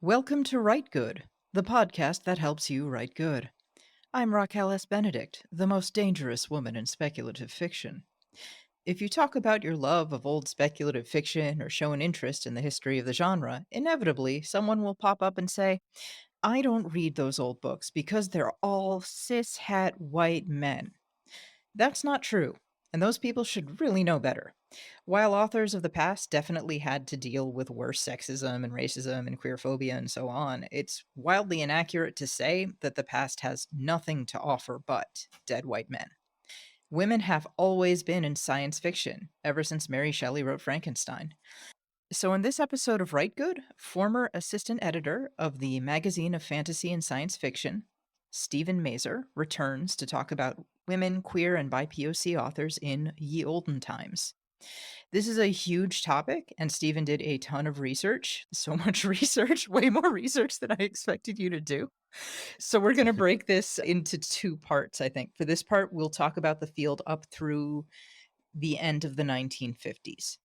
Welcome to Rite Good, the podcast that helps you write good. I'm Raquel S. Benedict, the most dangerous woman in speculative fiction. If you talk about your love of old speculative fiction or show an interest in the history of the genre, inevitably someone will pop up and say, I don't read those old books because they're all cis-het white men. That's not true, and those people should really know better. While authors of the past definitely had to deal with worse sexism and racism and queerphobia and so on, it's wildly inaccurate to say that the past has nothing to offer but dead white men. Women have always been in science fiction, ever since Mary Shelley wrote Frankenstein. So, in this episode of Write Good, former assistant editor of the Magazine of Fantasy and Science Fiction, Stephen Mazur, returns to talk about women, queer, and bi-POC authors in ye olden times. This is a huge topic, and Stephen did a ton of research. So much research, way more research than I expected you to do. So, we're going to break this into two parts, I think. For this part, we'll talk about the field up through the end of the 1950s.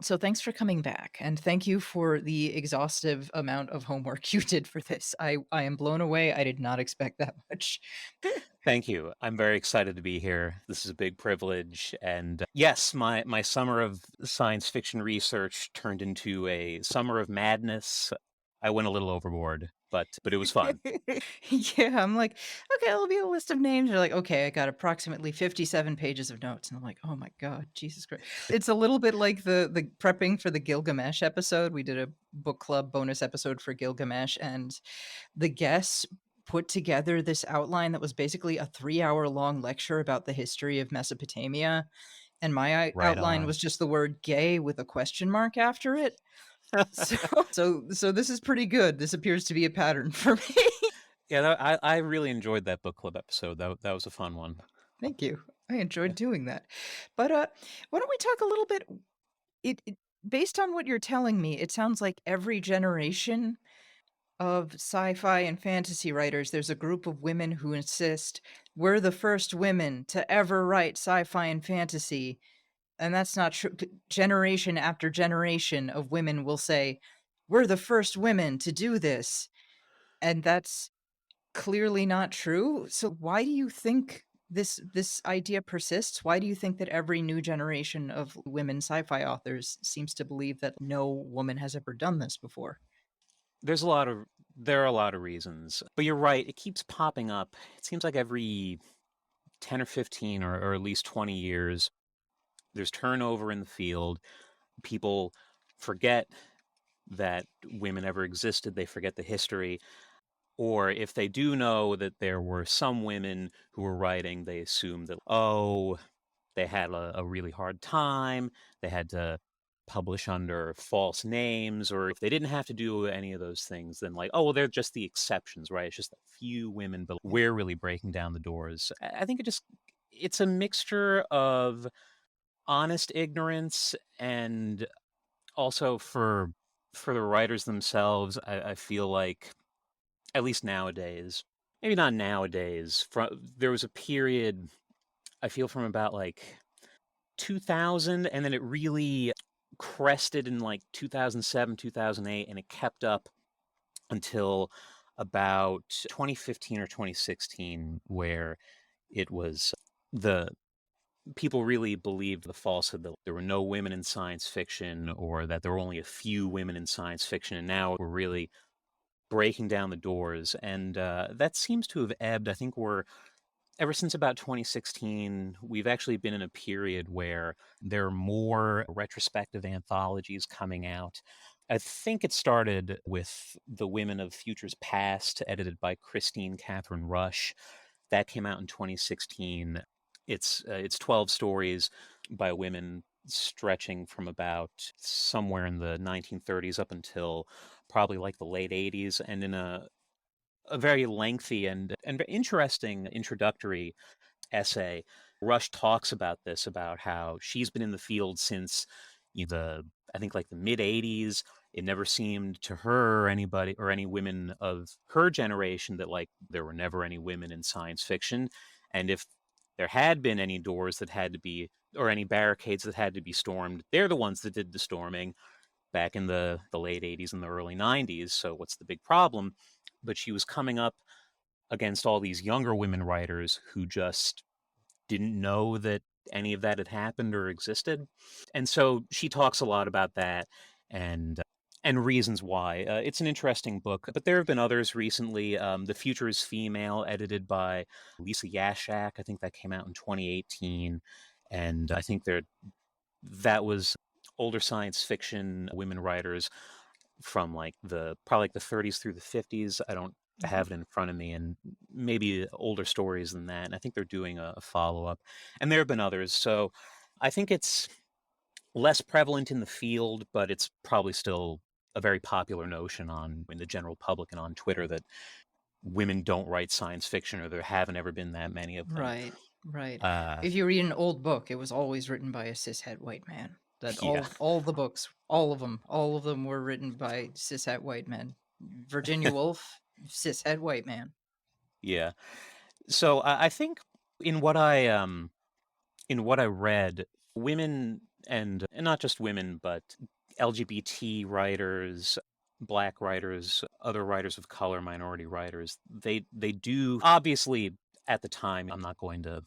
So thanks for coming back, and thank you for the exhaustive amount of homework you did for this. I am blown away. I did not expect that much. Thank you. I'm very excited to be here. This is a big privilege. And yes, my summer of science fiction research turned into a summer of madness. I went a little overboard, but it was fun. Yeah, I'm like, okay, it'll be a list of names. You're like, okay, I got approximately 57 pages of notes. And I'm like, oh my God, Jesus Christ. It's a little bit like the prepping for the Gilgamesh episode. We did a book club bonus episode for Gilgamesh, and the guests put together this outline that was basically a 3-hour long lecture about the history of Mesopotamia. And my Right outline on. was just the word gay with a question mark after it. So, so this is pretty good. This appears to be a pattern for me. Yeah, I really enjoyed that book club episode. That was a fun one. Thank you. I Yeah. enjoyed doing that. But why don't we talk a little bit it based on what you're telling me, it sounds like every generation of sci-fi and fantasy writers, there's a group of women who insist we're the first women to ever write sci-fi and fantasy. And that's not true. Generation after generation of women will say, we're the first women to do this. And that's clearly not true. So why do you think this idea persists? Why do you think that every new generation of women sci-fi authors seems to believe that no woman has ever done this before? There's a lot of there are a lot of reasons, but you're right. It keeps popping up. It seems like every 10 or 15 or at least 20 years, there's turnover in the field. People forget that women ever existed. They forget the history. Or if they do know that there were some women who were writing, they assume that, oh, they had a really hard time. They had to publish under false names. Or if they didn't have to do any of those things, then like, oh, well, they're just the exceptions, right? It's just a few women, but we're really breaking down the doors. I think it's a mixture of honest ignorance and also for the writers themselves, I feel like at least nowadays, maybe not nowadays. There was a period I feel from about like 2000, and then it really crested in like 2007, 2008, and it kept up until about 2015 or 2016, where it was the people really believed the falsehood that there were no women in science fiction or that there were only a few women in science fiction. And now we're really breaking down the doors. And that seems to have ebbed. I think ever since about 2016, we've actually been in a period where there are more retrospective anthologies coming out. I think it started with The Women of Futures Past, edited by Kristine Kathryn Rusch. That came out in 2016. It's 12 stories by women stretching from about somewhere in the 1930s up until probably like the late 80s, and in a very lengthy and interesting introductory essay, Rush talks about this, about how she's been in the field since I think like the mid 80s. It never seemed to her or anybody or any women of her generation that like there were never any women in science fiction. And if there had been any doors that had to be or any barricades that had to be stormed, they're the ones that did the storming. back in the late 80s and the early 90s. So what's the big problem? But she was coming up against all these younger women writers who just didn't know that any of that had happened or existed. And so she talks a lot about that and reasons why. It's an interesting book, but there have been others recently. The Future is Female, edited by Lisa Yashak. I think that came out in 2018. And I think that was older science fiction women writers from probably like the 30s through the 50s. I don't have it in front of me, and maybe older stories than that. And I think they're doing a follow-up. And there have been others. So I think it's less prevalent in the field, but it's probably still a very popular notion in the general public and on Twitter that women don't write science fiction, or there haven't ever been that many of them. Right, right. Uh, If you read an old book, it was always written by a cishet white man. That yeah, all the books, all of them were written by cishet white men. Virginia Woolf, cishet white man. yeah. So I think in what I read, women and not just women, but LGBT writers, Black writers, other writers of color, minority writers, they do obviously at the time. I'm not going to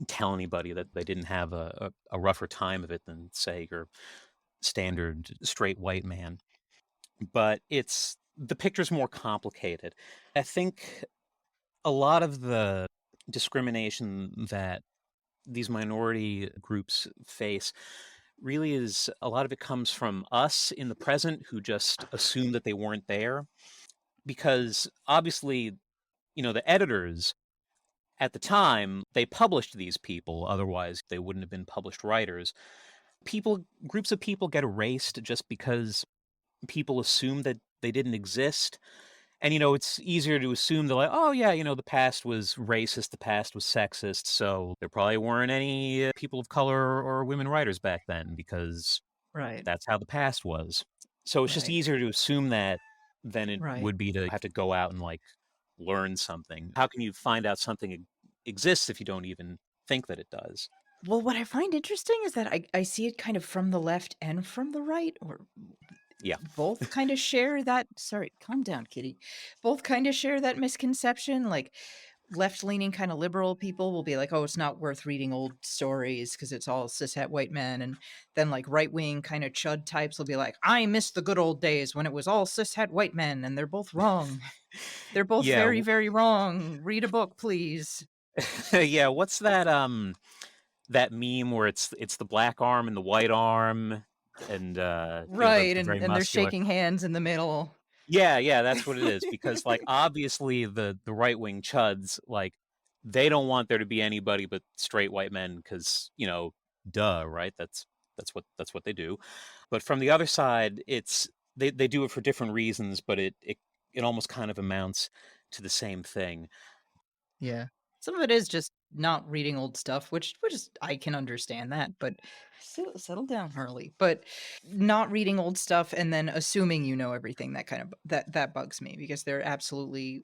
tell anybody that they didn't have a rougher time of it than, say, your standard straight white man. But the picture's more complicated. I think a lot of the discrimination that these minority groups face really is a lot of it comes from us in the present who just assume that they weren't there. Because obviously, the editors at the time, they published these people, otherwise they wouldn't have been published writers. Groups of people get erased just because people assume that they didn't exist. And, it's easier to assume they're like, oh, yeah, the past was racist, the past was sexist, so there probably weren't any people of color or women writers back then because Right, that's how the past was. So it's just right, easier to assume that than it right. would be to have to go out and learn something. How can you find out something exists if you don't even think that it does? Well, what I find interesting is that I see it kind of from the left and from the right, or Yeah. both kind of share that. Sorry, calm down, kitty. Both kind of share that misconception. Like left-leaning kind of liberal people will be like, "Oh, it's not worth reading old stories because it's all cishet white men," and then like right-wing kind of chud types will be like, "I miss the good old days when it was all cishet white men," and they're both wrong. They're both Yeah. very, very wrong. Read a book, please. Yeah, what's that meme where it's the black arm and the white arm and Right, the very and they're muscular. shaking hands in the middle. Yeah, that's what it is. Because obviously the right wing chuds, they don't want there to be anybody but straight white men because, duh, right? That's what they do. But from the other side, they do it for different reasons, but it almost kind of amounts to the same thing. Yeah. Some of it is just not reading old stuff, which is I can understand that, but settle down, Harley. But not reading old stuff and then assuming you know everything, that kind of that bugs me because there actually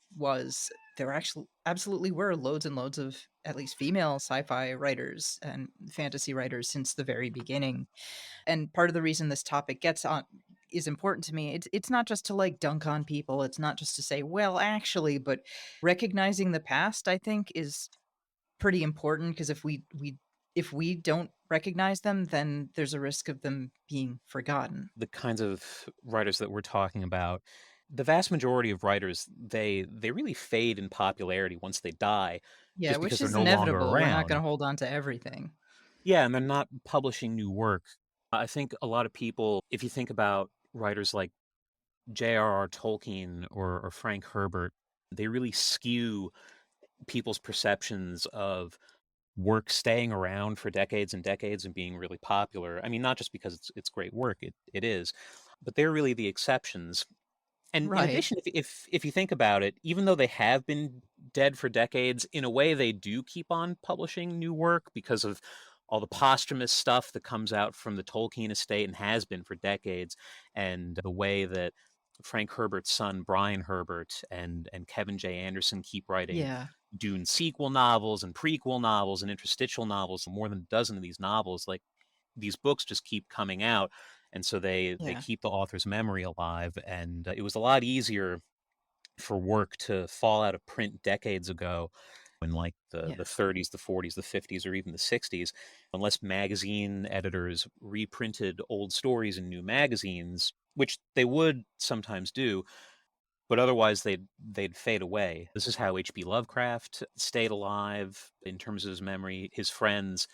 absolutely were loads and loads of at least female sci-fi writers and fantasy writers since the very beginning. And part of the reason this topic gets on is important to me. It's not just to like dunk on people. It's not just to say, well, actually, but recognizing the past, I think, is pretty important because if we don't recognize them, then there's a risk of them being forgotten. The kinds of writers that we're talking about, the vast majority of writers, they really fade in popularity once they die, Yeah, just because which they're is no longer inevitable. We're not going around. to hold on to everything. Yeah, and they're not publishing new work. I think a lot of people, if you think about writers like J.R.R. Tolkien or Frank Herbert, they really skew people's perceptions of work staying around for decades and decades and being really popular. I mean, not just because it's great work, it is, but they're really the exceptions. And in Right. addition, if you think about it, even though they have been dead for decades, in a way they do keep on publishing new work because of all the posthumous stuff that comes out from the Tolkien estate and has been for decades, and the way that Frank Herbert's son Brian Herbert and Kevin J. Anderson keep writing Yeah. Dune sequel novels and prequel novels and interstitial novels, more than a dozen of these novels. Like, these books just keep coming out, And so they Yeah. keep the author's memory alive. And it was a lot easier for work to fall out of print decades ago in like Yeah. the 30s, the 40s, the 50s, or even the 60s, unless magazine editors reprinted old stories in new magazines, which they would sometimes do, but otherwise they'd fade away. This is how H.P. Lovecraft stayed alive in terms of his memory. His friends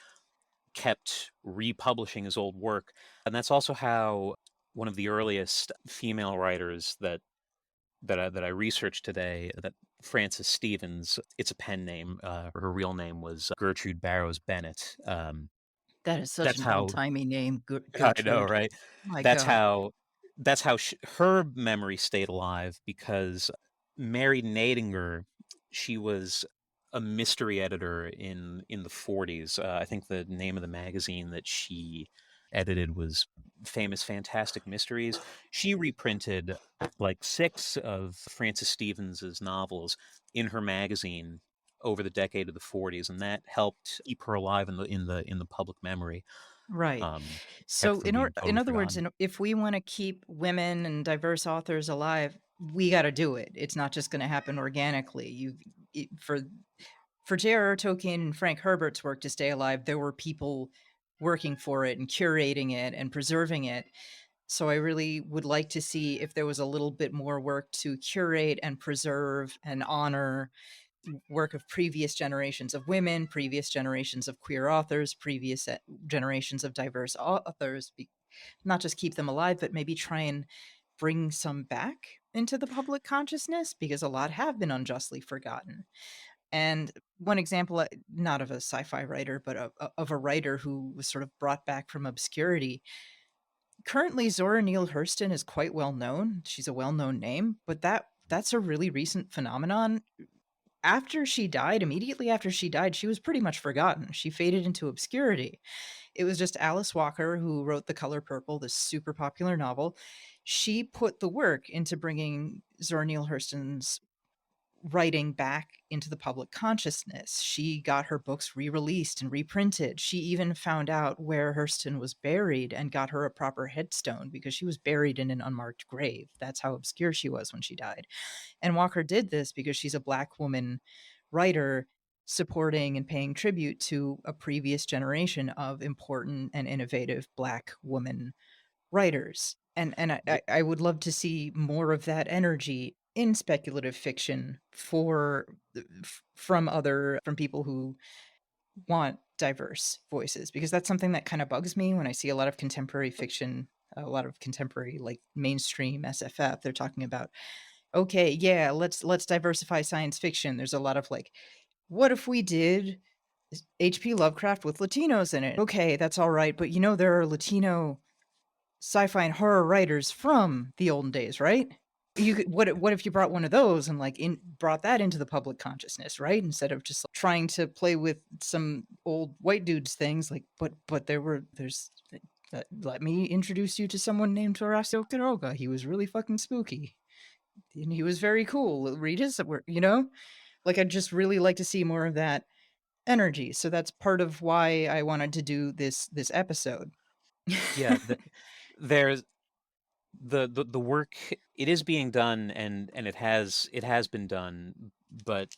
kept republishing his old work, and that's also how one of the earliest female writers that I researched today, that Frances Stevens, it's a pen name. Her real name was Gertrude Barrows Bennett. That is such That's an how old-timey name, I know, Gertrude. right? My That's God. how her memory stayed alive, because Mary Nadinger, she was a mystery editor in the 40s. I think the name of the magazine that she edited was Famous Fantastic Mysteries. She reprinted like 6 of Frances Stevens's novels in her magazine over the decade of the 40s, and that helped keep her alive in the public memory. Right. um, Kept So from being in totally other words, forgotten. if we want to keep women and diverse authors alive, we got to do it. It's not just going to happen organically. For J.R.R. Tolkien and Frank Herbert's work to stay alive, there were people working for it and curating it and preserving it. So I really would like to see if there was a little bit more work to curate and preserve and honor work of previous generations of women, previous generations of queer authors, previous generations of diverse authors, not just keep them alive, but maybe try and bring some back into the public consciousness, because a lot have been unjustly forgotten. And one example, not of a sci-fi writer, but of a writer who was sort of brought back from obscurity. Currently, Zora Neale Hurston is quite well known. She's a well-known name, but that's a really recent phenomenon. After she died, immediately after she died, she was pretty much forgotten. She faded into obscurity. It was just Alice Walker who wrote The Color Purple, this super popular novel. She put the work into bringing Zora Neale Hurston's writing back into the public consciousness. She got her books re-released and reprinted. She even found out where Hurston was buried and got her a proper headstone, because she was buried in an unmarked grave. That's how obscure she was when she died. And Walker did this because she's a Black woman writer supporting and paying tribute to a previous generation of important and innovative Black women writers. And I would love to see more of that energy in speculative fiction from people who want diverse voices, because that's something that kind of bugs me when I see a lot of contemporary fiction, a lot of contemporary like mainstream SFF. They're talking about, okay, yeah, let's diversify science fiction. There's a lot of like, what if we did HP Lovecraft with Latinos in it? Okay, that's all right, but there are Latino sci-fi and horror writers from the olden days, right? What if you brought one of those and brought that into the public consciousness, right? Instead of just like, trying to play with some old white dudes things, like, but there's let me introduce you to someone named Horacio Quiroga. He was really fucking spooky, and he was very cool. Read his work, like, I'd just really like to see more of that energy. So that's part of why I wanted to do this episode. Yeah, there's the work. It is being done, and it has been done, but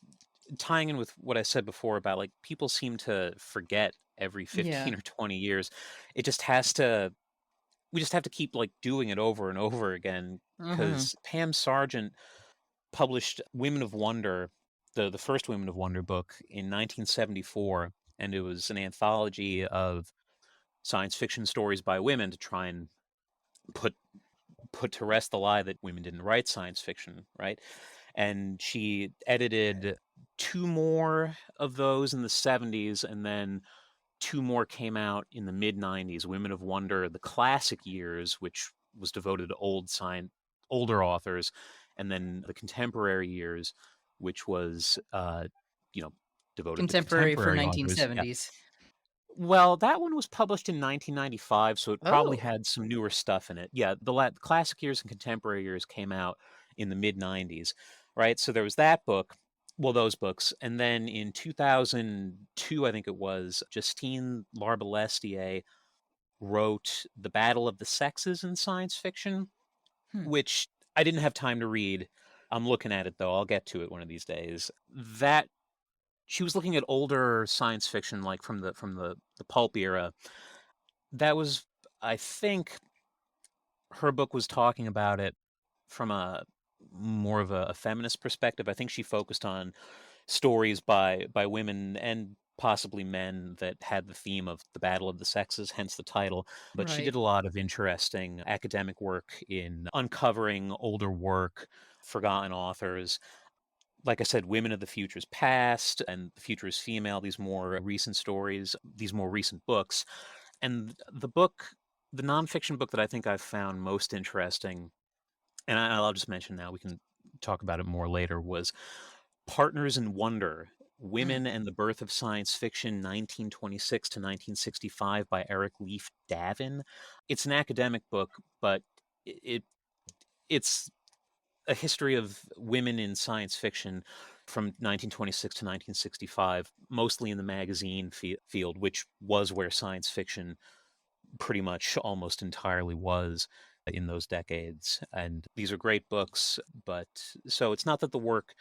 tying in with what I said before about like people seem to forget every Yeah. 15 or 20 years. It just has to We just have to keep like doing it over and over again, Mhm. because Pam Sergeant published Women of Wonder, the first Women of Wonder book, in 1974, and it was an anthology of science fiction stories by women to try and put put to rest the lie that women didn't write science fiction, right? And she edited 2 more of those in the 70s, and then 2 more came out in the mid 90s. Women of Wonder, the classic years, which was devoted to older authors, and then the contemporary years, which was you know devoted to Contemporary for contemporary authors. Yeah. 1970s. Well, that one was published in 1995, so it probably Oh. had some newer stuff in it. Yeah, classic years and contemporary years came out in the mid 90s, right? So there was that book, well, those books. And then in 2002, I think it was, Justine Larbalestier wrote The Battle of the Sexes in science fiction, Hmm. which I didn't have time to read. I'm looking at it, though. I'll get to it one of these days. That she was looking at older science fiction, like from the pulp era. That was, I think, her book was talking about it from a more of a feminist perspective. I think she focused on stories by women and possibly men that had the theme of the battle of the sexes, hence the title. But she did Right. a lot of interesting academic work in uncovering older work, forgotten authors. Like I said, women of the future's past and the future is female, these more recent stories, these more recent books. And the nonfiction book that I think I've found most interesting, and I'll just mention now, we can talk about it more later, was Partners in Wonder: Mm. Women and the Birth of Science Fiction, 1926 to 1965 by Eric Leif Davin. It's an academic book, but it it's a history of women in science fiction from 1926 to 1965, mostly in the magazine field, which was where science fiction pretty much almost entirely was in those decades. And these are great books, but so it's not that the work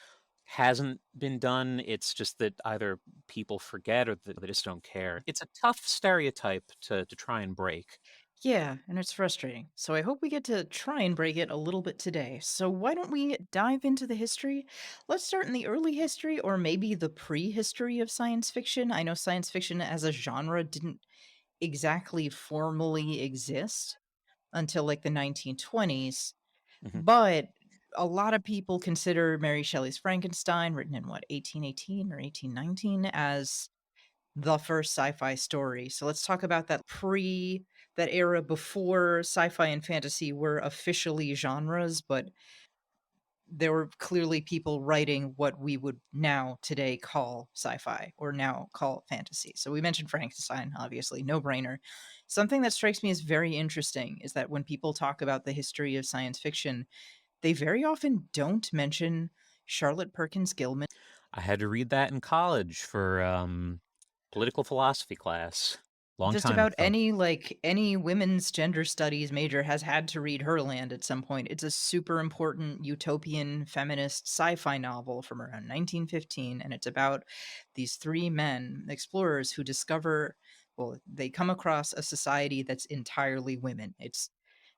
hasn't been done, it's just that either people forget or that they just don't care. It's a tough stereotype to try and break. Yeah, and it's frustrating. So I hope we get to try and break it a little bit today. So why don't we dive into the history? Let's start in the early history or maybe the prehistory of science fiction. I know science fiction as a genre didn't exactly formally exist until like the 1920s, Mhm. but a lot of people consider Mary Shelley's Frankenstein, written in what, 1818 or 1819, as the first sci-fi story. So let's talk about that era before sci-fi and fantasy were officially genres, but there were clearly people writing what we would now today call sci-fi or now call fantasy. So we mentioned Frankenstein, obviously, no brainer. Something that strikes me as very interesting is that when people talk about the history of science fiction, they very often don't mention Charlotte Perkins Gilman. I had to read that in college for political philosophy class. Long Just time about ago. any women's gender studies major has had to read Herland at some point. It's a super important utopian feminist sci-fi novel from around 1915, and it's about these three men, explorers, who discover, well, they come across a society that's entirely women. It's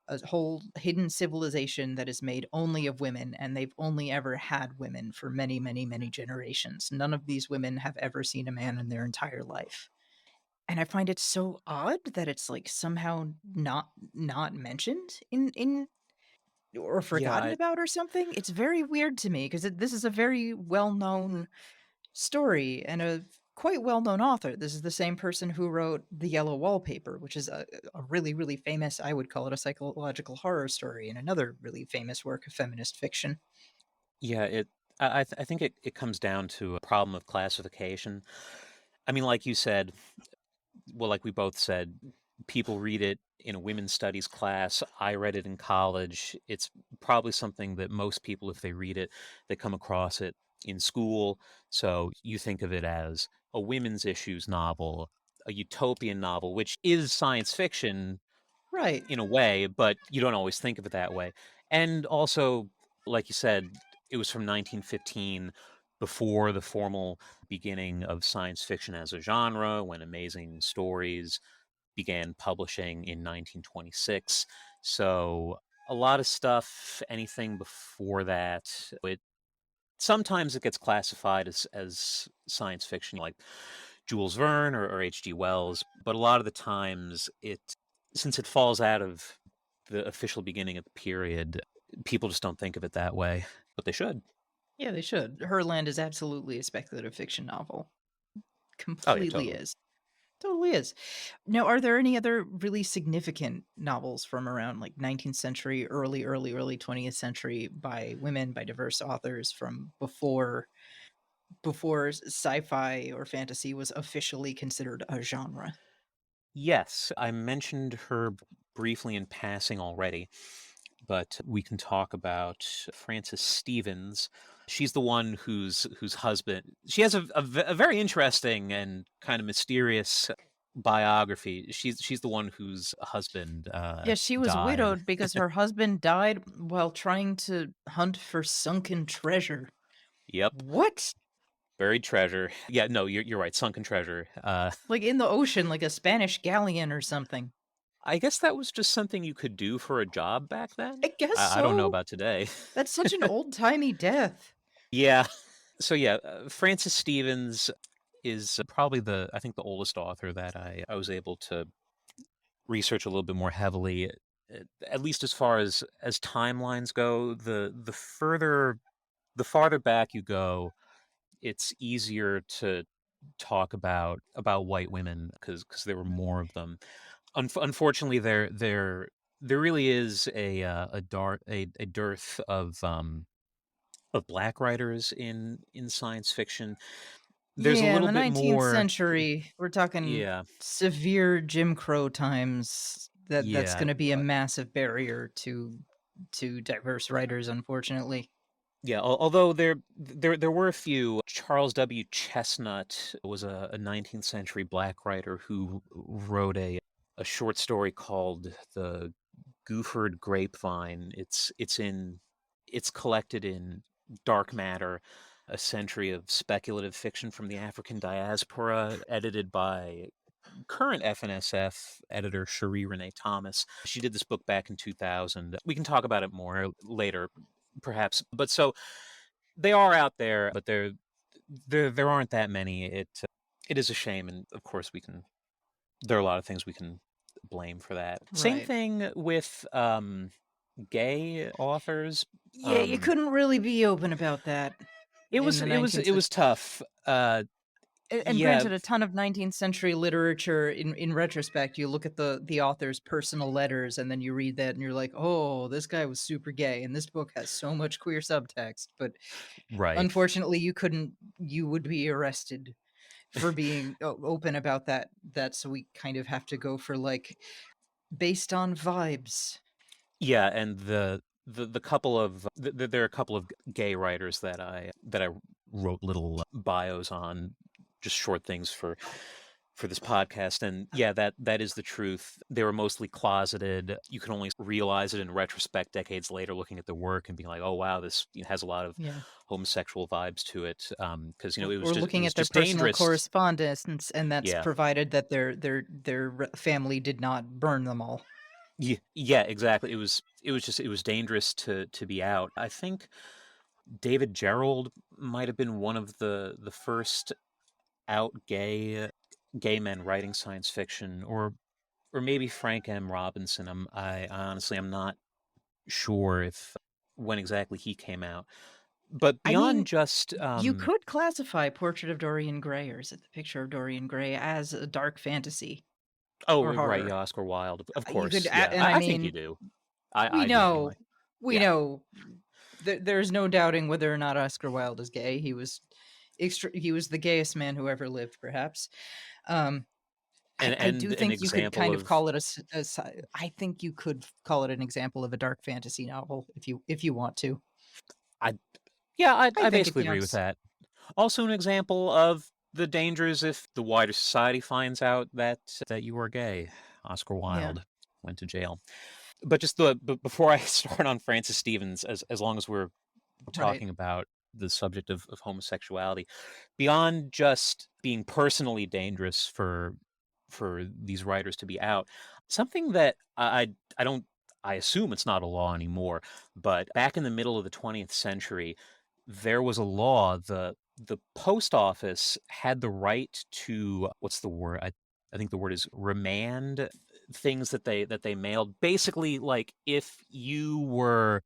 a whole hidden civilization that is made only of women, and they've only ever had women for many, many, many generations. None of these women have ever seen a man in their entire life. And I find it so odd that it's, like, somehow not mentioned in or Yeah, forgotten about or something. It's very weird to me 'cause this is a very well-known story and a quite well-known author. This is the same person who wrote The Yellow Wallpaper, which is a really, really famous, I would call it a psychological horror story, and another really famous work of feminist fiction. yeah, I think it comes down to a problem of classification. I mean, like you said, well, like we both said, people read it in a women's studies class. I read it in college. It's probably something that most people, if they read it, they come across it in school. So you think of it as a women's issues novel, a utopian novel, which is science fiction Right. in a way, but you don't always think of it that way. And also, like you said, it was from 1915, before the formal beginning of science fiction as a genre, when Amazing Stories began publishing in 1926. So a lot of stuff, anything before that, it sometimes it gets classified as science fiction, like Jules Verne or H.G. Wells, but a lot of the times since it falls out of the official beginning of the period, people just don't think of it that way, but they should. Yeah, they should. Herland is absolutely a speculative fiction novel. Oh yeah, Completely totally. is. Totally is. Now, are there any other really significant novels from around like 19th century, early 20th century by women, by diverse authors from before sci-fi or fantasy was officially considered a genre? Yes, I mentioned her briefly in passing already, but we can talk about Frances Stevens. She's the one whose husband. She has a very interesting and kind of mysterious. biography. She's the one whose husband Yeah, she was died. widowed because her husband died while trying to hunt for sunken treasure. Yep, What? buried treasure. Yeah, no, you're right. Sunken treasure. Like in the ocean, like a Spanish galleon or something. I guess that was just something you could do for a job back then. I guess I don't know so. about today. That's such an old-timey death. Yeah. So yeah, Francis Stevens is probably I think the oldest author that I was able to research a little bit more heavily, at least as far as timelines go. The farther back you go, it's easier to talk about white women because there were more of them. Unfortunately, there really is a dearth of black writers in science fiction. There's a Yeah, in little the bit 19th more. century, we're talking Yeah, severe Jim Crow times. That's yeah, going to be a massive barrier to diverse writers, unfortunately. yeah. Although there were a few. Charles W. Chestnut was a 19th century black writer who wrote a short story called The Gooford Grapevine. It's collected in Dark Matter, a century of speculative fiction from the African diaspora, edited by current F&SF editor Cherie Renee Thomas. She did this book back in 2000. We can talk about it more later, perhaps. But so they are out there, but there aren't that many. It is a shame, and of course we can. There are a lot of things we can blame for that. Same Right. thing with gay authors. Yeah, you Um, couldn't really be open about that it in was the it was 19th it century. was tough. And Yeah, granted, a ton of 19th century literature, in retrospect, you look at the author's personal letters, and then you read that, and you're like, "Oh, this guy was super gay, and this book has so much queer subtext." But right. unfortunately, you would be arrested for being open about that. So we kind of have to go for like based on vibes. Yeah, and the couple of there are a couple of gay writers that I wrote little bios on, just short things for this podcast. And yeah, that is the truth. They were mostly closeted. You can only realize it in retrospect, decades later, looking at the work and being like, oh wow, this has a lot of Yeah. homosexual vibes to it. Because Or, it was or just looking at their personal dangerous. correspondence, and that's Yeah. provided that their family did not burn them all. Yeah, yeah, exactly. It was dangerous to be out. I think David Gerald might have been one of the first out gay men writing science fiction, or maybe Frank M. Robinson. I honestly I'm not sure if when exactly he came out. But I beyond mean, just you could classify Portrait of Dorian Gray, or is it The Picture of Dorian Gray, as a dark fantasy oh or right, horror. yeah, Oscar Wilde, of You could, course, yeah. and I I think you mean, do. we I do know, anyway. we Yeah. know, there's no doubting whether or not Oscar Wilde is gay. He was the gayest man who ever lived, perhaps. Um, I And do an think you could example kind of of call it I think you could call it an example of a dark fantasy novel if you want to. I yeah, I I think it basically agree with counts. that. Also an example of the dangers if the wider society finds out that you are gay. Oscar Yeah, Wilde went to jail. But just before I start on Francis Stevens, as long as we're right. talking about the subject of homosexuality, beyond just being personally dangerous for these writers to be out, something that I don't I assume it's not a law anymore, but back in the middle of the 20th century, there was a law. The post office had the right to, what's the word? I think the word is remand things that they mailed. Basically, like if you were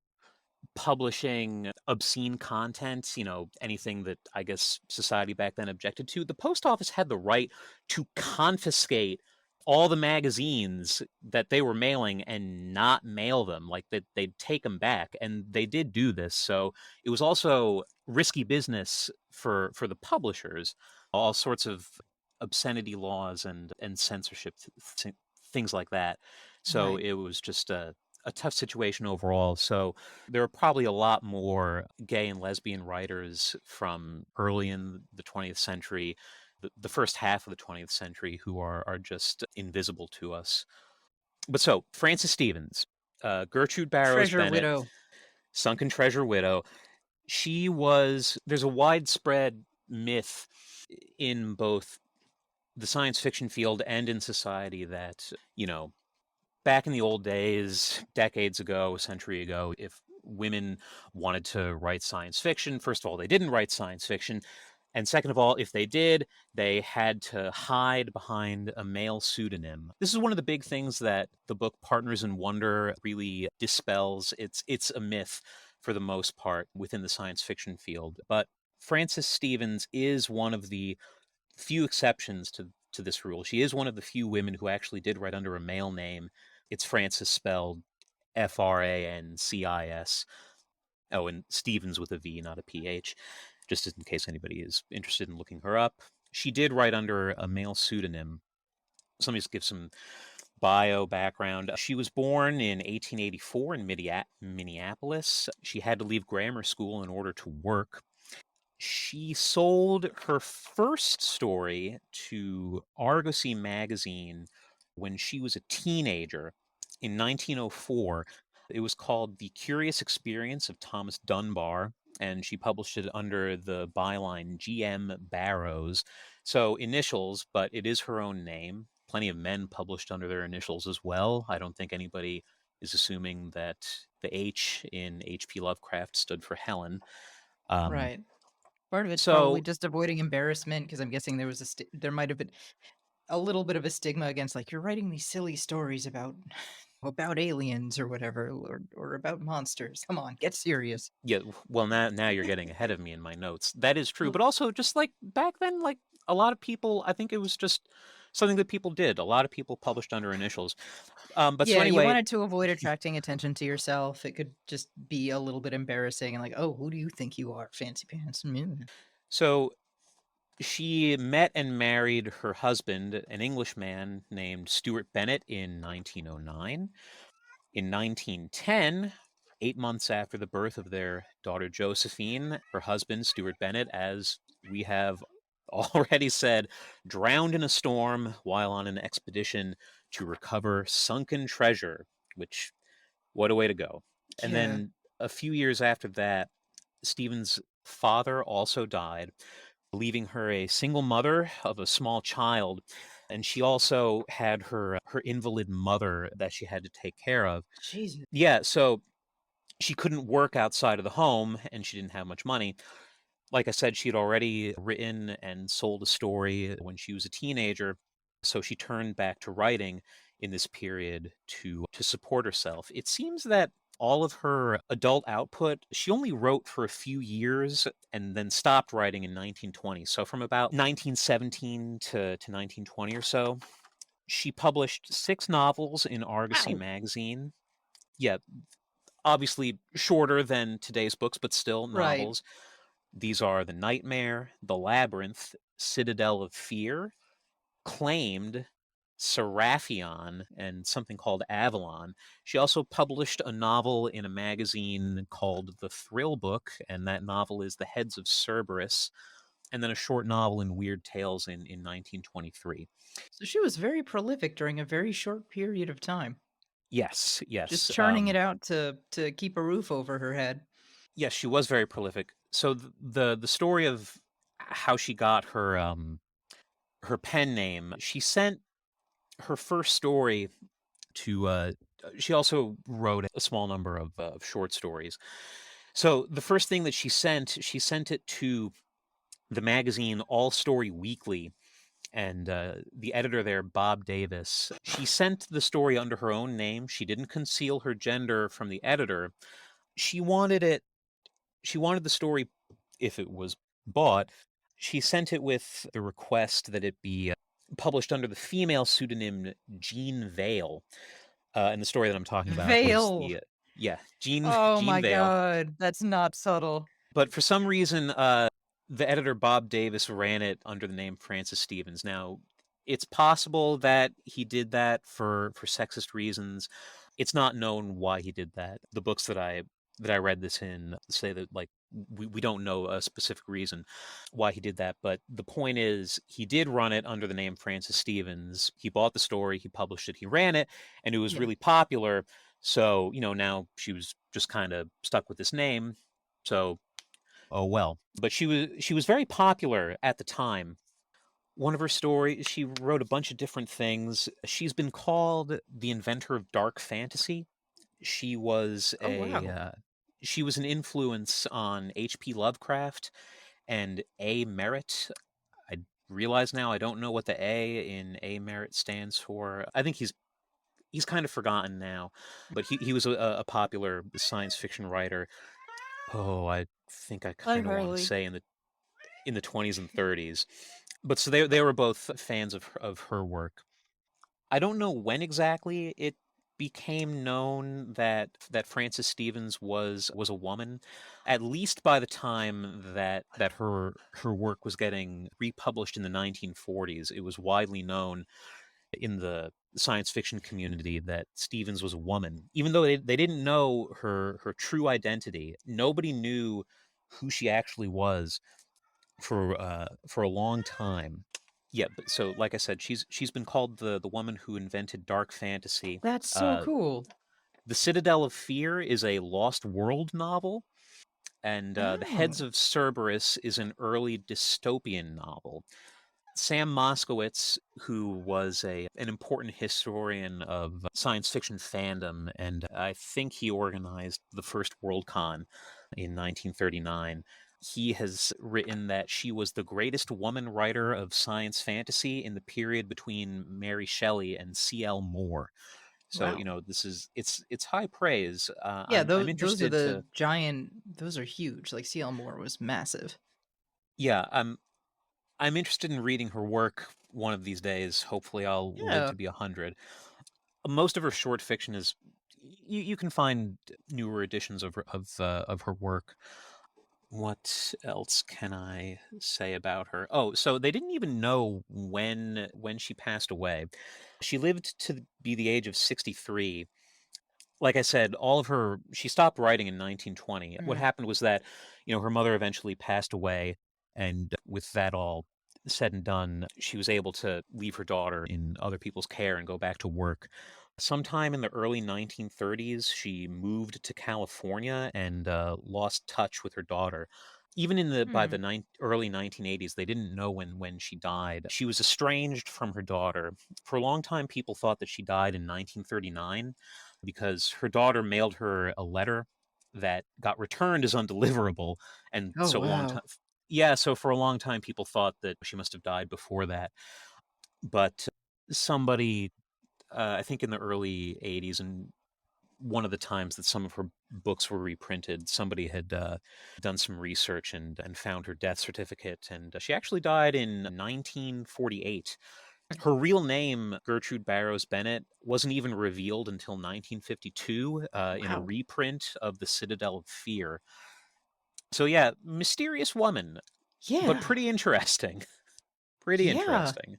publishing obscene content, anything that I guess society back then objected to, the post office had the right to confiscate all the magazines that they were mailing and not mail them. Like that they'd take them back, and they did do this. So it was also risky business for the publishers. All sorts of obscenity laws and censorship things like that. So Right. it was just a tough situation overall. So there are probably a lot more gay and lesbian writers from early in the 20th century the first half of the 20th century who are just invisible to us. But so, Frances Stevens, Gertrude Barrows Treasure Bennett, widow. sunken treasure widow. There's a widespread myth in both the science fiction field and in society that, back in the old days, decades ago, a century ago, if women wanted to write science fiction, first of all, they didn't write science fiction. And second of all, if they did, they had to hide behind a male pseudonym. This is one of the big things that the book Partners in Wonder really dispels. It's a myth for the most part within the science fiction field. But Frances Stevens is one of the few exceptions to this rule. She is one of the few women who actually did write under a male name. It's Frances spelled Francis. Oh, and Stevens with a V, not a PH, just in case anybody is interested in looking her up. She did write under a male pseudonym. So let me just give some bio background. She was born in 1884 in Minneapolis. She had to leave grammar school in order to work. She sold her first story to Argosy magazine when she was a teenager in 1904. It was called The Curious Experience of Thomas Dunbar, and she published it under the byline G.M. Barrows. So initials, but it is her own name. Plenty of men published under their initials as well. I don't think anybody is assuming that the H in H.P. Lovecraft stood for Helen. Right. Part of it's probably So just avoiding embarrassment, because I'm guessing there might have been a little bit of a stigma against, like, you're writing these silly stories about aliens or whatever, or about monsters. Come on, get serious. yeah, well now you're getting ahead of me in my notes. That is true, Well, but also just like back then, like a lot of people, I think it was just something that people did. A lot of people published under initials. But so yeah, you anyway, wanted to avoid attracting attention to yourself. It could just be a little bit embarrassing and like, oh, who do you think you are, fancy pants? Mm. so she met and married her husband, an Englishman named Stuart Bennett, in 1909. In 1910, 8 months after the birth of their daughter Josephine, her husband, Stuart Bennett, as we have already said, drowned in a storm while on an expedition to recover sunken treasure, which, what a way to go. And Yeah. then a few years after that, Stephen's father also died, leaving her a single mother of a small child. And she also had her invalid mother that she had to take care of. Jesus. Yeah, so she couldn't work outside of the home and she didn't have much money. Like I said, she had already written and sold a story when she was a teenager, so she turned back to writing in this period to support herself. It seems that all of her adult output, she only wrote for a few years and then stopped writing in 1920. So from about 1917 to 1920 or so, she published 6 novels in Argosy Ow. magazine. Yeah, obviously shorter than today's books, but still Right. novels. These are The Nightmare, The Labyrinth, Citadel of Fear, Claimed, Seraphion, and something called Avalon. She also published a novel in a magazine called The Thrill Book, and that novel is The Heads of Cerberus, and then a short novel in Weird Tales in 1923. So she was very prolific during a very short period of time, Yes, just yes. churning it out to keep a roof over her head. Yes, she was very prolific. So the story of how she got her pen name, she sent her first story to she also wrote a small number of short stories. So the first thing that she sent it to the magazine All Story Weekly, and the editor there, Bob Davis. She sent the story under her own name. She didn't conceal her gender from the editor. She wanted the story, if it was bought, she sent it with the request that it be published under the female pseudonym Jean Vale. And the story that I'm talking about was Veil. Jean Oh Jean my Vale. god, that's not subtle. But for some reason, the editor Bob Davis ran it under the name Frances Stevens. Now, it's possible that he did that for sexist reasons. It's not known why he did that. The books that I that I read this in say that like we don't know a specific reason why he did that, but the point is he did run it under the name Francis Stevens. He bought the story, he published it, he ran it, and it was Yeah. really popular. So, now she was just kind of stuck with this name. So, oh well. But she was very popular at the time. One of her stories, she wrote a bunch of different things. She's been called the inventor of dark fantasy. She was Oh, wow. she was an influence on H.P. Lovecraft and A. Merritt. I realize now I don't know what the A in A. Merritt stands for. I think he's kind of forgotten now, but he was a popular science fiction writer. Oh, I think I Hi, kind of want to Harley. say in the 20s and 30s. But so they were both fans of her work. I don't know when exactly it became known that Frances Stevens was a woman. At least by the time that her work was getting republished in the 1940s, it was widely known in the science fiction community that Stevens was a woman. Even though they didn't know her true identity, nobody knew who she actually was for a long time. Yeah, but so like I said, she's been called the woman who invented dark fantasy. That's so Uh, cool. the Citadel of Fear is a Lost World novel, and The Oh, Heads of Cerberus is an early dystopian novel. Sam Moskowitz, who was an important historian of science fiction fandom, and I think he organized the first Worldcon in 1939. He has written that she was the greatest woman writer of science fantasy in the period between Mary Shelley and C.L. Moore. So, wow. it's high praise. Yeah, I'm those are interested the to giant, those are huge. Like CL Moore was massive. yeah, I'm interested in reading her work one of these days. Hopefully, I'll live Yeah. to be 100. Most of her short fiction is you can find newer editions of her work. What else can I say about her? Oh, so they didn't even know when she passed away. She lived to be the age of 63. Like I said, she stopped writing in 1920. What Mm. happened was that, her mother eventually passed away, and with that all said and done, she was able to leave her daughter in other people's care and go back to work. Sometime in the early 1930s, she moved to California and lost touch with her daughter. Even by Hmm. the early 1980s, they didn't know when she died. She was estranged from her daughter. For a long time, people thought that she died in 1939 because her daughter mailed her a letter that got returned as undeliverable, and Oh, so a long wow. time. Yeah, so for a long time, people thought that she must have died before that. But somebody, I think in the early 80s, and one of the times that some of her books were reprinted, somebody had done some research and found her death certificate, and she actually died in 1948. Her real name, Gertrude Barrows Bennett, wasn't even revealed until 1952 in a Wow. reprint of The Citadel of Fear. So yeah, mysterious woman, but Yeah. pretty interesting. Pretty Yeah. interesting.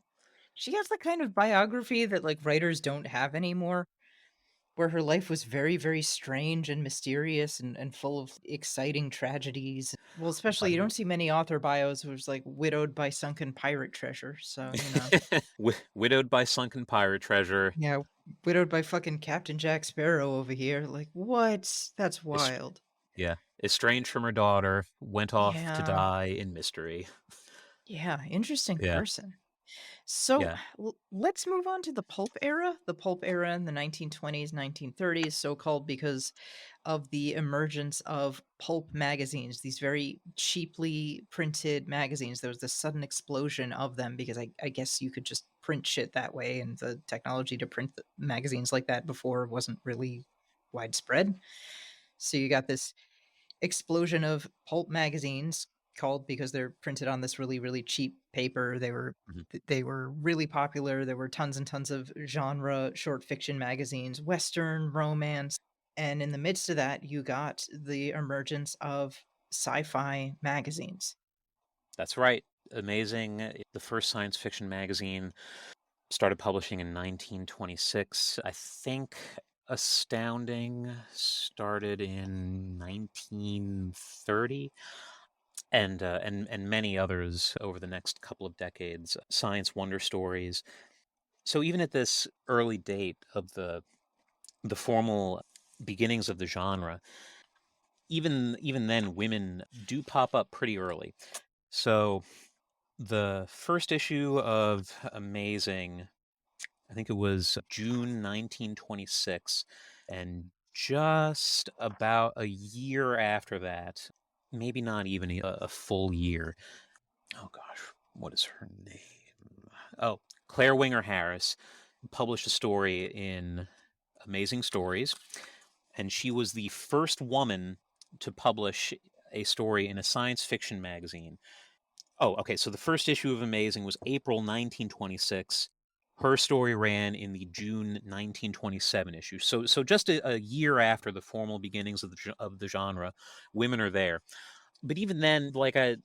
She has the kind of biography that like writers don't have anymore, where her life was very, very strange and mysterious and full of exciting tragedies. Well, especially you Uh, don't see many author bios who's like widowed by sunken pirate treasure. So, Widowed by sunken pirate treasure. yeah, widowed by fucking Captain Jack Sparrow over here. Like, what? That's Es- wild. yeah, estranged from her daughter, went off to Yeah. die in mystery. Yeah. Interesting Yeah, person. So yeah. let's move on to the pulp era. The pulp era in the 1920s, 1930s, so called because of the emergence of pulp magazines, these very cheaply printed magazines. There was this sudden explosion of them because I guess you could just print shit that way, and the technology to print magazines like that before wasn't really widespread. So you got this explosion of pulp magazines called because they're printed on this really, really cheap paper. Mhm. They were really popular. There were tons and tons of genre short fiction magazines, western, romance, and in the midst of that, you got the emergence of sci-fi magazines. That's right. Amazing. The first science fiction magazine started publishing in 1926. I think Astounding started in 1930, and many others over the next couple of decades. Science wonder stories. So even at this early date of the formal beginnings of the genre, even then, women do pop up pretty early. So the first issue of Amazing, I think it was June 1926, and just about a year after that, maybe not even a full year. Oh gosh, what is her name? Oh, Claire Winger Harris published a story in Amazing Stories, and she was the first woman to publish a story in a science fiction magazine. Oh, okay. So the first issue of Amazing was April 1926. Her story ran in the June 1927 issue. So just a year after the formal beginnings of the genre, women are there. But even then, like I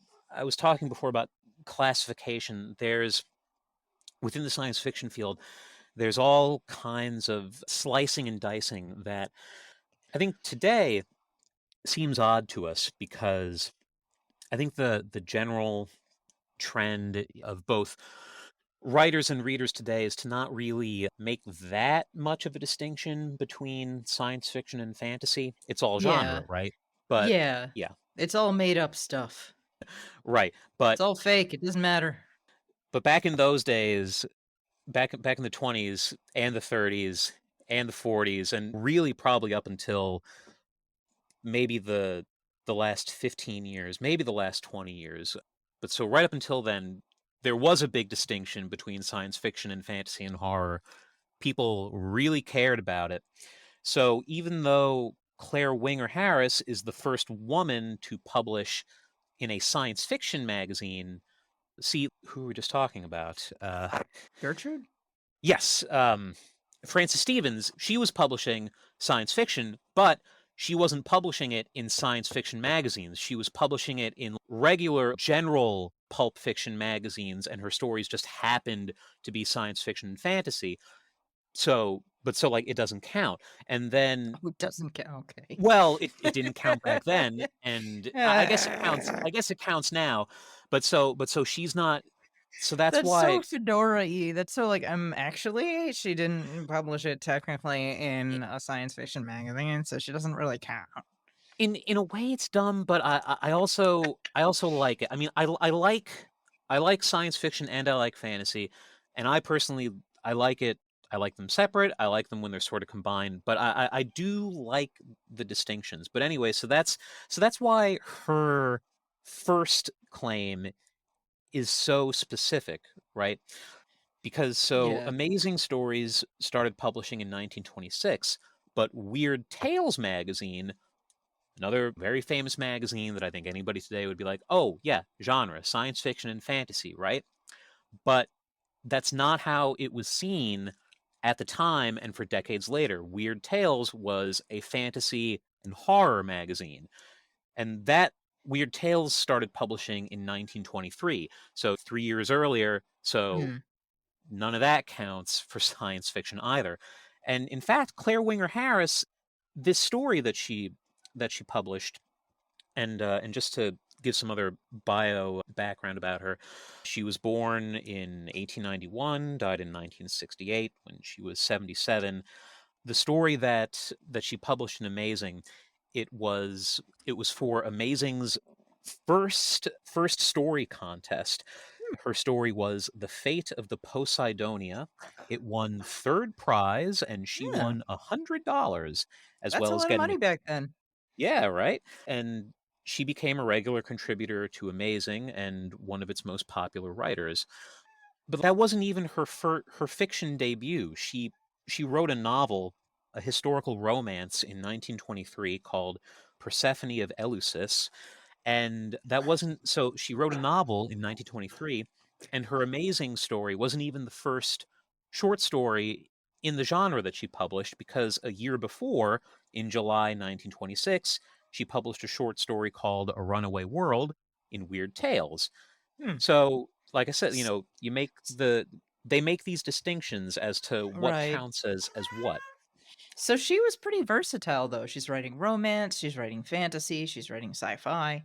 was talking before about classification, there's within the science fiction field, there's all kinds of slicing and dicing that I think today seems odd to us, because I think the general trend of both writers and readers today is to not really make that much of a distinction between science fiction and fantasy. It's all Yeah. genre, right? But Yeah. yeah, It's all made up stuff. right. It's all fake. It doesn't matter. But back in those days, back in the 20s and the 30s and the 40s, and really probably up until maybe the last 15 years, maybe the last 20 years. But so right up until then, there was a big distinction between science fiction and fantasy and horror. People really cared about it. So even though Claire Winger Harris is the first woman to publish in a science fiction magazine, see who we were just talking about. Gertrude? Yes, Frances Stevens, she was publishing science fiction, but she wasn't publishing it in science fiction magazines. She was publishing it in regular, general pulp fiction magazines, and her stories just happened to be science fiction and fantasy. So, like, it doesn't count. And then, Who doesn't count? Okay. well, it didn't count back then, and I guess it counts. I guess it counts now. But so she's not. So that's That's so why Fedora-y. That's so like actually she didn't publish it technically in a science fiction magazine, so she doesn't really count. in a way it's dumb, but I also like it. I mean, I like science fiction and I like fantasy, and I personally I like it. I like them separate. I like them when they're sort of combined, but I do like the distinctions. But anyway, so that's why her first claim is so specific, right? Because so Yeah. Amazing Stories started publishing in 1926, but Weird Tales magazine, another very famous magazine that I think anybody today would be like, oh, yeah, genre, science fiction and fantasy, right? But that's not how it was seen at the time and for decades later. Weird Tales was a fantasy and horror magazine. And that Weird Tales started publishing in 1923. So 3 years earlier. So Mm. none of that counts for science fiction either. And in fact, Claire Winger Harris, this story that she published, and just to give some other bio background about her, she was born in 1891, died in 1968 when she was 77. The story that she published in Amazing, it was for Amazing's first story contest. Her story was The Fate of the Poseidonia. It won third prize, and she Yeah. won $100, as That's a well as lot of getting money back then. yeah, right? And she became a regular contributor to Amazing and one of its most popular writers. But that wasn't even her fiction debut. She wrote a novel, a historical romance in 1923 called Persephone of Eleusis, and that wasn't so she wrote a novel in 1923, and her Amazing story wasn't even the first short story in the genre that she published, because a year before, in July 1926, she published a short story called A Runaway World in Weird Tales. Hmm. So, like I said, they make these distinctions as to what Right. counts as what. So she was pretty versatile, though. She's writing romance, she's writing fantasy, she's writing sci-fi.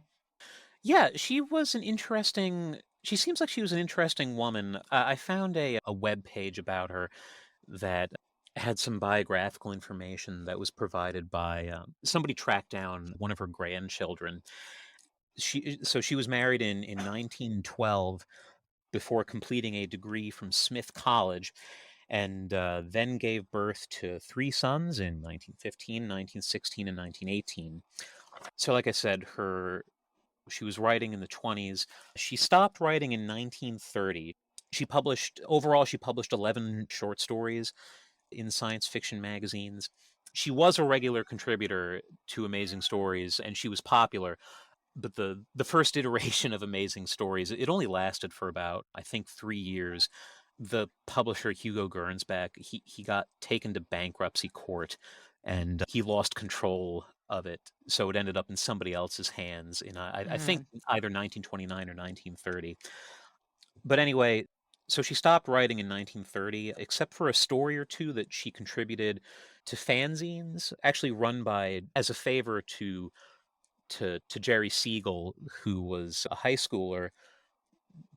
Yeah, she seems like she was an interesting woman. I found a web page about her that had some biographical information that was provided by somebody tracked down one of her grandchildren. She was married in 1912 before completing a degree from Smith College, and then gave birth to three sons in 1915, 1916, and 1918. So, like I said, her she was writing in the 20s. She stopped writing in 1930. She published 11 short stories in science fiction magazines. She was a regular contributor to Amazing Stories, and she was popular. But the first iteration of Amazing Stories, it only lasted for about, I think, 3 years. The publisher, Hugo Gernsback, he got taken to bankruptcy court, and he lost control of it. So it ended up in somebody else's hands in, I think, Mm. either 1929 or 1930. But anyway, so she stopped writing in 1930, except for a story or two that she contributed to fanzines, actually run by, as a favor to Jerry Siegel, who was a high schooler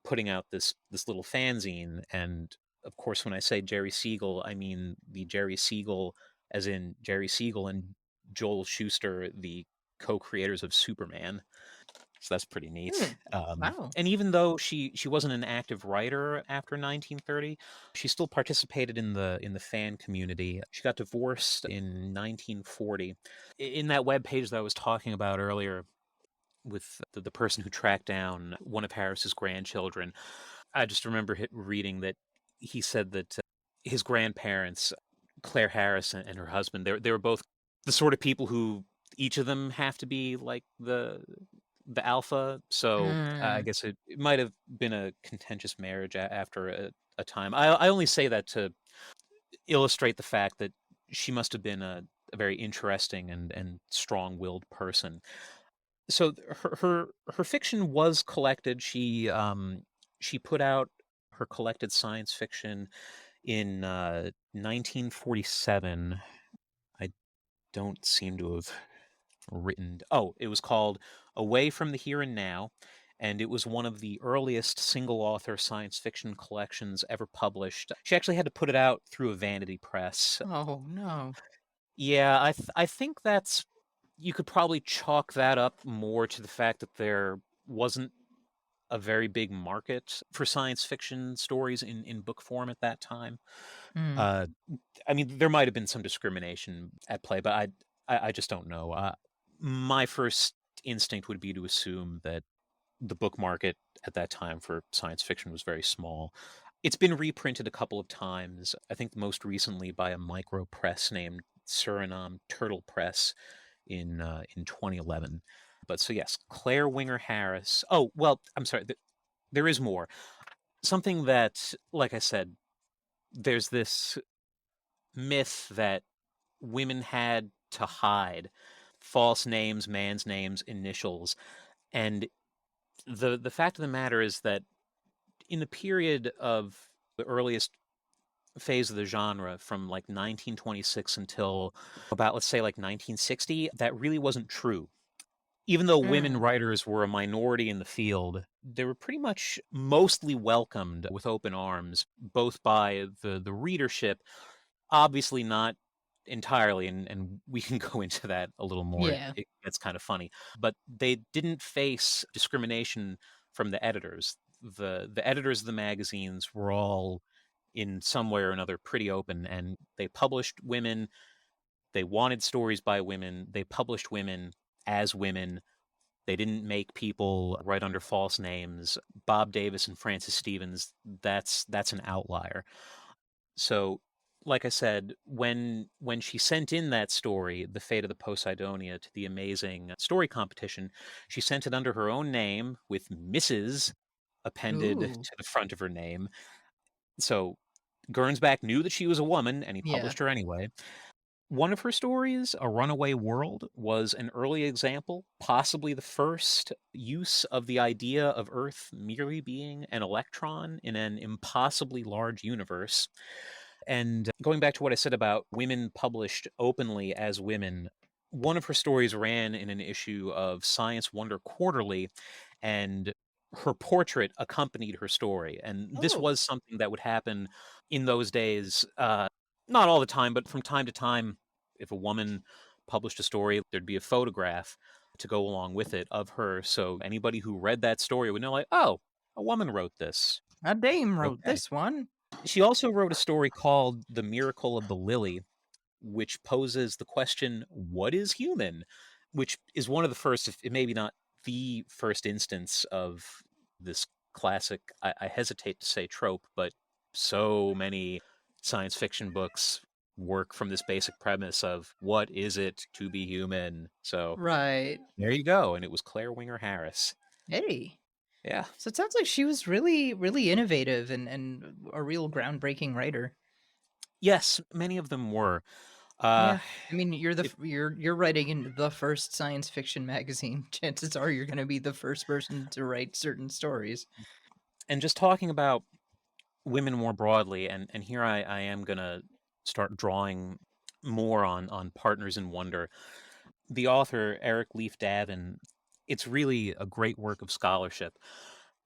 putting out this little fanzine. And of course, when I say Jerry Siegel, I mean the Jerry Siegel, as in Jerry Siegel and Joel Shuster, the co-creators of Superman. So that's pretty neat. Mm. Wow. And even though she wasn't an active writer after 1930, she still participated in the fan community. She got divorced in 1940. In that web page that I was talking about earlier, with the person who tracked down one of Harris's grandchildren, I just remember reading that he said that his grandparents, Claire Harris and her husband, they were both the sort of people who each of them have to be like the alpha. So I Mm. guess it might have been a contentious marriage after a time. I only say that to illustrate the fact that she must have been a very interesting and strong-willed person. So her fiction was collected. She put out her collected science fiction in 1947. I don't seem to have written. Oh, it was called Away from the Here and Now, and it was one of the earliest single author science fiction collections ever published. She actually had to put it out through a vanity press. Oh, no. Yeah, I think that's you could probably chalk that up more to the fact that there wasn't a very big market for science fiction stories in book form at that time. Mm. Uh, I mean, there might have been some discrimination at play, but I just don't know. My first instinct would be to assume that the book market at that time for science fiction was very small. It's been reprinted a couple of times. I think most recently by a micro press named Suriname Turtle Press in 2011. But so yes, Claire Winger Harris. Oh well, I'm sorry. There is more. Something that, like I said, there's this myth that women had to hide false names, man's names, initials, and the fact of the matter is that in the period of the earliest phase of the genre from like 1926 until about, let's say, like 1960, that really wasn't true. Even though women Mm. writers were a minority in the field, they were pretty much mostly welcomed with open arms, both by the readership, obviously not entirely, and we can go into that a little more. Yeah. It gets kind of funny, but they didn't face discrimination from the editors. The editors of the magazines were all in some way or another pretty open, and they published women. They wanted stories by women. They published women as women. They didn't make people write under false names. Bob Davis and Francis Stevens, that's an outlier. So, like I said, when she sent in that story, The Fate of the Poseidonia, to the Amazing Story competition, she sent it under her own name with Mrs. appended Ooh. to the front of her name. So Gernsback knew that she was a woman, and he Yeah. published her anyway. One of her stories, A Runaway World, was an early example, possibly the first use of the idea of Earth merely being an electron in an impossibly large universe. And going back to what I said about women published openly as women, one of her stories ran in an issue of Science Wonder Quarterly, and her portrait accompanied her story. And this Oh, was something that would happen in those days, not all the time, but from time to time. If a woman published a story, there'd be a photograph to go along with it of her. So anybody who read that story would know, like, oh, a woman wrote this. a dame wrote Okay. this one. She also wrote a story called The Miracle of the Lily, which poses the question, what is human? Which is one of the first, if maybe not the first instance of this classic, I hesitate to say trope, but so many science fiction books work from this basic premise of what is it to be human? So Right. there you go. And it was Claire Winger Harris. Hey. Yeah. So it sounds like she was really, really innovative and a real groundbreaking writer. Yes, many of them were. Uh, Yeah. I mean, you're the if you're writing in the first science fiction magazine. Chances are you're going to be the first person to write certain stories. and just talking about women more broadly, and here I am gonna start drawing more on partners in wonder. The author Eric Leif Davin, it's really a great work of scholarship.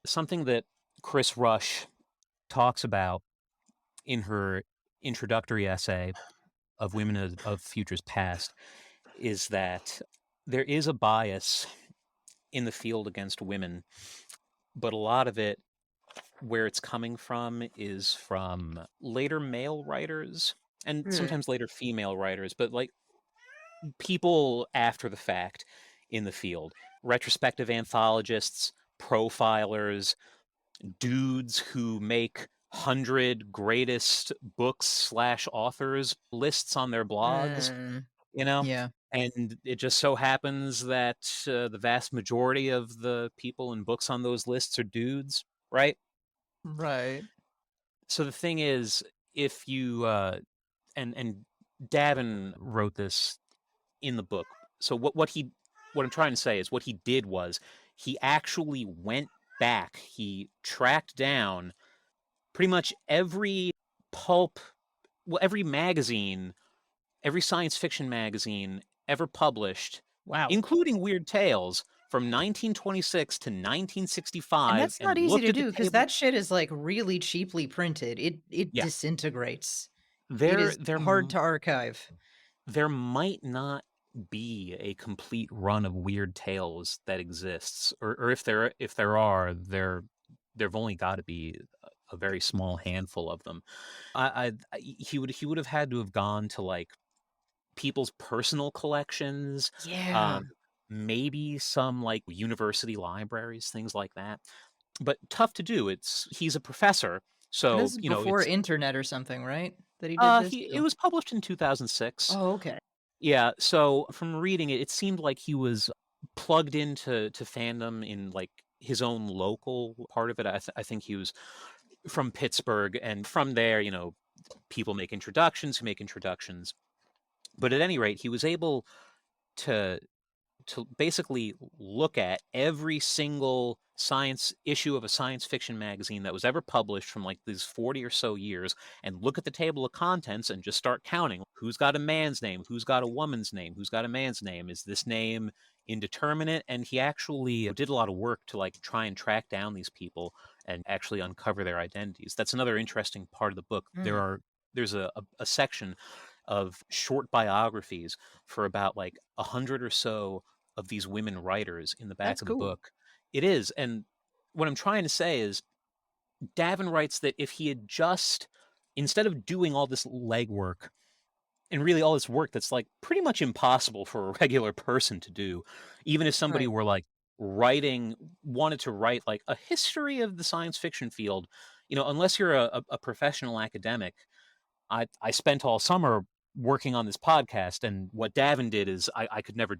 Something that Chris Rusch talks about in her introductory essay of Women of Futures Past is that there is a bias in the field against women, but a lot of it, where it's coming from, is from later male writers and Hmm. sometimes later female writers, but like people after the fact in the field, retrospective anthologists, profilers, dudes who make 100 greatest books slash authors lists on their blogs, Mm, you know? yeah. And it just so happens that the vast majority of the people and books on those lists are dudes, right? Right. So the thing is, if you and Davin wrote this in the book. So what I'm trying to say is what he did was he actually went back. He tracked down pretty much every pulp, well, every magazine, every science fiction magazine ever published, Wow. including Weird Tales from 1926 to And 1965, that's and not easy looked to at the do because table. that shit is like really cheaply printed. It Yeah, disintegrates. It there is there hard to archive. there might not be a complete run of Weird Tales that exists, or if there are, there've only got to be a very small handful of them. He would have had to have gone to like people's personal collections, Yeah. um, maybe some like university libraries, things like that. But tough to do. He's a professor, And so this is you know before it's internet or something, right? That he did this? he it So was published in 2006. oh, okay. Yeah, so from reading it, it seemed like he was plugged into fandom in like his own local part of it. I think he was from Pittsburgh, and from there, people make introductions who make introductions. But at any rate, he was able to basically look at every single science issue of a science fiction magazine that was ever published from like these 40 or so years, and look at the table of contents and just start counting who's got a man's name, who's got a woman's name, who's got a man's name, is this name indeterminate? And he actually did a lot of work to like try and track down these people and actually uncover their identities. That's another interesting part of the book. Mm, There's a section of short biographies for about like 100 or so of these women writers in the back that's of the cool. book. It is. And what I'm trying to say is Davin writes that if he had just, instead of doing all this legwork and really all this work that's like pretty much impossible for a regular person to do, even if somebody Right. were like wanted to write like a history of the science fiction field, unless you're a professional academic. I spent all summer working on this podcast, and what Davin did is I could never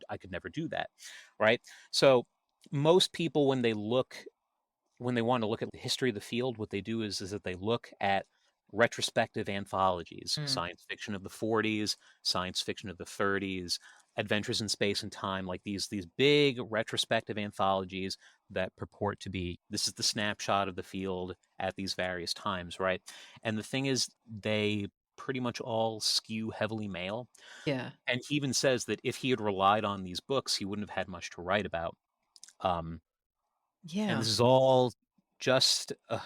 do that, right? So most people, when they want to look at the history of the field, what they do is that they look at retrospective anthologies, Mm, science fiction of the 40s, science fiction of the 30s, Adventures in Space and Time, like these big retrospective anthologies that purport to be, this is the snapshot of the field at these various times, right? And the thing is, they pretty much all skew heavily male. Yeah. And he even says that if he had relied on these books, he wouldn't have had much to write about. Um, and Yeah. this is all just a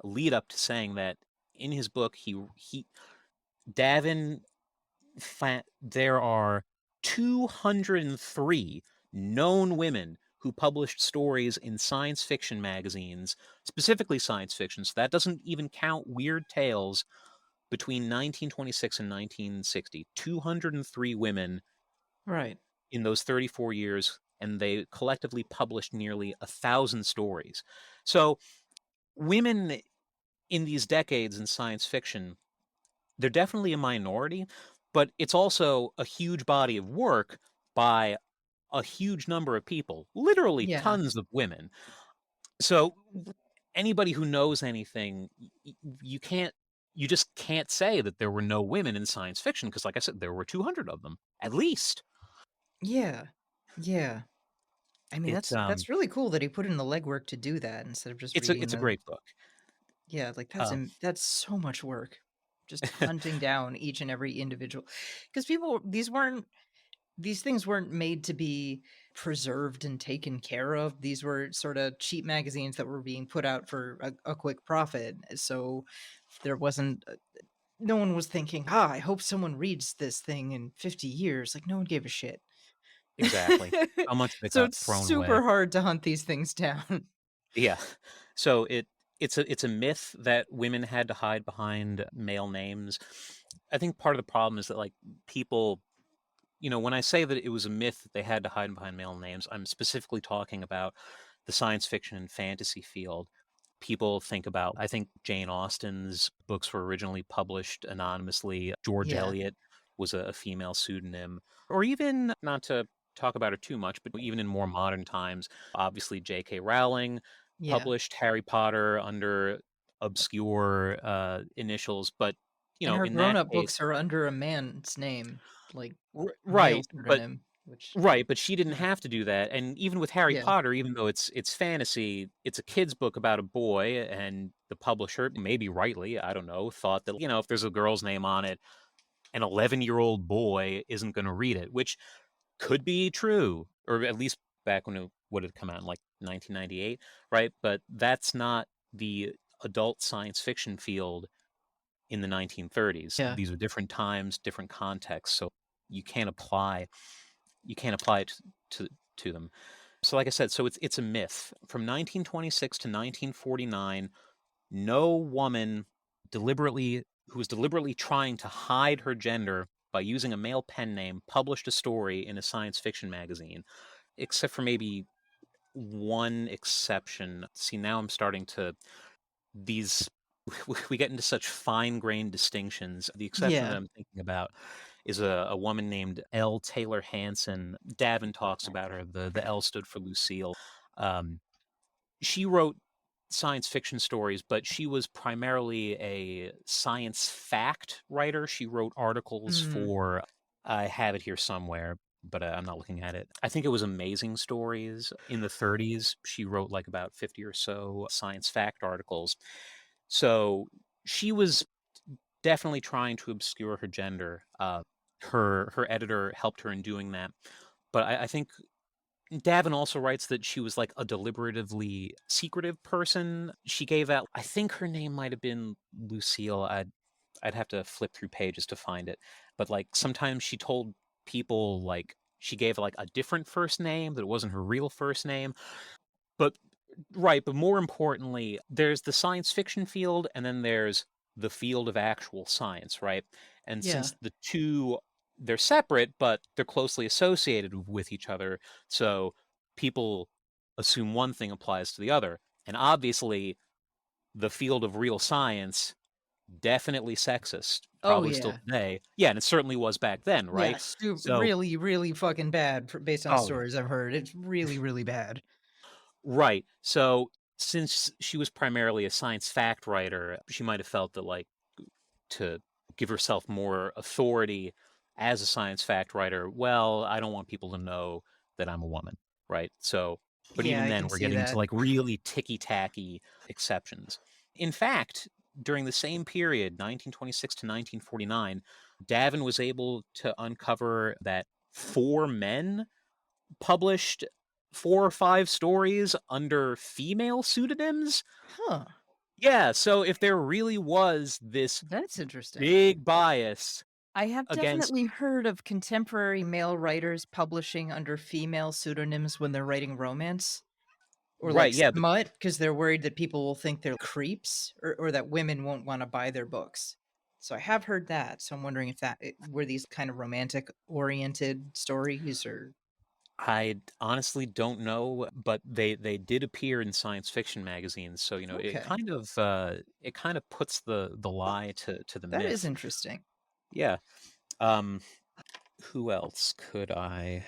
lead up to saying that in his book, Davin, there are 203 known women who published stories in science fiction magazines, specifically science fiction. So that doesn't even count weird tales between 1926 and 1960. 203 women Right. in those 34 years, and they collectively published nearly 1,000 stories. So women in these decades in science fiction, they're definitely a minority, but it's also a huge body of work by a huge number of people, literally Yeah. tons of women. So anybody who knows anything, you just can't say that there were no women in science fiction because, like I said, there were 200 of them at least. Yeah. Yeah. I mean, It's that's really cool that he put in the legwork to do that instead of just reading it's a the. great book. Yeah, like Uh, that's so much work. Just hunting down each and every individual, because these things weren't made to be preserved and taken care of. These were sort of cheap magazines that were being put out for a quick profit. So there wasn't no one was thinking, I hope someone reads this thing in 50 years. Like no one gave a shit. exactly. How much of it So got it's thrown away? super hard to hunt these things down. Yeah. So it's a myth that women had to hide behind male names. I think part of the problem is that like people, when I say that it was a myth that they had to hide behind male names, I'm specifically talking about the science fiction and fantasy field. People think about, I think Jane Austen's books were originally published anonymously. George Yeah. Eliot was a female pseudonym. Or even, not to talk about her too much, but even in more modern times, obviously J.K. Rowling Yeah. published Harry Potter under obscure initials. But, And her in that grown-up case, books are under a man's name, like male right. But pseudonym, which right, but she didn't yeah. have to do that, and even with Harry Yeah. Potter, even though it's fantasy, it's a kid's book about a boy, and the publisher, maybe rightly, I don't know, thought that, if there's a girl's name on it, an 11-year-old boy isn't gonna read it, which could be true, or at least back when it would have come out in, like, 1998, right? But that's not the adult science fiction field in the 1930s. Yeah. These are different times, different contexts, so you can't apply it to to them. So like I said, so it's a myth. From 1926 to 1949, no woman who was deliberately trying to hide her gender by using a male pen name published a story in a science fiction magazine, except for maybe one exception. See, now I'm starting to these we get into such fine-grained distinctions. The exception that Yeah. I'm thinking about is a woman named L. Taylor Hanson. Davin talks about her. The L stood for Lucille. Um, she wrote science fiction stories, but she was primarily a science fact writer. She wrote articles Mm. for, I have it here somewhere, but I'm not looking at it. I think it was Amazing Stories. In the 30s, she wrote like about 50 or so science fact articles. So she was definitely trying to obscure her gender. Her editor helped her in doing that. But I think Davin also writes that she was like a deliberatively secretive person. She gave out, I think her name might have been Lucille. I'd have to flip through pages to find it. But like sometimes she told people like she gave like a different first name that it wasn't her real first name. But right, but more importantly, there's the science fiction field and then there's the field of actual science, right? And Yeah. since the two they're separate, but they're closely associated with each other, so people assume one thing applies to the other. And obviously, the field of real science definitely sexist, Oh, probably still yeah. today. Yeah, and it certainly was back then, right? Yeah, So, really, really fucking bad based on the oh yeah. stories I've heard. It's really, really bad. Right. So since she was primarily a science fact writer, she might have felt that like to give herself more authority as a science fact writer, well, I don't want people to know that I'm a woman, right? So, but Yeah, even I then can we're see getting into that. like really ticky-tacky exceptions. In fact, during the same period, 1926 to 1949, Davin was able to uncover that 4 men published 4 or 5 stories under female pseudonyms. Huh. Yeah, so if there really was this That's interesting. big bias I have against definitely heard of contemporary male writers publishing under female pseudonyms when they're writing romance or right, like yeah, but smut because they're worried that people will think they're creeps or that women won't want to buy their books. So I have heard that. So I'm wondering if were these kind of romantic oriented stories or I honestly don't know, but they did appear in science fiction magazines, so, okay. it kind of puts the lie to the That is myth. interesting. Yeah. Um, who else could I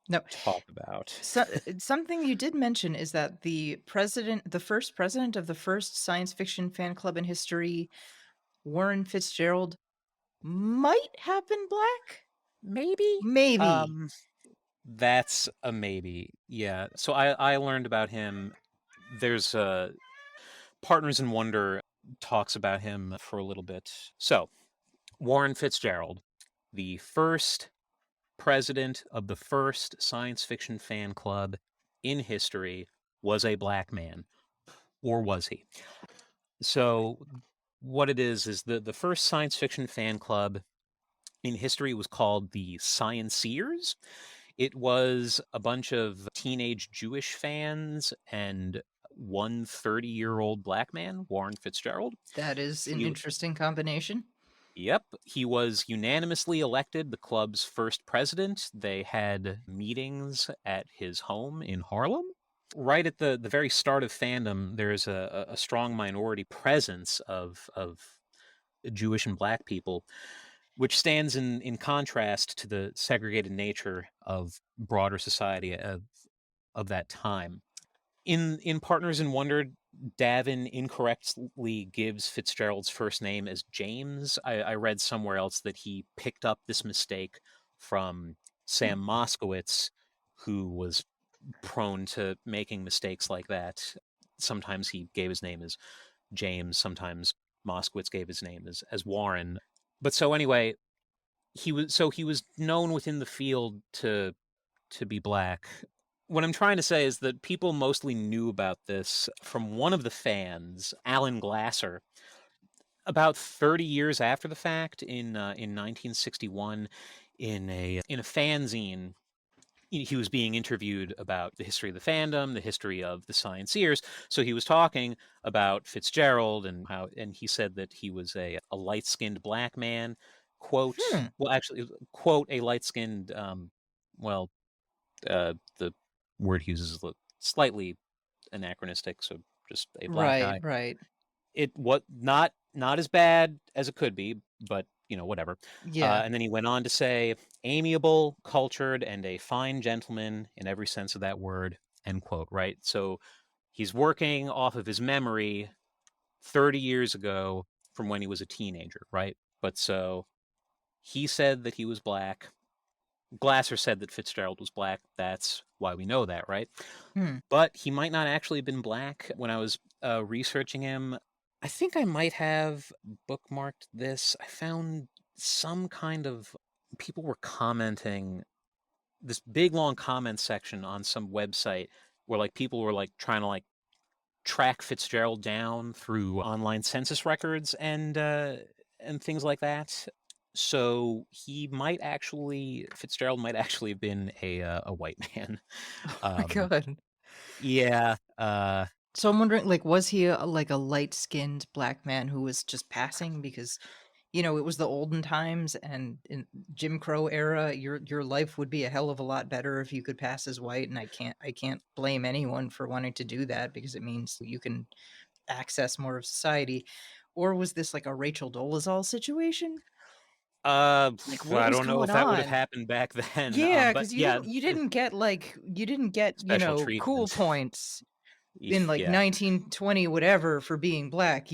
No, talk about? so, something you did mention is that the first president of the first science fiction fan club in history, Warren Fitzgerald, might have been black? Maybe? Maybe. Um, that's a maybe. Yeah. So I learned about him. There's Partners in Wonder talks about him for a little bit. So, Warren Fitzgerald, the first president of the first science fiction fan club in history, was a black man, or was he? So, what it is the first science fiction fan club in history was called the Scienceers. It was a bunch of teenage Jewish fans and one 30-year-old black man, Warren Fitzgerald. That is an He, interesting combination. yep, he was unanimously elected the club's first president. They had meetings at his home in Harlem. Right at the very start of fandom, there's a strong minority presence of Jewish and black people, which stands in contrast to the segregated nature of broader society of that time. In Partners in Wonder, Davin incorrectly gives Fitzgerald's first name as James. I read somewhere else that he picked up this mistake from Hmm. Sam Moskowitz, who was prone to making mistakes like that. Sometimes he gave his name as James, sometimes Moskowitz gave his name as Warren. But so anyway, he was known within the field to be black. What I'm trying to say is that people mostly knew about this from one of the fans, Alan Glasser, about 30 years after the fact in 1961 in a fanzine. He was being interviewed about the history of the fandom, the history of the Scienceers. So he was talking about Fitzgerald and he said that he was a light-skinned black man. Quote, Hmm. well, actually, quote, a light-skinned, well, the word he uses is slightly anachronistic, so just a black Right, guy. right. It was not as bad as it could be, but whatever. Yeah. And then he went on to say, amiable, cultured, and a fine gentleman in every sense of that word, end quote, right? So he's working off of his memory 30 years ago from when he was a teenager, right? But so he said that he was black. Glasser said that Fitzgerald was black. That's why we know that, right? Hmm. But he might not actually have been black. When I was researching him, I think I might have bookmarked this. I found some kind of people were commenting this big long comment section on some website where like people were like trying to like track Fitzgerald down through online census records and things like that. So Fitzgerald might actually have been a white man. Oh my Um, god. yeah, So I'm wondering, like, was he like a light-skinned black man who was just passing because, it was the olden times and in Jim Crow era, your life would be a hell of a lot better if you could pass as white, and I can't blame anyone for wanting to do that because it means that you can access more of society. Or was this like a Rachel Dolezal situation? Like, what I was don't know going if that would have on? happened back then. Yeah, But because you yeah, didn't you didn't get like you didn't get, special cool treatment. points in like Yeah, 1920 whatever for being black.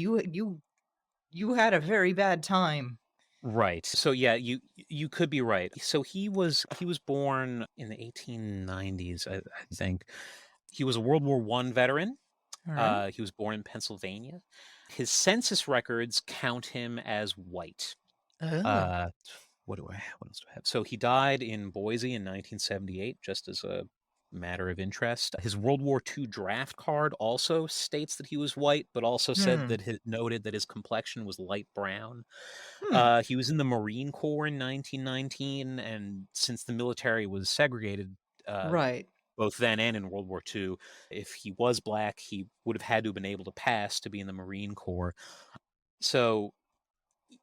You had a very bad time. right. So yeah, you could be right. So he was born in the 1890s, I think. He was a World War I veteran. All right. He was born in Pennsylvania. His census records count him as white. Oh. What else do I have? So he died in Boise in 1978, just as a matter of interest. His World War II draft card also states that he was white, but also said Hmm. that noted that his complexion was light brown. Hmm. He was in the Marine Corps in 1919, and since the military was segregated, Right. both then and in World War II, if he was black, he would have had to have been able to pass to be in the Marine Corps. So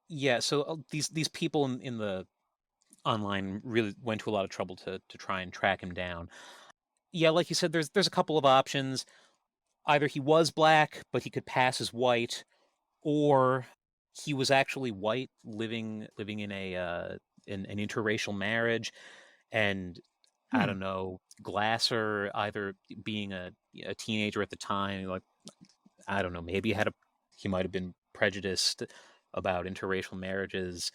yeah, so these people in the online really went to a lot of trouble to try and track him down. Yeah, like you said, there's a couple of options. Either he was black, but he could pass as white, or he was actually white, living in in an interracial marriage, and I Hmm. don't know, Glasser either being a teenager at the time, like I don't know, maybe he might have been prejudiced about interracial marriages.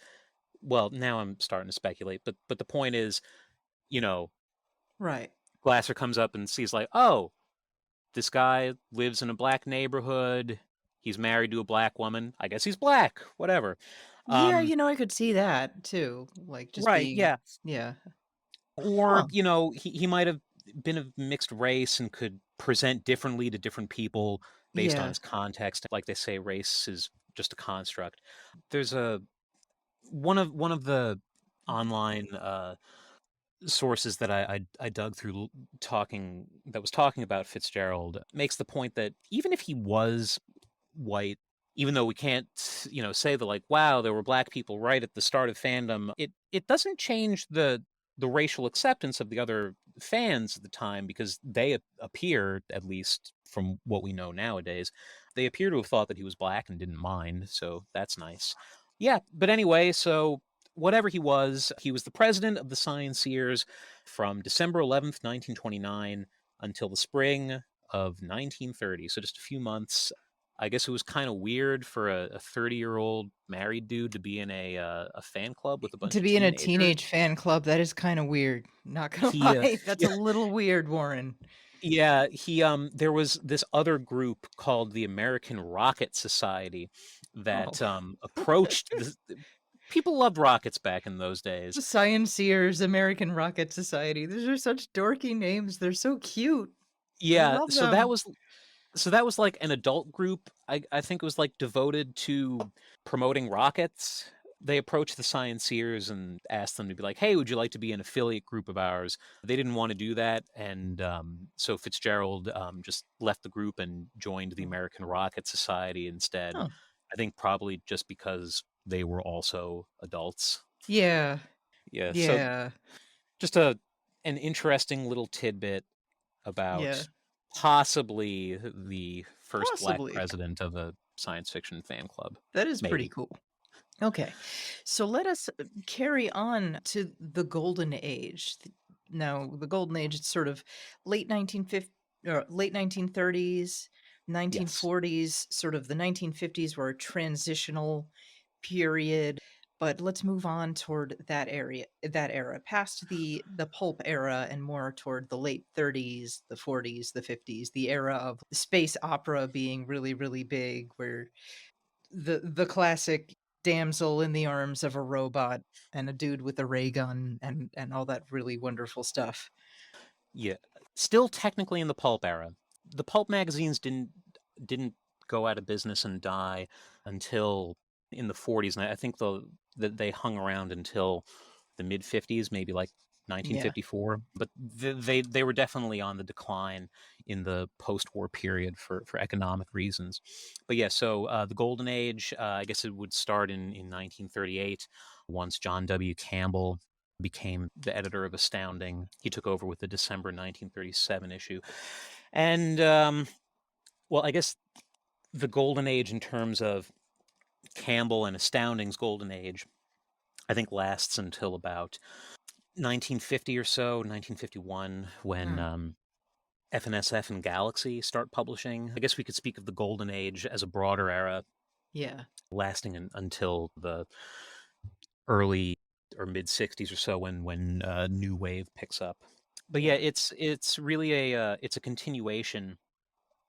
Well, now I'm starting to speculate, but the point is, you know, Right. Glasser comes up and sees like, oh, this guy lives in a black neighborhood. He's married to a black woman. I guess he's black. Whatever. Yeah, Um, I could see that too. Like just right, being, yeah. yeah. Or, Huh. he might have been of mixed race and could present differently to different people based on Yeah. his context. Like they say, race is just a construct. There's a one of the online sources that I dug through talking that was talking about Fitzgerald makes the point that even if he was white, even though we can't say that like wow there were black people right at the start of fandom, it doesn't change the racial acceptance of the other fans at the time, because they appear, at least from what we know nowadays, they appear to have thought that he was black and didn't mind, so that's nice. Yeah, but anyway, so whatever he was the president of the Scienceers from December 11th, 1929 until the spring of 1930, so just a few months. I guess it was kind of weird for a 30-year-old married dude to be in a fan club with a bunch To of be in a teenagers. teenage fan club, that is kind of weird. Not gonna He lie. That's a yeah, little weird, Warren. yeah, there was this other group called the American Rocket Society Oh. that approached people loved rockets back in those days. The Scienceers, American Rocket Society. Those are such dorky names. They're so cute. I Yeah, love them. so that was like an adult group. I think it was like devoted to promoting rockets. They approached the Scienceers and asked them to be like, "Hey, would you like to be an affiliate group of ours?" They didn't want to do that, and so Fitzgerald just left the group and joined the American Rocket Society instead. Oh. I think probably just because they were also adults. Yeah. Yeah, so Yeah. just an interesting little tidbit Yeah. about possibly the first black Possibly. president of a science fiction fan club. That is pretty Maybe. cool. Okay. So let us carry on to the golden age. Now, the golden age is sort of late 1950 or late 1930s, Yes. 1940s, sort of the 1950s were a transitional period, but let's move on toward that era, past the pulp era and more toward the late 30s, the 40s, the 50s, the era of space opera being really really big, where the classic damsel in the arms of a robot and a dude with a ray gun and all that really wonderful stuff. Yeah. Still technically in the pulp era. The pulp magazines didn't go out of business and die until in the 40s, and I think that they hung around until the mid 50s, maybe like Yeah. 1954. But they were definitely on the decline in the post-war period for economic reasons. But yeah, so the golden age, I guess it would start in 1938 once John W. Campbell became the editor of Astounding. He took over with the December 1937 issue. And, well, I guess the golden age in terms of Campbell and Astounding's golden age, I think lasts until about 1950 or so, 1951, when Mm, F&SF and Galaxy start publishing. I guess we could speak of the golden age as a broader era, yeah. lasting until the early or mid 60s or so, when new wave picks up. But yeah, Yeah. it's really it's a continuation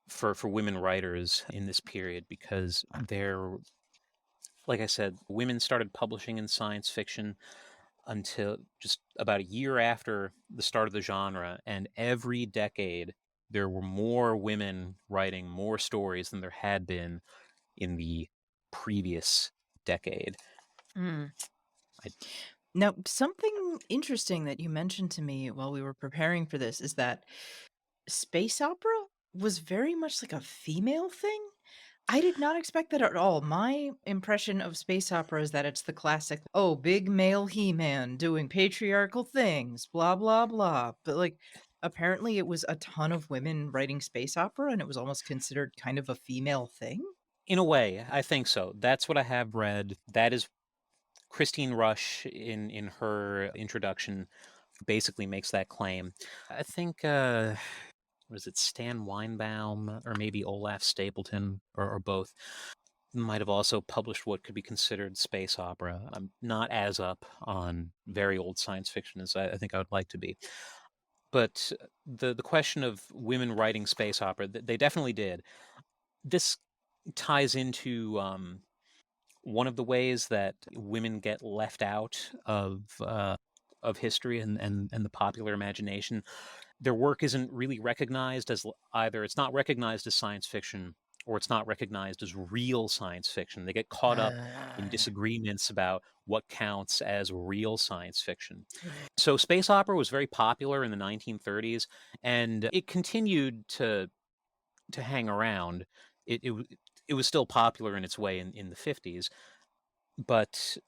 for women writers in this period, because they're, like I said, women started publishing in science fiction until just about a year after the start of the genre, and every decade there were more women writing more stories than there had been in the previous decade. Mm. I, Now, something interesting that you mentioned to me while we were preparing for this is that space opera was very much like a female thing. I did not expect that at all. My impression of space opera is that it's the classic, oh, big male He-Man doing patriarchal things, blah, blah, blah. But like, apparently it was a ton of women writing space opera and it was almost considered kind of a female thing. in a way, I think so. That's what I have read. That is Kristine Rusch in her introduction basically makes that claim. I think was it Stan Weinbaum or maybe Olaf Stapleton or both might have also published what could be considered space opera. I'm not as up on very old science fiction as I think I would like to be. But the question of women writing space opera, they definitely did. This ties into one of the ways that women get left out of history and the popular imagination. Their work isn't really recognized as either it's not recognized as science fiction or it's not recognized as real science fiction. They get caught up in Uh, disagreements about what counts as real science fiction. So space opera was very popular in the 1930s, and it continued to hang around. It was still popular in its way in the 50s, but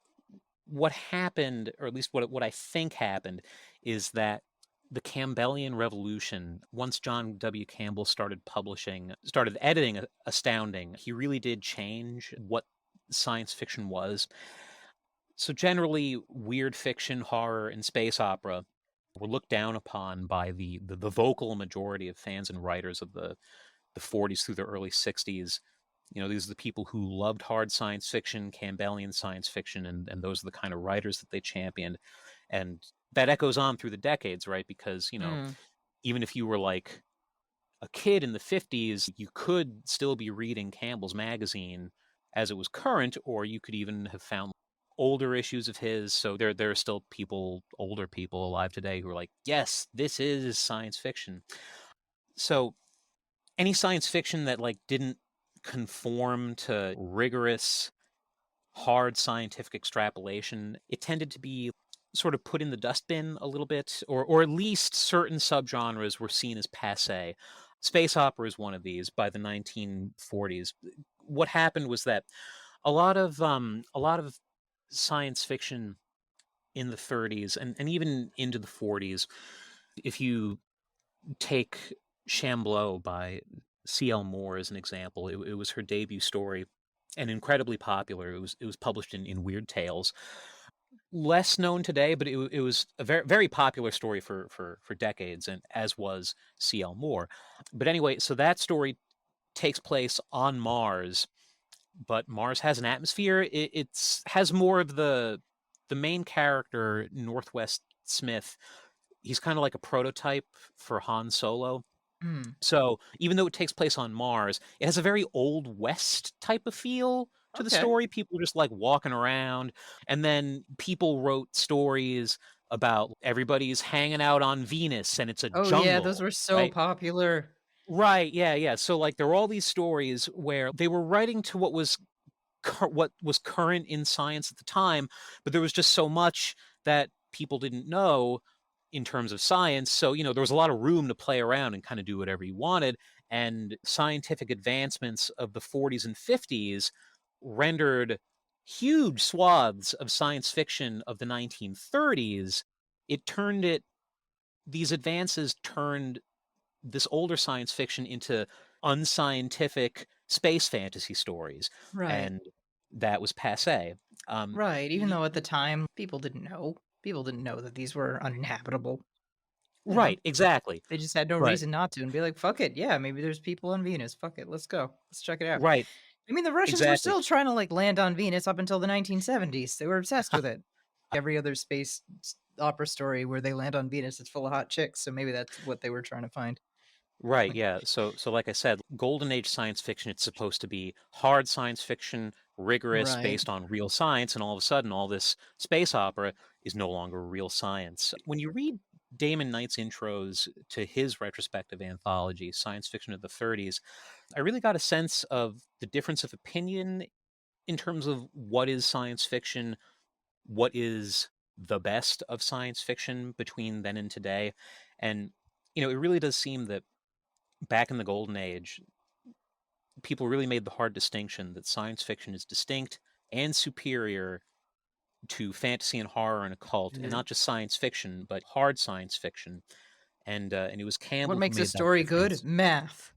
what happened, or at least what I think happened, is that the Campbellian Revolution, once John W. Campbell started editing Astounding, he really did change what science fiction was. So generally, weird fiction, horror, and space opera were looked down upon by the vocal majority of fans and writers of the 40s through the early 60s. These are the people who loved hard science fiction, Campbellian science fiction, and those are the kind of writers that they championed. And that echoes on through the decades, right? Because, mm. even if you were like a kid in the 50s, you could still be reading Campbell's magazine as it was current, or you could even have found older issues of his. So there are still older people alive today who are like, yes, this is science fiction. So any science fiction that like didn't conform to rigorous hard scientific extrapolation, it tended to be sort of put in the dustbin a little bit, or at least certain subgenres were seen as passe. Space opera is one of these by the 1940s. What happened was that a lot of science fiction in the 30s and even into the 40s, if you take Shambleau by C.L. Moore as an example, it was her debut story and incredibly popular. It was published in Weird Tales. Less known today, but it was a very very popular story for decades, and as was C.L. Moore. But anyway, so that story takes place on Mars, but Mars has an atmosphere. It's has more of the main character, Northwest Smith. He's kind of like a prototype for Han Solo. Mm. So even though it takes place on Mars, it has a very old West type of feel to the Okay. story. People are just like walking around, and then people wrote stories about everybody's hanging out on Venus and it's a Oh yeah, those jungle, were so right? popular. Right, yeah, yeah. So like there were all these stories where they were writing to what was current in science at the time, but there was just so much that people didn't know in terms of science. So, there was a lot of room to play around and kind of do whatever you wanted. And scientific advancements of the 40s and 50s rendered huge swaths of science fiction of the 1930s. It turned it, these advances turned this older science fiction into unscientific space fantasy stories. Right. And that was passe. Um, Right. Even y- though at the time people didn't know. People didn't know that these were uninhabitable. You know? right, exactly. They just had no But reason not to and be like, fuck it. Yeah, maybe there's people on Venus. Fuck it. Let's go. Let's check it out. right, I mean, the Russians were exactly. still trying to like land on Venus up until the 1970s. They were obsessed with it. Every other opera story where they land on Venus is full of hot chicks. So maybe that's what they were trying to find. Right, yeah. So like I said, golden age science fiction, it's supposed to be hard science fiction, rigorous, Right. based on real science, and all of a sudden all this space opera is no longer real science. When you read Damon Knight's intros to his retrospective anthology, Science Fiction of the 30s, I really got a sense of the difference of opinion in terms of what is science fiction, what is the best of science fiction between then and today. And, it really does seem that back in the golden age, people really made the hard distinction that science fiction is distinct and superior to fantasy and horror and occult, and Yeah. not just science fiction, but hard science fiction. And it was What Campbell who makes a made that story good? difference. Math.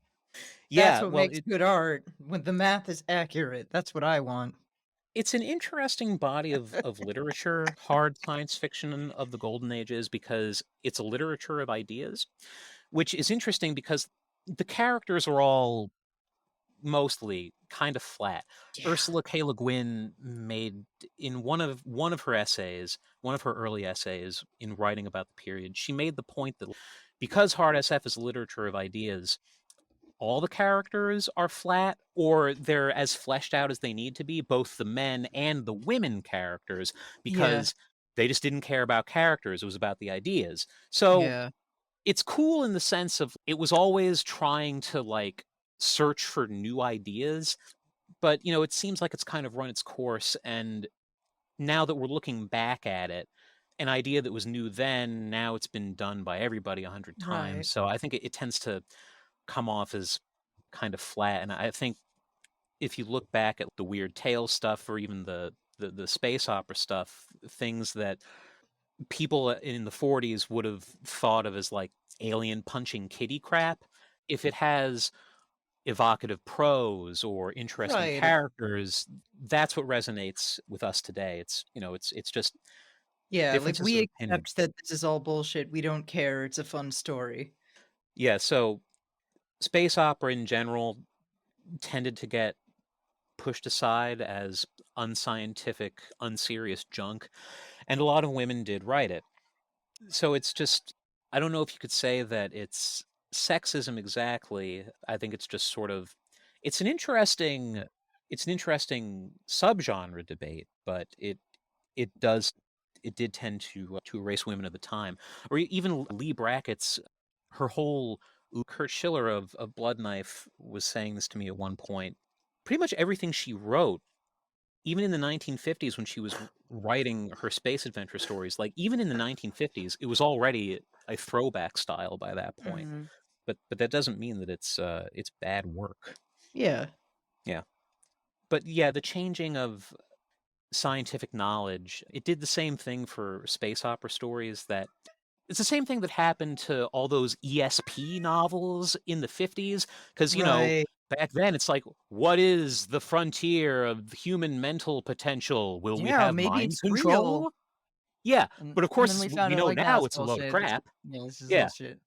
That's Yeah, what well, makes good art, when the math is accurate. That's what I want. it's an interesting body of literature, hard science fiction of the golden ages, because it's a literature of ideas, which is interesting because the characters are all mostly kind of flat. Yeah. Ursula K. Le Guin made in one of her essays, one of her early essays in writing about the period, she made the point that because hard SF is a literature of ideas, all the characters are flat or they're as fleshed out as they need to be, both the men and the women characters, Yeah. because they just didn't care about characters, it was about the ideas. So Yeah. it's cool in the sense of it was always trying to like search for new ideas, but it seems like it's kind of run its course, and now that we're looking back at it, an idea that was new then, now it's been done by everybody 100 times. Right. So I think it tends to come off as kind of flat. And I think if you look back at the weird tale stuff, or even the space opera stuff, things that people in the 40s would have thought of as like alien punching kitty crap, if it has evocative prose or interesting Right. characters, that's what resonates with us today. It's just Yeah, like, differences we of opinion. accept that this is all bullshit, we don't care, it's a fun story. Yeah, so space opera in general tended to get pushed aside as unscientific, unserious junk, and a lot of women did write it. So it's just, I don't know if you could say that it's sexism exactly. I think it's just sort of, it's an interesting it's an interesting subgenre debate, but it does it did tend to erase women of the time. Or even Lee Brackett's, her whole, Kurt Schiller of Blood Knife was saying this to me at one point. Pretty much everything she wrote, even in the 1950s when she was writing her space adventure stories, like even in the 1950s, it was already a throwback style by that point. Mhm. But that doesn't mean that it's bad work. Yeah. Yeah. But yeah, the changing of scientific knowledge, it did the same thing for space opera stories. That it's the same thing that happened to all those ESP novels in the 50s, because Right. back then it's like, what is the frontier of human mental potential? Will we Yeah, have maybe mind it's real. control? Yeah, but of And then course we found we out, know like, "Nah, now it's it's a load of bullshit, crap. this is all Yeah, shit."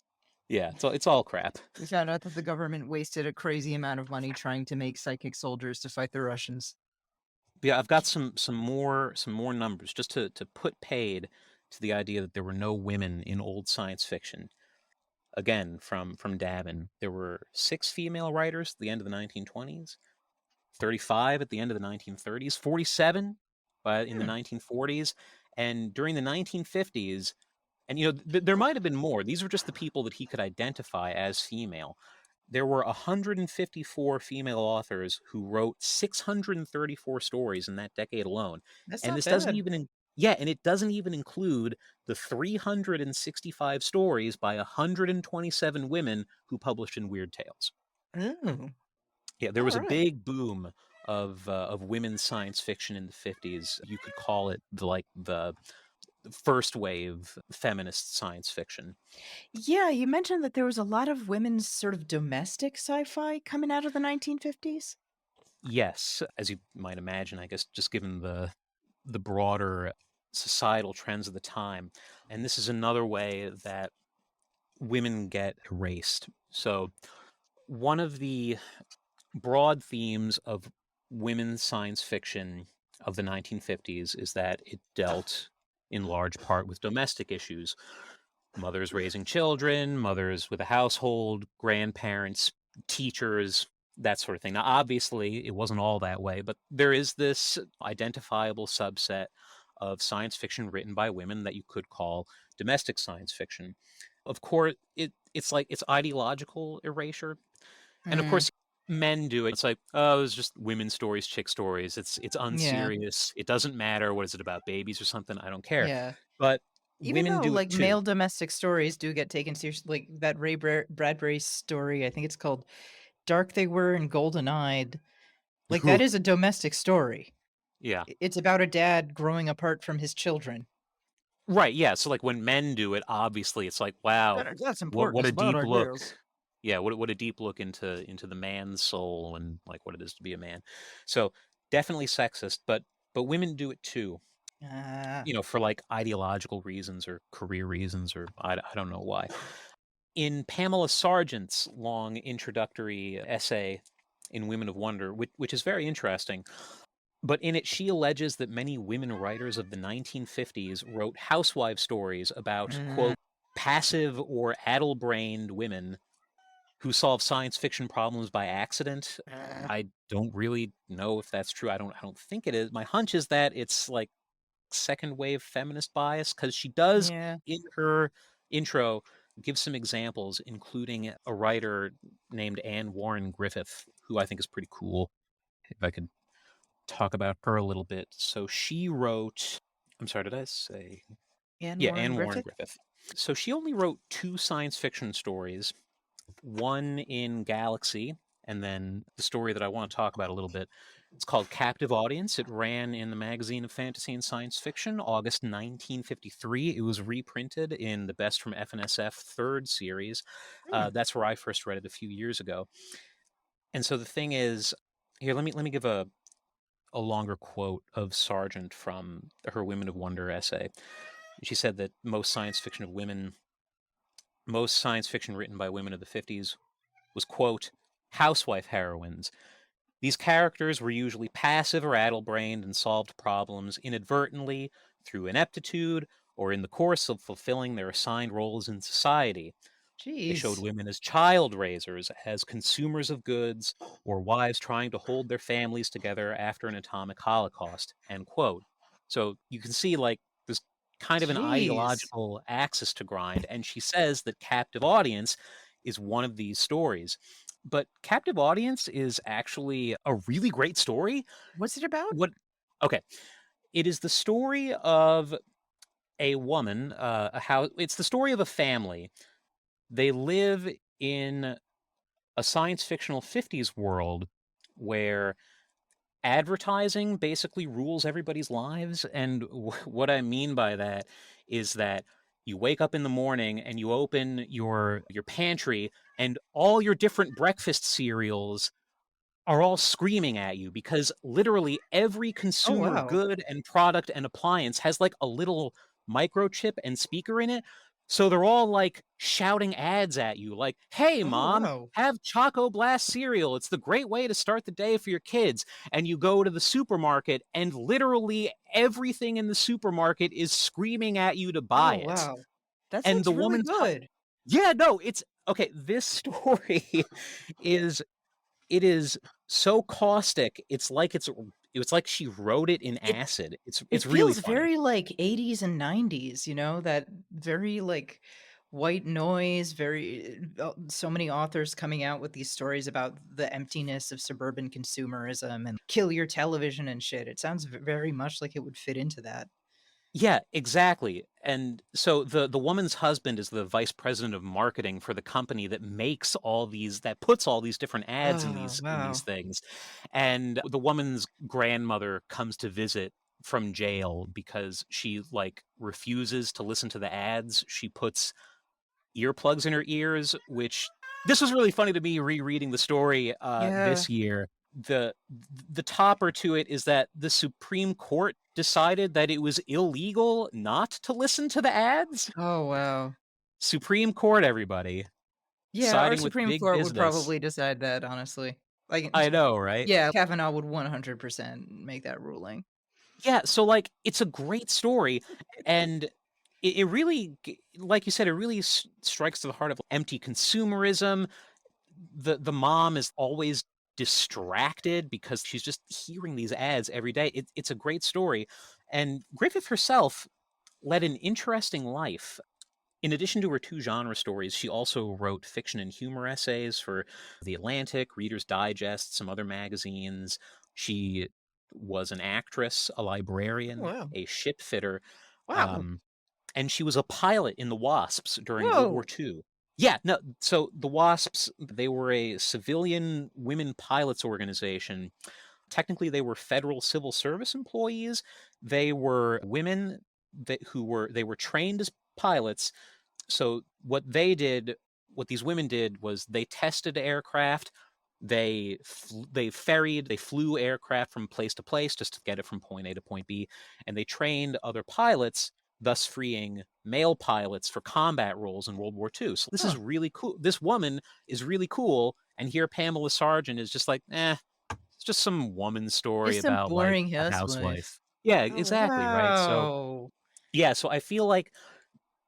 yeah, it's all crap. We found out that the government wasted a crazy amount of money trying to make psychic soldiers to fight the Russians. Yeah, I've got some more numbers just to put paid to the idea that there were no women in old science fiction. Again, from Davin, there were 6 female writers at the end of the 1920s, 35 at the end of the 1930s, 47 in the Hmm. 1940s, and during the 1950s. And there might have been more. These were just the people that he could identify as female. There were 154 female authors who wrote 634 stories in that decade alone. That's And not this doesn't bad. even yeah, and it doesn't even include the 365 stories by 127 women who published in Weird Tales. Ooh, Yeah, there was a alright. big boom of women's science fiction in the 50s. You could call it the first wave feminist science fiction. Yeah, you mentioned that there was a lot of women's sort of domestic sci-fi coming out of the 1950s? Yes, as you might imagine, I guess just given the broader societal trends of the time. And this is another way that women get erased. So one of the broad themes of women's science fiction of the 1950s is that it dealt in large part with domestic issues. mothers raising children, mothers with a household, grandparents, teachers, that sort of thing. Now, obviously, it wasn't all that way, but there is this identifiable subset of science fiction written by women that you could call domestic science fiction. Of course, it's like it's ideological erasure. And of Mm, course, men do it. It's like, oh, it's just women's stories, chick stories. It's yeah, unserious. It doesn't matter. What is it about, babies or something? I don't care. yeah. But Even women though, do it like, too. male domestic stories do get taken seriously, like that Bradbury story, I think it's called Dark They Were and Golden Eyed. Like, that is a domestic story. Yeah. It's about a dad growing apart from his children. Right, yeah, so, like, when men do it, obviously, it's like, wow, That's what important. a It's about deep look. ideals. Yeah, what a deep look into the man's soul and, like, what it is to be a man. So, definitely sexist, but women do it too, Ah, for, like, ideological reasons or career reasons or I don't know why. In Pamela Sergeant's long introductory essay in Women of Wonder, which is very interesting, but in it, she alleges that many women writers of the 1950s wrote housewife stories about, mm, quote, passive or addle-brained women who solve science fiction problems by accident. ah, I don't really know if that's true. I don't think it is. My hunch is that it's like second wave feminist bias because she does yeah. in her intro give some examples, including a writer named Anne Warren Griffith, who I think is pretty cool. If I could talk about her a little bit. So she wrote, I'm sorry, did I say? Anne Yeah, Warren Anne Warren Griffith? Griffith. So she only wrote 2 science fiction stories, one in Galaxy, and then the story that I want to talk about a little bit. It's called Captive Audience. It ran in the Magazine of Fantasy and Science Fiction, August 1953. It was reprinted in the Best from F&SF third series. Hmm. That's where I first read it a few years ago. And so the thing is, here, let me give a longer quote of Sargent from her Women of Wonder essay. She said that most science fiction written by women of the 50s was, quote, housewife heroines. These characters were usually passive or addle-brained and solved problems inadvertently through ineptitude or in the course of fulfilling their assigned roles in society. They showed Jeez. women as child raisers, as consumers of goods, or wives trying to hold their families together after an atomic holocaust, end quote. So you can see, like, there's kind of an Jeez. ideological axis to grind, and she says that Captive Audience is one of these stories. But Captive Audience is actually a really great story. What's it about? What Okay, it is the story of a woman, it's the story of a family. They live in a science fictional 50s world where advertising basically rules everybody's lives. And what I mean by that is that you wake up in the morning and you open your pantry and all your different breakfast cereals are all screaming at you because literally every Oh, consumer wow. good and product and appliance has like a little microchip and speaker in it. So they're all like shouting ads at you like, "Hey Oh, mom, wow. have Choco Blast cereal. It's the great way to start the day for your kids." And you go to the supermarket and literally everything in the supermarket is screaming at you to buy Oh, it. wow. That And sounds the really woman's good. yeah, no, it's okay, this story is it is so caustic, it's like she wrote it in It acid. it It's really feels funny. very, like, 80s and 90s, that very, like, white noise, very so many authors coming out with these stories about the emptiness of suburban consumerism and kill your television and shit. It sounds very much like it would fit into that. Yeah, exactly, and so the woman's husband is the vice president of marketing for the company that puts all these different ads in Oh, these wow. things, and the woman's grandmother comes to visit from jail because she, like, refuses to listen to the ads. She puts earplugs in her ears, which this was really funny to me rereading the story Yeah. this year. The the topper to it is that the Supreme Court decided that it was illegal not to listen to the ads. Oh, wow. Supreme Court, everybody, Yeah, our siding with Supreme big Court would business. probably decide that, honestly. Like, I know, right? yeah, Kavanaugh would 100% make that ruling. Yeah, so, like, it's a great story, and it really, like you said, it really strikes to the heart of empty consumerism. The mom is always distracted because she's just hearing these ads every day. It's a great story. And Griffith herself led an interesting life. In addition to her two genre stories, she also wrote fiction and humor essays for The Atlantic, Reader's Digest, some other magazines. She was an actress, a librarian, Wow. a ship fitter, Wow. um, and she was a pilot in the Wasps during World War Whoa. II. Yeah, no, so the Wasps, they were a civilian women pilots organization. Technically, they were federal civil service employees. They were women they were trained as pilots. So what these women did was they tested aircraft, they flew aircraft from place to place just to get it from point A to point B, and they trained other pilots, thus freeing male pilots for combat roles in World War II. So this is Huh. really cool. This woman is really cool, and here Pamela Sergeant is just like, it's just some woman story Just some about like boring a housewife. housewife. Yeah, Oh, exactly, right. So wow. yeah, so I feel like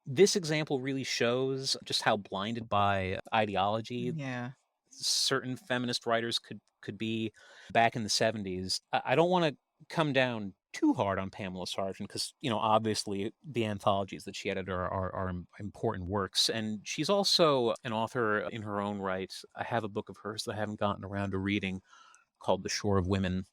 this example really shows just how blinded by ideology Yeah. certain feminist writers could be back in the 70s. I don't want to come down too hard on Pamela Sergeant because, obviously the anthologies that she edited are important works. And she's also an author in her own right. I have a book of hers that I haven't gotten around to reading called The Shore of Women,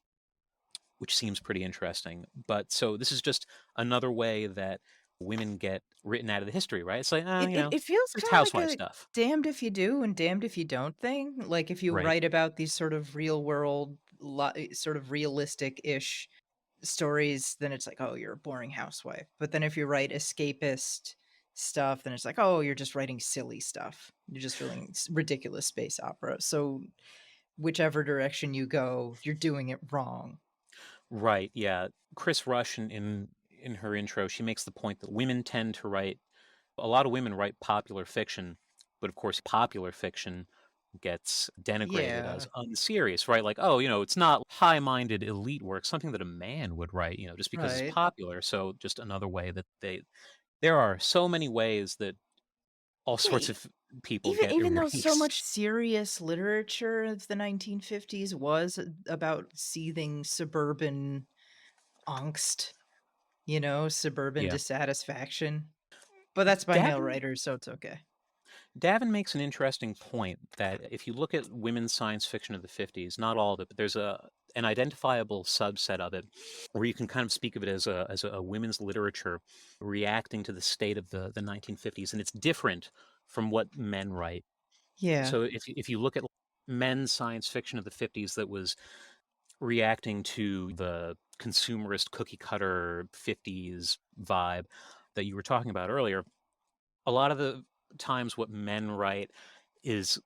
which seems pretty interesting. But so this is just another way that women get written out of the history, right? It's like, It feels just kinda like housewife a stuff. damned if you do and damned if you don't thing. Like, if you Right. write about these sort of real world, sort of realistic-ish stories, then it's like, "Oh, you're a boring housewife." But then if you write escapist stuff, then it's like, "Oh, you're just writing silly stuff. You're just writing ridiculous space opera." So, whichever direction you go, you're doing it wrong. Right. Yeah. Chris Rusch in her intro, she makes the point that women tend to write a lot of women write popular fiction, but of course popular fiction gets denigrated as Yeah, unserious, right? Like, oh, it's not high-minded elite work, something that a man would write, just because it's right. popular. So just another way that there are so many ways that all Yeah, sorts of people even get even though so erased. much serious literature of the 1950s was about seething suburban angst, suburban Yeah. dissatisfaction, but that's by male Davin writers, so it's okay. Davin makes an interesting point that if you look at women's science fiction of the 50s, not all of it, but there's an identifiable subset of it where you can kind of speak of it as a women's literature reacting to the state of the 1950s, and it's different from what men write. Yeah. So if you look at men's science fiction of the 50s that was reacting to the consumerist cookie cutter 50s vibe that you were talking about earlier, a lot of the times what men write is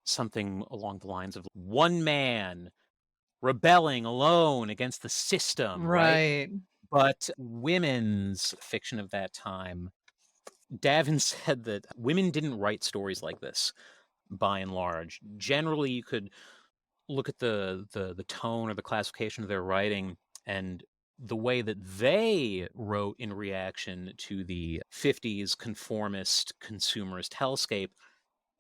something along the lines of one man rebelling alone against the system, right? Right. But women's fiction of that time, Davin said that women didn't write stories like this by and large. Generally, you could look at the tone or the classification of their writing and the way that they wrote in reaction to the 50s conformist consumerist hellscape.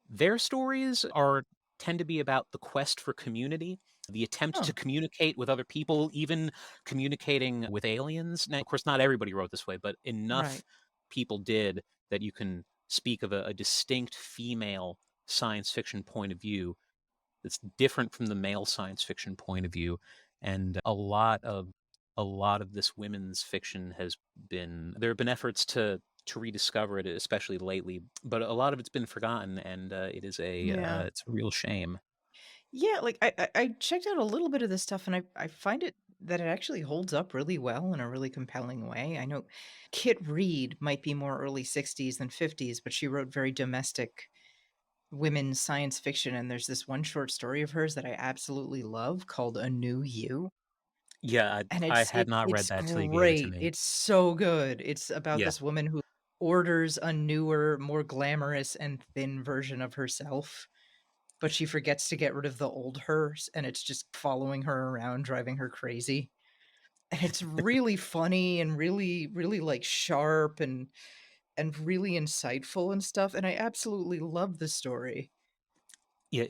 Their stories are tend to be about the quest for community, the attempt to Oh, communicate with other people, even communicating with aliens. Now, of course, not everybody wrote this way, but enough right. people did that you can speak of a distinct female science fiction point of view that's different from the male science fiction point of view. And a lot of this women's fiction has been there have been efforts to rediscover it, especially lately, but a lot of it's been forgotten, and it is Yeah. it's a real shame. Yeah, like, I checked out a little bit of this stuff, and I find it that it actually holds up really well in a really compelling way. I know Kit Reed might be more early 60s than 50s, but she wrote very domestic women's science fiction, and there's this one short story of hers that I absolutely love called A New You, Yeah, and I had not read it's that till you gave it to great. me. It's so good. It's about Yeah. this woman who orders a newer, more glamorous and thin version of herself, but she forgets to get rid of the old hers, and it's just following her around, driving her crazy. And it's really funny and really, really, like, sharp, and and really insightful and stuff, and I absolutely love the story. Yeah,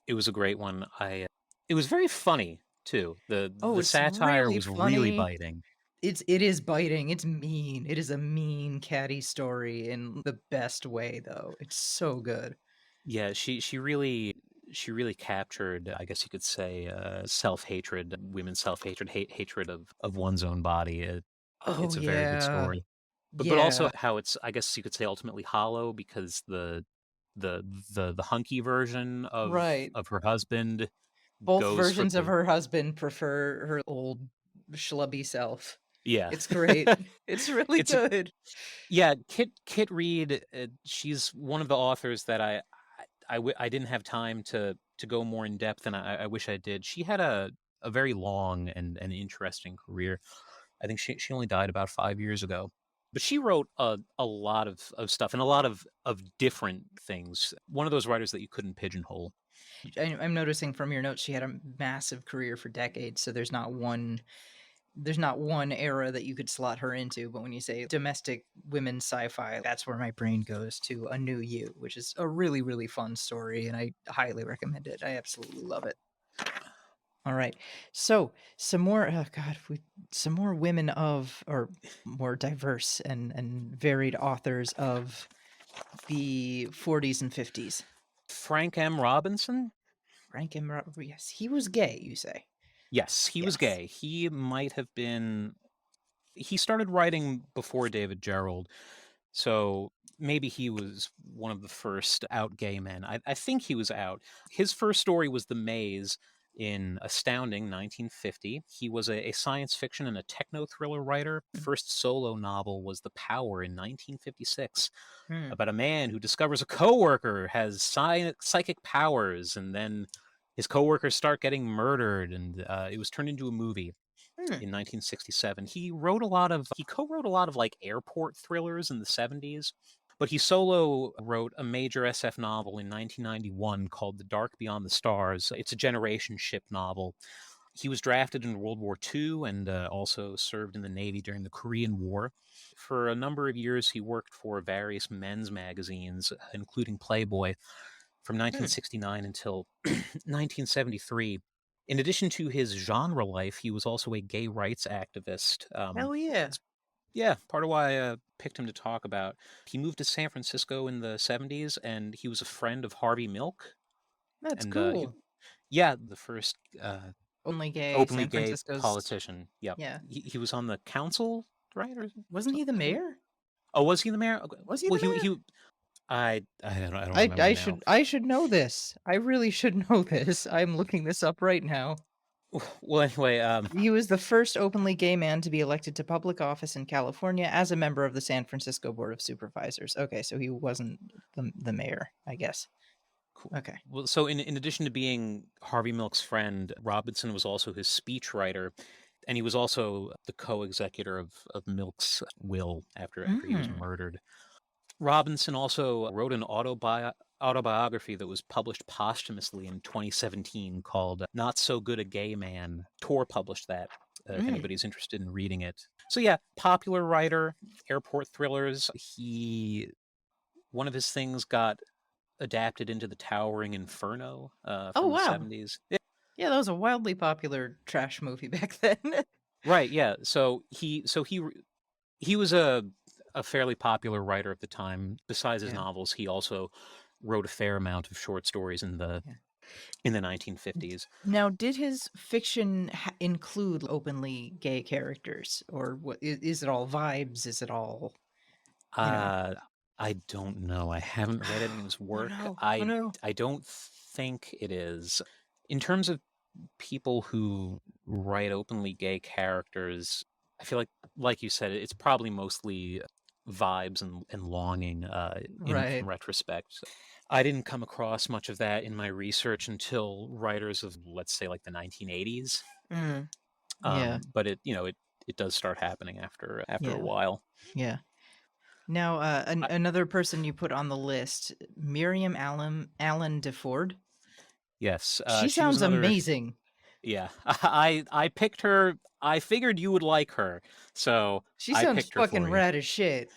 it was a great one. It was very funny too. Oh, The it's satire really was really funny. biting. It is biting, it's mean. It is a mean, catty story in the best way, though. It's so good. Yeah, she really captured, I guess you could say, self-hatred, women's self-hatred, hatred of one's own body. Oh, It's a very good yeah. story. But also Yeah. how it's, I guess you could say, ultimately hollow because the the hunky version Right. of her husband Both goes for versions of the her husband prefer her old schlubby self. yeah. It's great. It's really It's a good. Yeah, Kit Reed, she's one of the authors that I didn't have time to go more in depth, and I wish I did. She had a very long and interesting career. I think she only died about 5 years ago, but she wrote a lot of stuff and a lot of different things. One of those writers that you couldn't pigeonhole. I'm noticing from your notes she had a massive career for decades, so there's not one era that you could slot her into, but when you say domestic women's sci-fi, that's where my brain goes to A New You, which is a really, really fun story, and I highly recommend it. I absolutely love it. All right. So some more, oh God, some more women of, or more diverse and varied authors of the 40s and 50s. Frank M. Robinson? Yes, he was gay, you say? Yes, he was Yes. gay. He might have been. He started writing before David Gerald, so maybe he was one of the first out gay men. I think he was out. His first story was The Maze in astounding 1950. He was a science fiction and a techno thriller writer. First solo novel was The Power in 1956, Hmm. about a man who discovers a coworker has psychic powers, and then his coworkers start getting murdered, and it was turned into a movie Hmm. in 1967. He co-wrote a lot of like airport thrillers in the 70s, but he solo wrote a major SF novel in 1991 called The Dark Beyond the Stars. It's a generation ship novel. He was drafted in World War II and also served in the Navy during the Korean War. For a number of years, he worked for various men's magazines, including Playboy, from Hmm. 1969 until 1973. In addition to his genre life, he was also a gay rights activist. Hell yeah. It's, yeah, part of why I picked him to talk about. He moved to San Francisco in the 70s, and he was a friend of Harvey Milk. That's And cool. yeah, the first Only gay openly San gay Francisco's. politician. Yep. Yeah. He was on the council, right? Or Wasn't he the mayor? oh, was he the mayor? Okay. Was he Well, the mayor? I don't remember now. I should know this. I really should know this. I'm looking this up right now. Well, anyway, He was the first openly gay man to be elected to public office in California as a member of the San Francisco Board of Supervisors. Okay, so he wasn't the mayor, I guess. cool. Okay. Well, so in addition to being Harvey Milk's friend, Robinson was also his speechwriter, and he was also the co-executor of Milk's will after he was Mm. murdered. Robinson also wrote an autobiography that was published posthumously in 2017 called Not So Good a Gay Man. Tor published that, if Mm. anybody's interested in reading it. So yeah, popular writer, airport thrillers. One of his things got adapted into the Towering Inferno Oh from the wow. 70s. Yeah, that was a wildly popular trash movie back then. Right, yeah. He was a fairly popular writer at the time. Besides his Yeah. novels, he also wrote a fair amount of short stories Yeah. in the 1950s. Now, did his fiction include openly gay characters, or what? Is it all vibes? Is it all, you know? Uh, I don't know. I haven't read any of his Oh work. no! Oh no! I don't think it is. In terms of people who write openly gay characters, I feel like you said, it's probably mostly vibes and longing in Right. retrospect. I didn't come across much of that in my research until writers of, let's say, like the 1980s. Mm. Yeah. But it does start happening after a Yeah. while. Yeah. Now, I, another person you put on the list, Miriam Allen DeFord. yes, She she was sounds another. amazing. Yeah, I picked her. I figured you would like her, so She I sounds picked her fucking for you. rad as shit.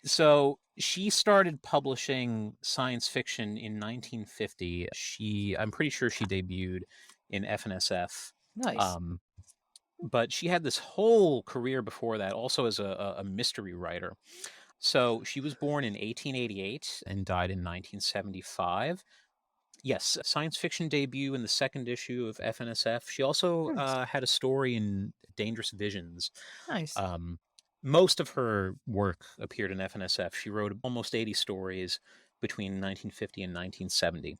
So she started publishing science fiction in 1950. I'm pretty sure she debuted in F&SF. Nice. But she had this whole career before that, also as a mystery writer. So she was born in 1888 and died in 1975. Yes, science fiction debut in the second issue of F&SF. She also Nice. had a story in Dangerous Visions. Nice. Most of her work appeared in F&SF. She wrote almost 80 stories between 1950 and 1970.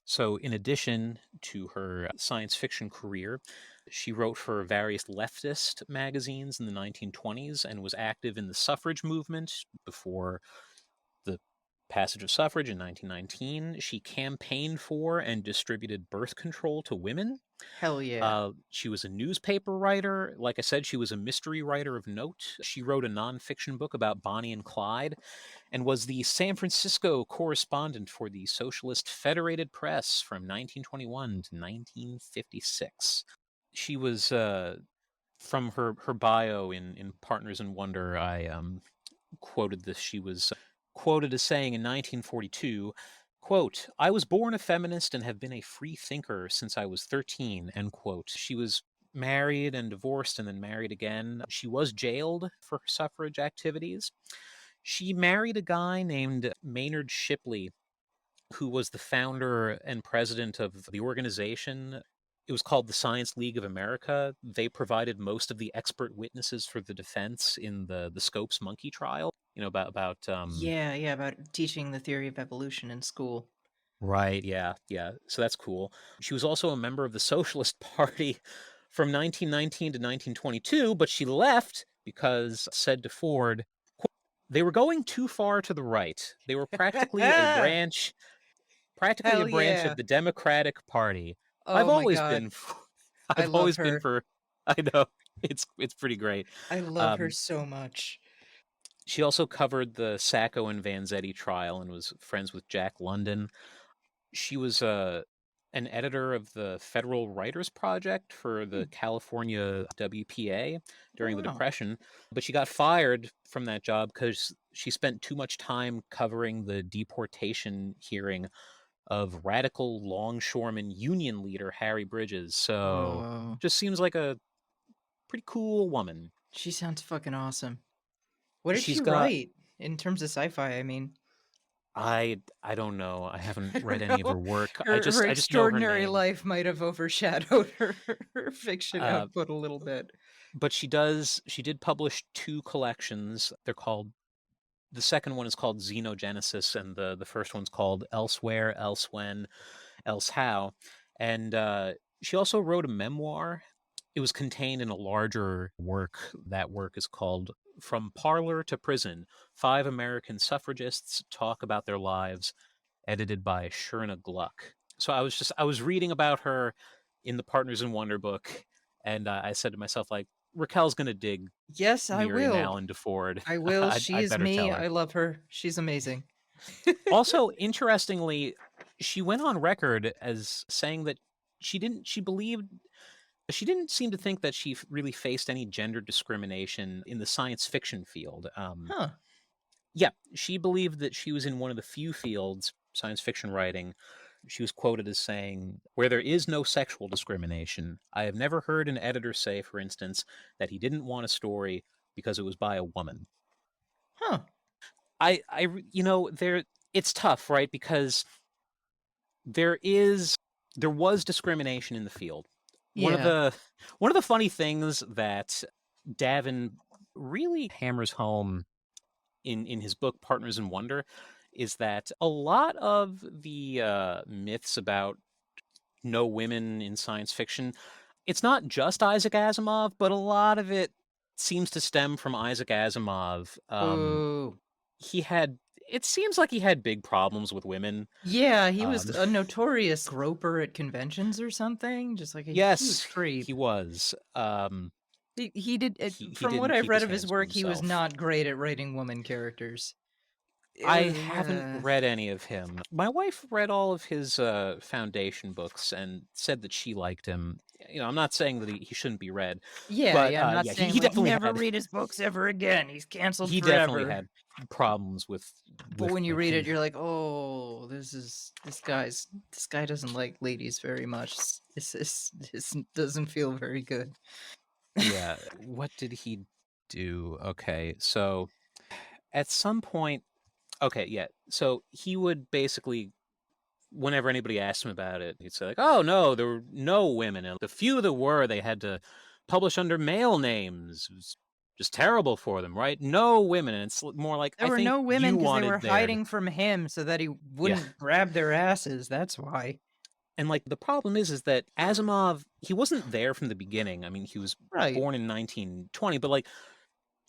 So, in addition to her science fiction career, she wrote for various leftist magazines in the 1920s and was active in the suffrage movement before the passage of suffrage in 1919. She campaigned for and distributed birth control to women. Hell yeah. She was a newspaper writer. Like I said, she was a mystery writer of note. She wrote a nonfiction book about Bonnie and Clyde and was the San Francisco correspondent for the Socialist Federated Press from 1921 to 1956. She was, from her bio in Partners in Wonder, I quoted this. She was quoted as saying in 1942, quote, "I was born a feminist and have been a free thinker since I was 13," end quote. She was married and divorced and then married again. She was jailed for her suffrage activities. She married a guy named Maynard Shipley, who was the founder and president of the organization. It was called the Science League of America. They provided most of the expert witnesses for the defense in the Scopes monkey trial. You know, about Yeah, about teaching the theory of evolution in school. Right, yeah. So that's cool. She was also a member of the Socialist Party from 1919 to 1922, but she left because, said to Ford, quote, "They were going too far to the right. They were practically a branch Hell yeah. of the Democratic Party. I've Oh my always god. been I I've love always been her. for I know. It's pretty great." I love her Um, so much. she also covered the Sacco and Vanzetti trial and was friends with Jack London. She was an editor of the Federal Writers Project for Hmm. the California WPA Oh, during the wow. Depression, but she got fired from that job because she spent too much time covering the deportation hearing of radical longshoreman union leader Harry Bridges. So Whoa. just seems like a pretty cool woman. She sounds fucking awesome. What did She's she got write in terms of sci-fi? I mean, I don't know. I haven't I read don't any of her know. work. Her I just know her extraordinary name. life might have overshadowed her fiction Uh, output a little bit. but she did publish two collections. They're called the second one is called Xenogenesis, and the first one's called Elsewhere, Elsewhen, Else How. And she also wrote a memoir. It was contained in a larger work. That work is called From Parlor to Prison: 5 American Suffragists Talk About Their Lives, edited by Sherna Gluck. So I was reading about her in the Partners in Wonder book, and I said to myself, like, Raquel's gonna dig Yes, I Miriam will. Allen DeFord. I will. She I'd is better me. tell her. I love her. She's amazing. Also, interestingly, she went on record as saying that she believed she didn't seem to think that she really faced any gender discrimination in the science fiction field. Huh. Yeah, she believed that she was in one of the few fields, science fiction writing. She was quoted as saying, "Where there is no sexual discrimination. I have never heard an editor say, for instance, that he didn't want a story because it was by a woman." Huh. You know, it's tough, right? Because there is, there was discrimination in the field. One of Yeah. the, one of the funny things that Davin really hammers home in his book Partners in Wonder is that a lot of the myths about no women in science fiction, it's not just Isaac Asimov, but a lot of it seems to stem from Isaac Asimov. Boo. He had it seems like he had big problems with women. Yeah, he was Um, a notorious groper at conventions or something, just like a yes, huge creep. he was. He did He from what didn't I've keep read his of his hands to work, he was himself. not great at writing woman characters. I haven't read any of him. My wife read all of his Foundation books and said that she liked him. You know, I'm not saying that he shouldn't be read, but I'm not yeah, saying he like definitely never had read his books ever again. He's canceled he forever. definitely had problems with. But when you read it, you're like, oh, this guy doesn't like ladies very much. This doesn't feel very good. Yeah, what did he do? Okay, so at some point, okay, yeah, so he would basically, whenever anybody asked him about it, he'd say like, "Oh no, there were no women, and the few that were, they had to publish under male names. It was just terrible for them, right? No women." And it's more like, There I were think no women you because they were wanted there to, hiding from him so that he yeah. wouldn't grab their asses. That's why. And like the problem is that Asimov, he wasn't there from the beginning. I mean, he was Right. born in 1920, but like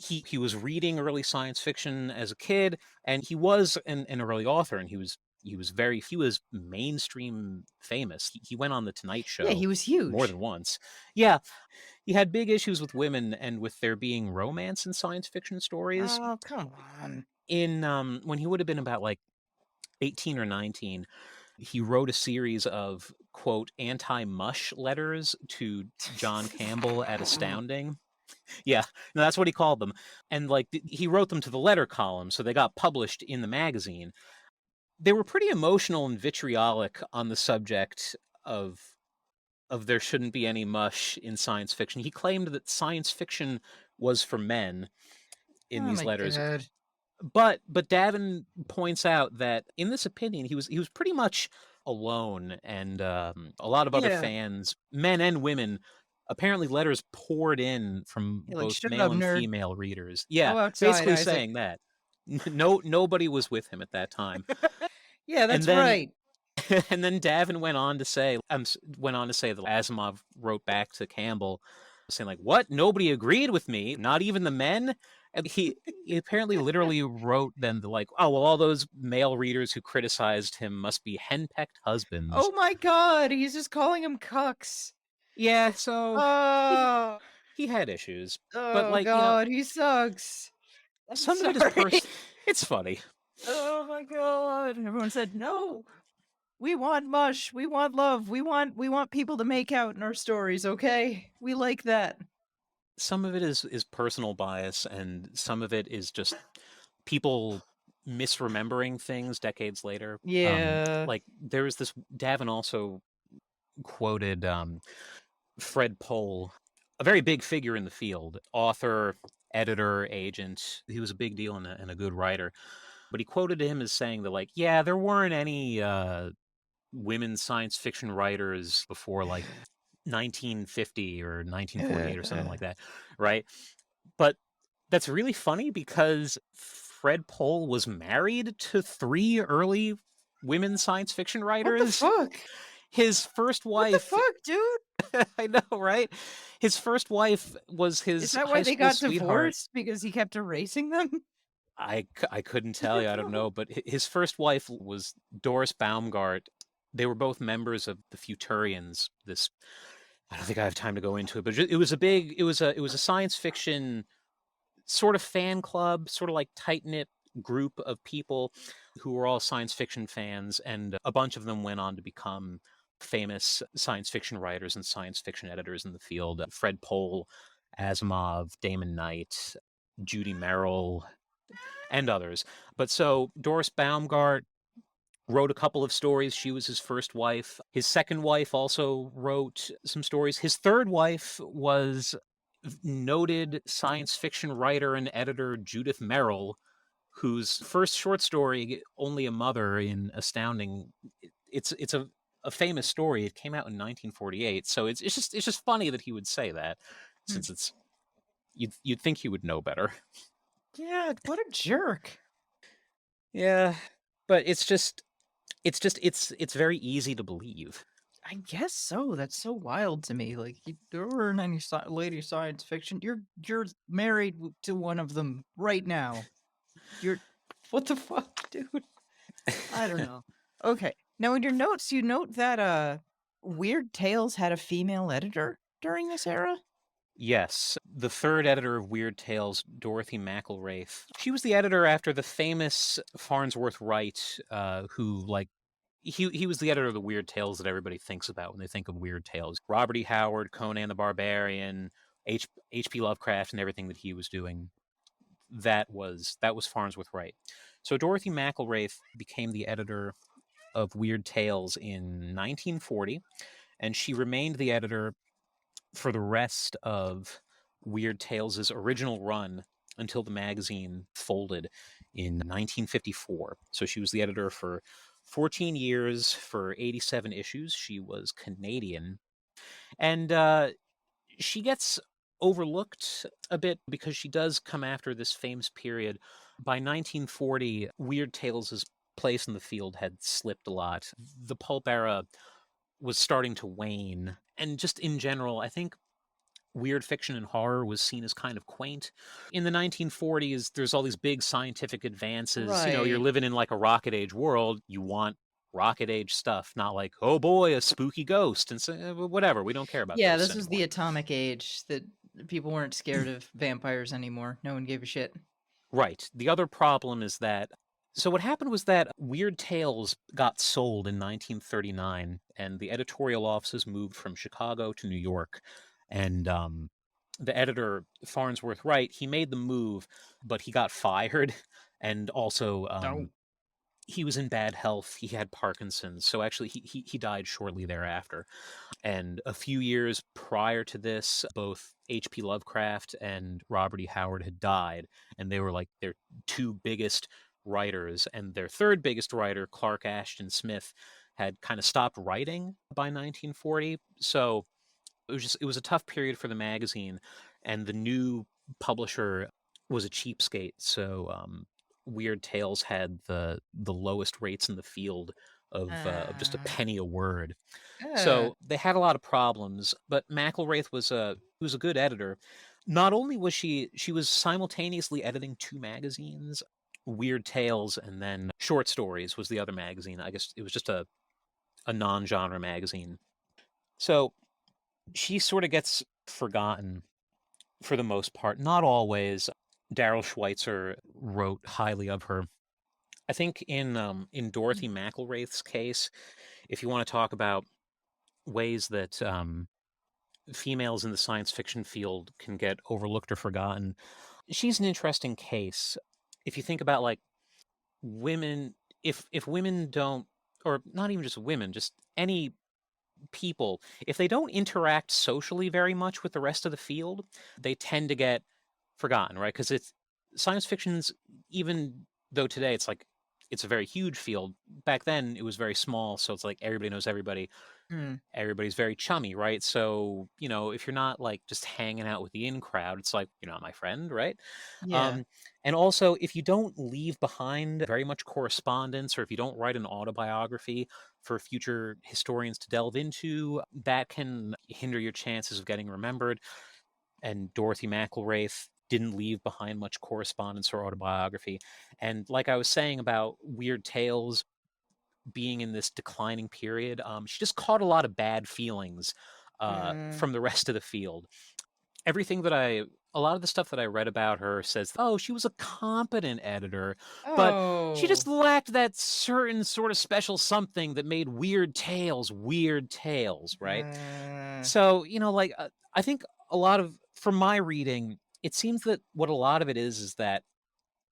he was reading early science fiction as a kid, and he was an early author, and he was mainstream famous. He went on the Tonight Yeah, Show he was more huge. than once. Yeah, he had big issues with women and with there being romance in science fiction stories. Oh, come on. In when he would have been about like 18 or 19, he wrote a series of quote anti-mush letters to John Campbell at Astounding. Yeah, no, that's what he called them. And like he wrote them to the letter column, so they got published in the magazine. They were pretty emotional and vitriolic on the subject of there shouldn't be any mush in science fiction. He claimed that science fiction was for men in Oh these my letters. God. But Davin points out that in this opinion, he was pretty much alone, and a lot of other fans, men and women, apparently letters poured in from You're like, both shut male up, and nerd. female readers. Yeah, Go outside, basically Isaac. saying that. Nobody was with him at that time. Yeah, And that's then right. and then Davin went on to say that Asimov wrote back to Campbell saying like, "What? Nobody agreed with me, not even the men." And he apparently literally wrote then like, "Oh well, all those male readers who criticized him must be henpecked husbands." Oh my God, he's just calling him cucks. Yeah, so Oh, he had issues, but oh like God, he sucks. I'm some of it is sorry. It's funny. Oh my God. Everyone said, no, we want mush. We want love. We want people to make out in our stories, okay? We like that. Some of it is personal bias, and some of it is just people misremembering things decades later. Yeah. Like there was this Davin also quoted Fred Pohl, a very big figure in the field, author, editor, agent. He was a big deal and a good writer. But he quoted him as saying that, like, yeah, there weren't any women science fiction writers before like 1950 or 1948 or something like that, right? But that's really funny because Fred Pohl was married to 3 early women science fiction What the writers. fuck? His first What the wife, fuck, dude? I know, right? His first wife was Is his that why high they school got sweetheart. divorced? Because he kept erasing them? I couldn't tell you, I don't know, but his first wife was Doris Baumgart. They were both members of the Futurians. This, I don't think I have time to go into it, but it was it was a science fiction sort of fan club, sort of like tight-knit group of people who were all science fiction fans, and a bunch of them went on to become famous science fiction writers and science fiction editors in the field. Fred Pohl, Asimov, Damon Knight, Judy Merrill, and others. But so Doris Baumgart wrote a couple of stories. She was his first wife. His second wife also wrote some stories. His third wife was noted science fiction writer and editor Judith Merrill, whose first short story, Only a Mother, in Astounding, it's a famous story. It came out in 1948. So it's just funny that he would say that, since it's you'd think he would know better. Yeah, what a jerk. Yeah, but it's very easy to believe. I guess so. That's so wild to me. Like, there weren't any lady science fiction. You're married to one of them right now. You're what the fuck, dude? I don't know. Okay. Now in your notes, you note that Weird Tales had a female editor during this era. Yes, the third editor of Weird Tales, Dorothy McElraith. She was the editor after the famous Farnsworth Wright, who like he was the editor of the Weird Tales that everybody thinks about when they think of Weird Tales. Robert E. Howard, Conan the Barbarian, H.P. Lovecraft, and everything that he was doing. That was Farnsworth Wright. So Dorothy McElraith became the editor of Weird Tales in 1940, and she remained the editor for the rest of Weird Tales' original run until the magazine folded in 1954. So she was the editor for 14 years for 87 issues. She was Canadian. And she gets overlooked a bit because she does come after this famous period. By 1940, Weird Tales' place in the field had slipped a lot. The pulp era was starting to wane. And just in general, I think weird fiction and horror was seen as kind of quaint. In the 1940s, there's all these big scientific advances. You know, you're Right. living in like a rocket age world. You want rocket age stuff, not like, oh boy, a spooky ghost and so, whatever. We don't care about Yeah, ghosts this was anymore. the atomic age that people weren't scared of vampires anymore. No one gave a shit. Right. The other problem is that so what happened was that Weird Tales got sold in 1939 and the editorial offices moved from Chicago to New York. And the editor, Farnsworth Wright, he made the move, but he got fired. And also, No. he was in bad health. He had Parkinson's. So actually, he died shortly thereafter. And a few years prior to this, both H.P. Lovecraft and Robert E. Howard had died, and they were like their two biggest writers. And their third biggest writer, Clark Ashton Smith, had kind of stopped writing by 1940. So it was a tough period for the magazine, and the new publisher was a cheapskate. So Weird Tales had the lowest rates in the field of just a Uh, penny a word. uh, So they had a lot of problems, but McElraith was a good editor. Not only was she was simultaneously editing two magazines, Weird Tales and then Short Stories was the other magazine. I guess it was just a non-genre magazine. So she sort of gets forgotten for the most part. Not always. Daryl Schweitzer wrote highly of her. I think in Dorothy McElraith's case, if you want to talk about ways that females in the science fiction field can get overlooked or forgotten, she's an interesting case. If you think about like women, if women don't, or not even just women, just any people, if they don't interact socially very much with the rest of the field, they tend to get forgotten, right? Because it's science fiction's, even though today it's like it's a very huge field, back then it was very small, so it's like everybody knows everybody. hmm. Everybody's very chummy, right? So, you know, if you're not like just hanging out with the in crowd, it's like, you're not my friend, right? Yeah. Um, and also, if you don't leave behind very much correspondence, or if you don't write an autobiography for future historians to delve into, that can hinder your chances of getting remembered. And Dorothy McElraith didn't leave behind much correspondence or autobiography. And like I was saying about Weird Tales being in this declining period, she just caught a lot of bad feelings Mm. from the rest of the field. Everything that a lot of the stuff that I read about her says, oh, she was a competent editor, but she just Oh. lacked that certain sort of special something that made Weird Tales, right? Uh, So, you know, like I think a lot of, from my reading, it seems that what a lot of it is that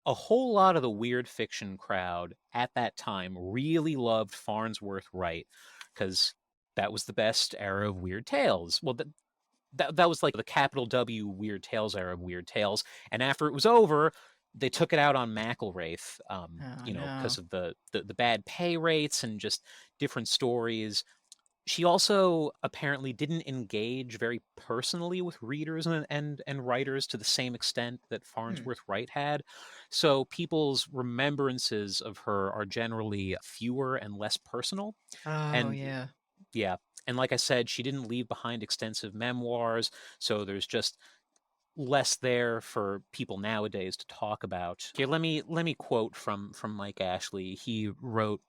a whole lot of the weird fiction crowd at that time really loved Farnsworth Wright because that was the best era of Weird Tales. Well, that was like the capital W Weird Tales era of Weird Tales, and after it was over, they took it out on McElraith, oh you know, because no. of the bad pay rates and just different stories. She also apparently didn't engage very personally with readers and writers to the same extent that Hmm. Farnsworth Wright had. So people's remembrances of her are generally fewer and less personal. Oh And yeah. yeah, and like I said, she didn't leave behind extensive memoirs, so there's just less there for people nowadays to talk about. Here, let me quote from Mike Ashley. He wrote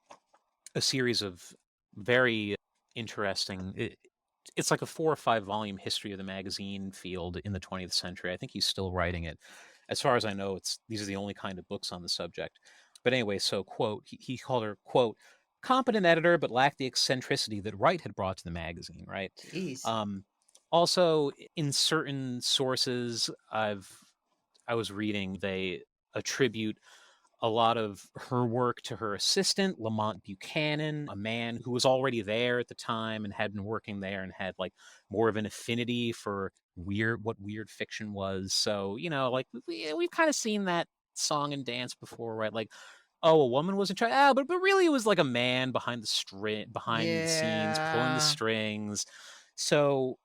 a series of very interesting it's like a 4 or 5 volume history of the magazine field in the 20th century. I think he's still writing it. As far as I know, these are the only kind of books on the subject. But anyway, so quote, he called her, quote, competent editor, but lacked the eccentricity that Wright had brought to the magazine, right? Jeez. Um, Also, in certain sources I was reading, they attribute a lot of her work to her assistant, Lamont Buchanan, a man who was already there at the time and had been working there and had like more of an affinity for what weird fiction was. So, like we've kind of seen that song and dance before, right? Like, oh, a woman was in charge. But really it was like a man behind the scenes, pulling the Yeah. strings. So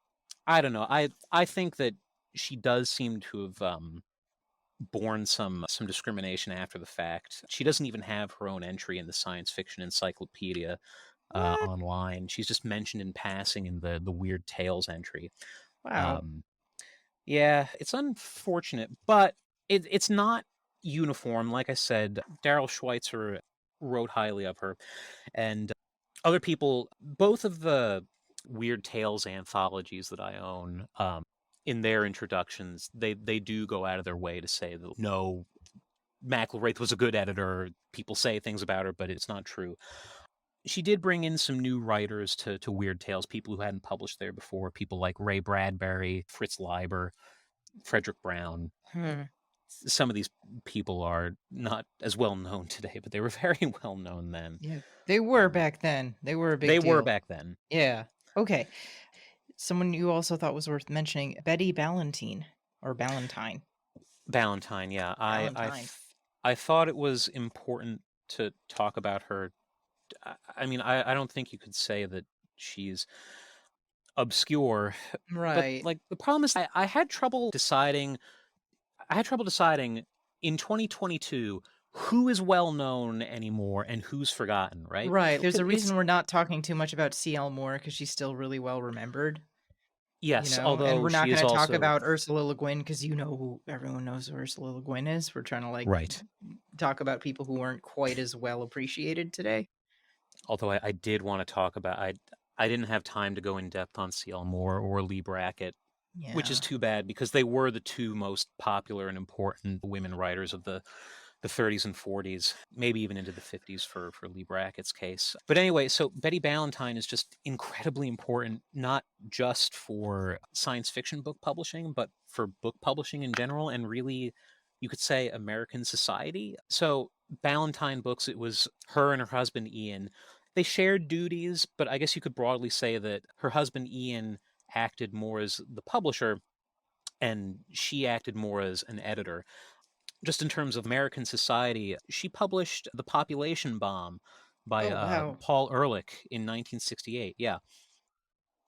I don't know. I think that she does seem to have borne some discrimination after the fact. She doesn't even have her own entry in the science fiction encyclopedia What? online. She's just mentioned in passing in the Weird Tales entry. Wow. Um, yeah, it's unfortunate, but it's not uniform. Like I said, Daryl Schweitzer wrote highly of her, and other people, both of the Weird Tales anthologies that I own, in their introductions, they do go out of their way to say that no, McElraith was a good editor. People say things about her, but it's not true. She did bring in some new writers to Weird Tales, people who hadn't published there before, people like Ray Bradbury, Fritz Leiber, Frederick Brown. Hmm. Some of these people are not as well known today, but they were very well known then. Yeah. They were Um, back then. They were a big they were deal. back then. Yeah. Okay. Someone you also thought was worth mentioning, Betty Ballantine or Ballantine. Valentine, yeah. Ballantine. I thought it was important to talk about her. I mean, I don't think you could say that she's obscure, but Right. like the problem is I had trouble deciding. I had trouble deciding in 2022 who is well known anymore and who's forgotten, right? Right. There's 'Cause a it's reason we're not talking too much about C.L. Moore because she's still really well remembered, yes, and although we're not she is going to talk also about Ursula Le Guin because everyone knows who Ursula Le Guin is. We're trying to right. talk about people who aren't quite as well appreciated today. Although I did want to talk about I didn't have time to go in depth on C.L. Moore or Lee Brackett, which is Yeah. too bad because they were the two most popular and important women writers of the 30s and 40s, maybe even into the 50s for Lee Brackett's case. But anyway, so Betty Ballantine is just incredibly important, not just for science fiction book publishing, but for book publishing in general, and really, you could say American society. So Ballantine Books, it was her and her husband Ian. They shared duties, but I guess you could broadly say that her husband Ian acted more as the publisher and she acted more as an editor. Just in terms of American society, she published The Population Bomb by Oh, wow. Paul Ehrlich in 1968. Yeah.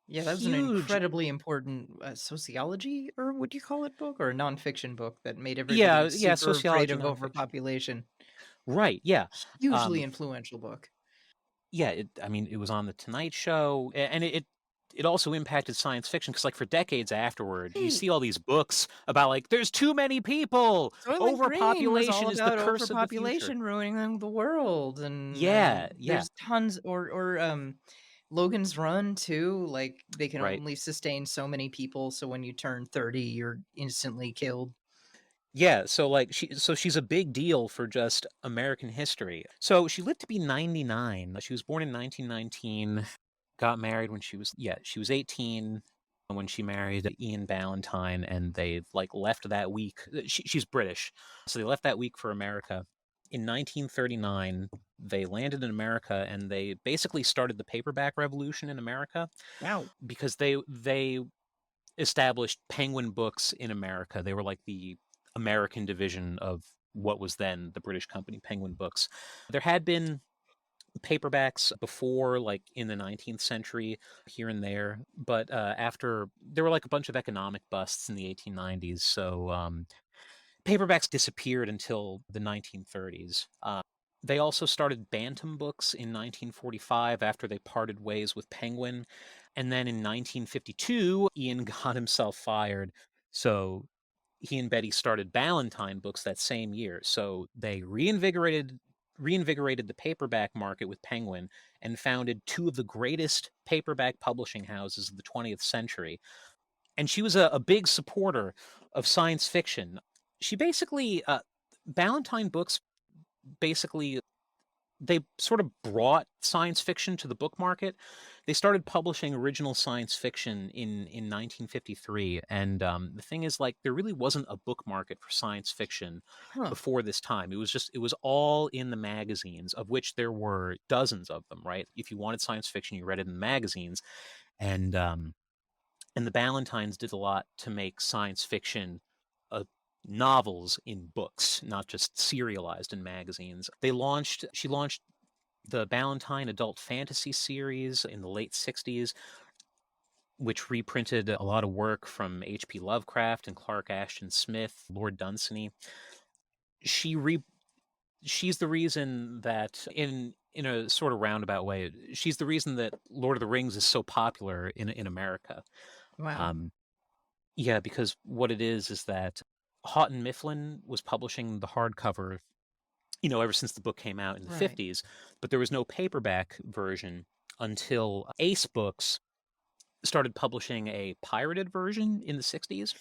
Yeah, that was an Huge. incredibly important sociology, or what do you call it, book, or a nonfiction book that made everybody Yeah, super afraid sociology of nonfiction. overpopulation. Right, yeah. Hugely Um, influential book. yeah, I mean, it was on The Tonight Show, and it also impacted science fiction because, like, for decades afterward, you Hey, see all these books about, like, there's too many people! Soylent Green was all Overpopulation is the about curse of the future. overpopulation ruining the world, and Yeah, yeah, there's tons, Logan's Run too. Like they can right. only sustain so many people, so when you turn 30, you're instantly killed. Yeah, so like she's a big deal for just American history. So she lived to be 99. She was born in 1919, got married when she was 18 when she married Ian Ballantine, and they like left that week. She's British. So they left that week for America. In 1939, they landed in America and they basically started the paperback revolution in America Wow. because they established Penguin Books in America. They were like the American division of what was then the British company Penguin Books. There had been paperbacks before, like in the 19th century, here and there, but after there were like a bunch of economic busts in the 1890s, so paperbacks disappeared until the 1930s. They also started Bantam Books in 1945 after they parted ways with Penguin. And then in 1952, Ian got himself fired. So he and Betty started Ballantine Books that same year. So they reinvigorated reinvigorated the paperback market with Penguin and founded two of the greatest paperback publishing houses of the 20th century. And she was a big supporter of science fiction. She basically, Ballantine Books basically, they sort of brought science fiction to the book market. They started publishing original science fiction in 1953. And the thing is, like, there really wasn't a book market for science fiction Huh. before this time. It was all in the magazines, of which there were dozens of them, right? If you wanted science fiction, you read it in the magazines. And the Ballantines did a lot to make science fiction novels in books, not just serialized in magazines. She launched the Ballantine Adult Fantasy series in the late 60s, which reprinted a lot of work from H.P. Lovecraft and Clark Ashton Smith, Lord Dunsany. She's the reason that, in a sort of roundabout way, she's the reason that Lord of the Rings is so popular in America. Wow. Yeah, because what it is that Houghton Mifflin was publishing the hardcover, ever since the book came out in the Right. 50s, but there was no paperback version until Ace Books started publishing a pirated version in the 60s.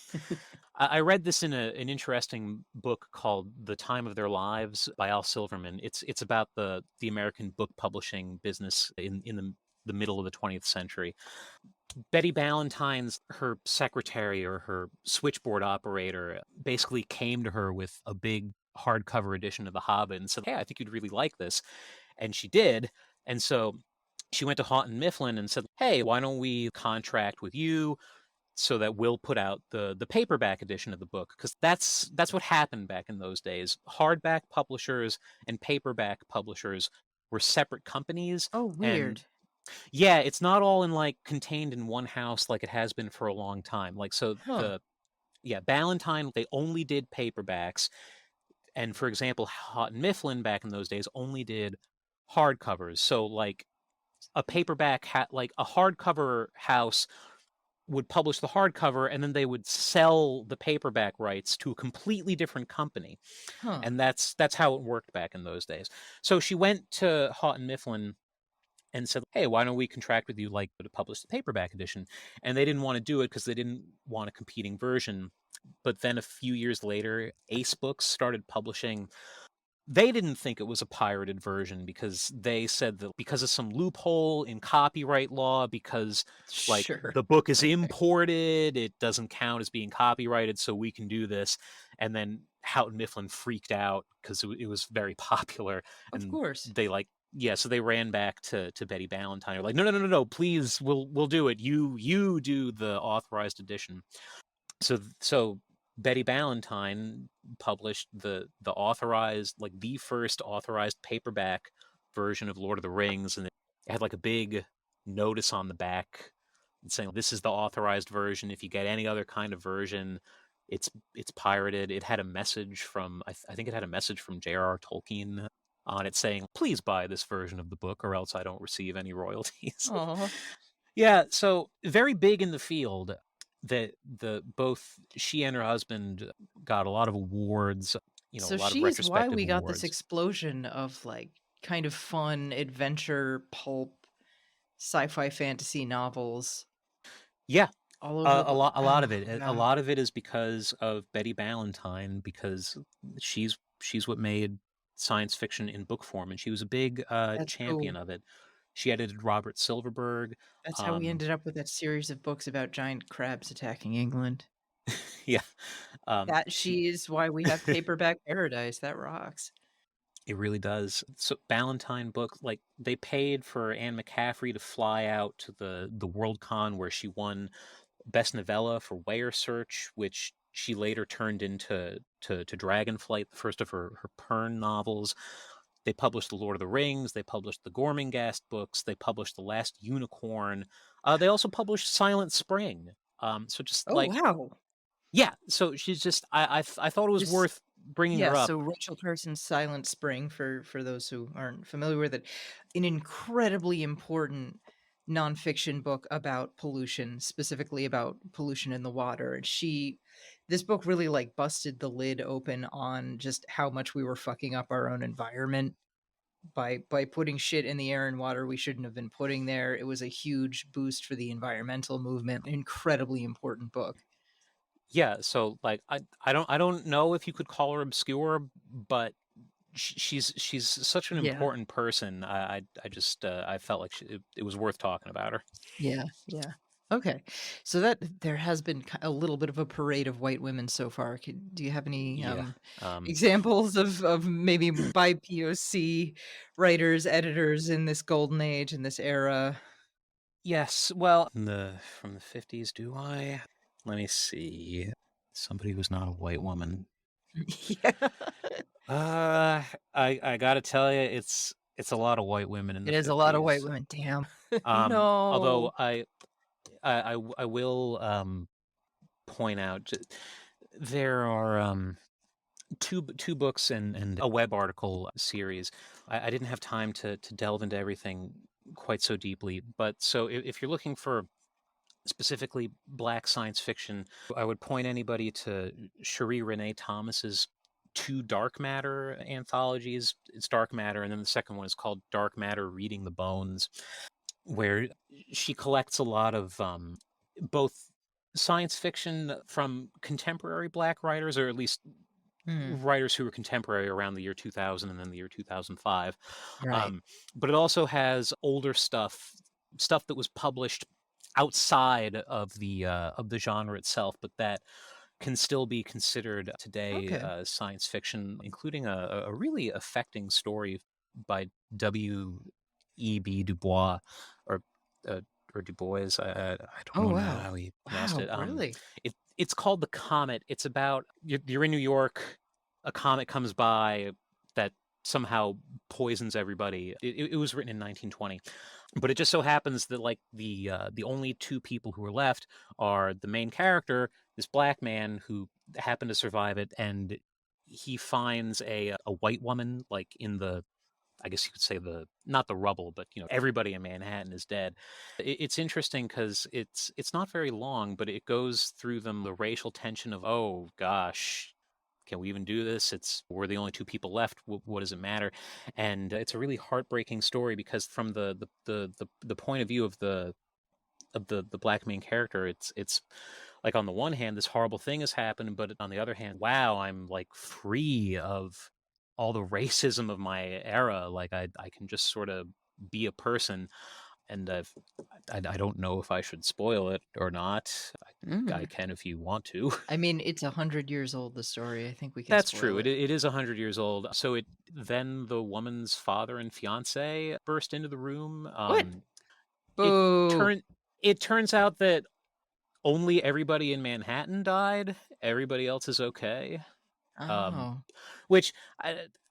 I read this in an interesting book called The Time of Their Lives by Al Silverman. It's about the American book publishing business in the middle of the 20th century. Betty Ballantyne's, her secretary or her switchboard operator, basically came to her with a big hardcover edition of The Hobbit and said, "Hey, I think you'd really like this." And she did. And so she went to Houghton Mifflin and said, "Hey, why don't we contract with you so that we'll put out the paperback edition of the book?" Because that's what happened back in those days. Hardback publishers and paperback publishers were separate companies. Oh, And weird. yeah, it's not all contained in one house like it has been for a long time. Huh. Ballantine, they only did paperbacks. And for example, Houghton Mifflin back in those days only did hardcovers. So like a a hardcover house would publish the hardcover and then they would sell the paperback rights to a completely different company. Huh. And that's how it worked back in those days. So she went to Houghton Mifflin and said, "Hey, why don't we contract with you to publish the paperback edition?" And they didn't want to do it because they didn't want a competing version. But then a few years later, Ace Books started publishing. They didn't think it was a pirated version because they said that because of some loophole in copyright law, because Sure. the book is Okay. imported, it doesn't count as being copyrighted, so we can do this. And then Houghton Mifflin freaked out because it was very popular, Of and course. so they ran back to Betty Ballantine. They're like, no, please, we'll do it. You do the authorized edition. So Betty Ballantine published the authorized, the first authorized paperback version of Lord of the Rings, and it had a big notice on the back saying, "This is the authorized version. If you get any other kind of version, it's pirated." It had a message from I think it had a message from J.R.R. Tolkien on it saying, "Please buy this version of the book, or else I don't receive any royalties." Aw. Yeah, so very big in the field. That both she and her husband got a lot of awards, a So lot of she's why retrospective we got this awards. explosion of kind of fun adventure pulp sci-fi fantasy novels Yeah, all over the a lot of Oh, it. A wow. lot of it is because of Betty Ballantine, because she's what made science fiction in book form, and she was a big That's champion cool. of it. She edited Robert Silverberg. That's how we Um, ended up with that series of books about giant crabs attacking England. yeah, she She is why we have Paperback Paradise. That rocks. It really does. So Ballantine book, they paid for Anne McCaffrey to fly out to the World Con where she won Best Novella for Ware Search, which she later turned into to Dragonflight, the first of her Pern novels. They published The Lord of the Rings. They published the Gormenghast books. They published The Last Unicorn. They also published Silent Spring. So just Oh, wow. yeah. So she's just I thought it was Just worth bringing Yeah, her up. so Rachel Carson's Silent Spring, for those who aren't familiar with it, an incredibly important nonfiction book about pollution, specifically about pollution in the water. And this book really busted the lid open on just how much we were fucking up our own environment. by putting shit in the air and water we shouldn't have been putting there. It was a huge boost for the environmental movement. Incredibly important book. Yeah, so like I don't know if you could call her obscure, but she's such an Yeah. important person. I just I felt like it was worth talking about her. Yeah, yeah. Okay. So that there has been a little bit of a parade of white women so far. Do you have any Yeah. Um, examples of maybe by POC writers, editors in this golden age, in this era? yes. Well, from the 50s, do I? Let me see. Somebody who's not a white woman. Yeah. Uh, I gotta tell you, it's a lot of white women in the It is a lot of white 50s. women. Damn. Although No. I will point out there are two books and a web article series. I didn't have time to delve into everything quite so deeply, but so if you're looking for specifically Black science fiction, I would point anybody to Cherie Renee Thomas's two Dark Matter anthologies. It's Dark Matter, and then the second one is called Dark Matter: Reading the Bones, where she collects a lot of both science fiction from contemporary Black writers, or at least Hmm. writers who were contemporary around the year 2000 and then the year 2005. Right. But it also has older stuff that was published outside of the genre itself, but that can still be considered today Okay. science fiction, including a really affecting story by W.E.B. Du Bois, or uh, or Du Bois. I Oh don't know wow. how he pronounced Wow, it. really? It's called The Comet. It's about you're in New York. A comet comes by that somehow poisons everybody. It was written in 1920, but it just so happens that like the only two people who are left are the main character, this Black man who happened to survive it, and he finds a white woman like in the, I guess you could say, the not the rubble, but everybody in Manhattan is dead. It's interesting because it's not very long, but it goes through the racial tension of, oh gosh, can we even do this? We're the only two people left. What does it matter? And it's a really heartbreaking story because from the point of view of the Black main character, it's like on the one hand this horrible thing has happened, but on the other hand, wow, I'm like free of all the racism of my era. Like I can just sort of be a person. And I don't know if I should spoil it or not. I Mm. can if you want to. I mean, it's 100 years old, the story. I think we can That's spoil true. it. It is 100 years old. So then the woman's father and fiance burst into the room. What? It Boo. turn it turns out that only everybody in Manhattan died. Everybody else is okay. Um, Oh. which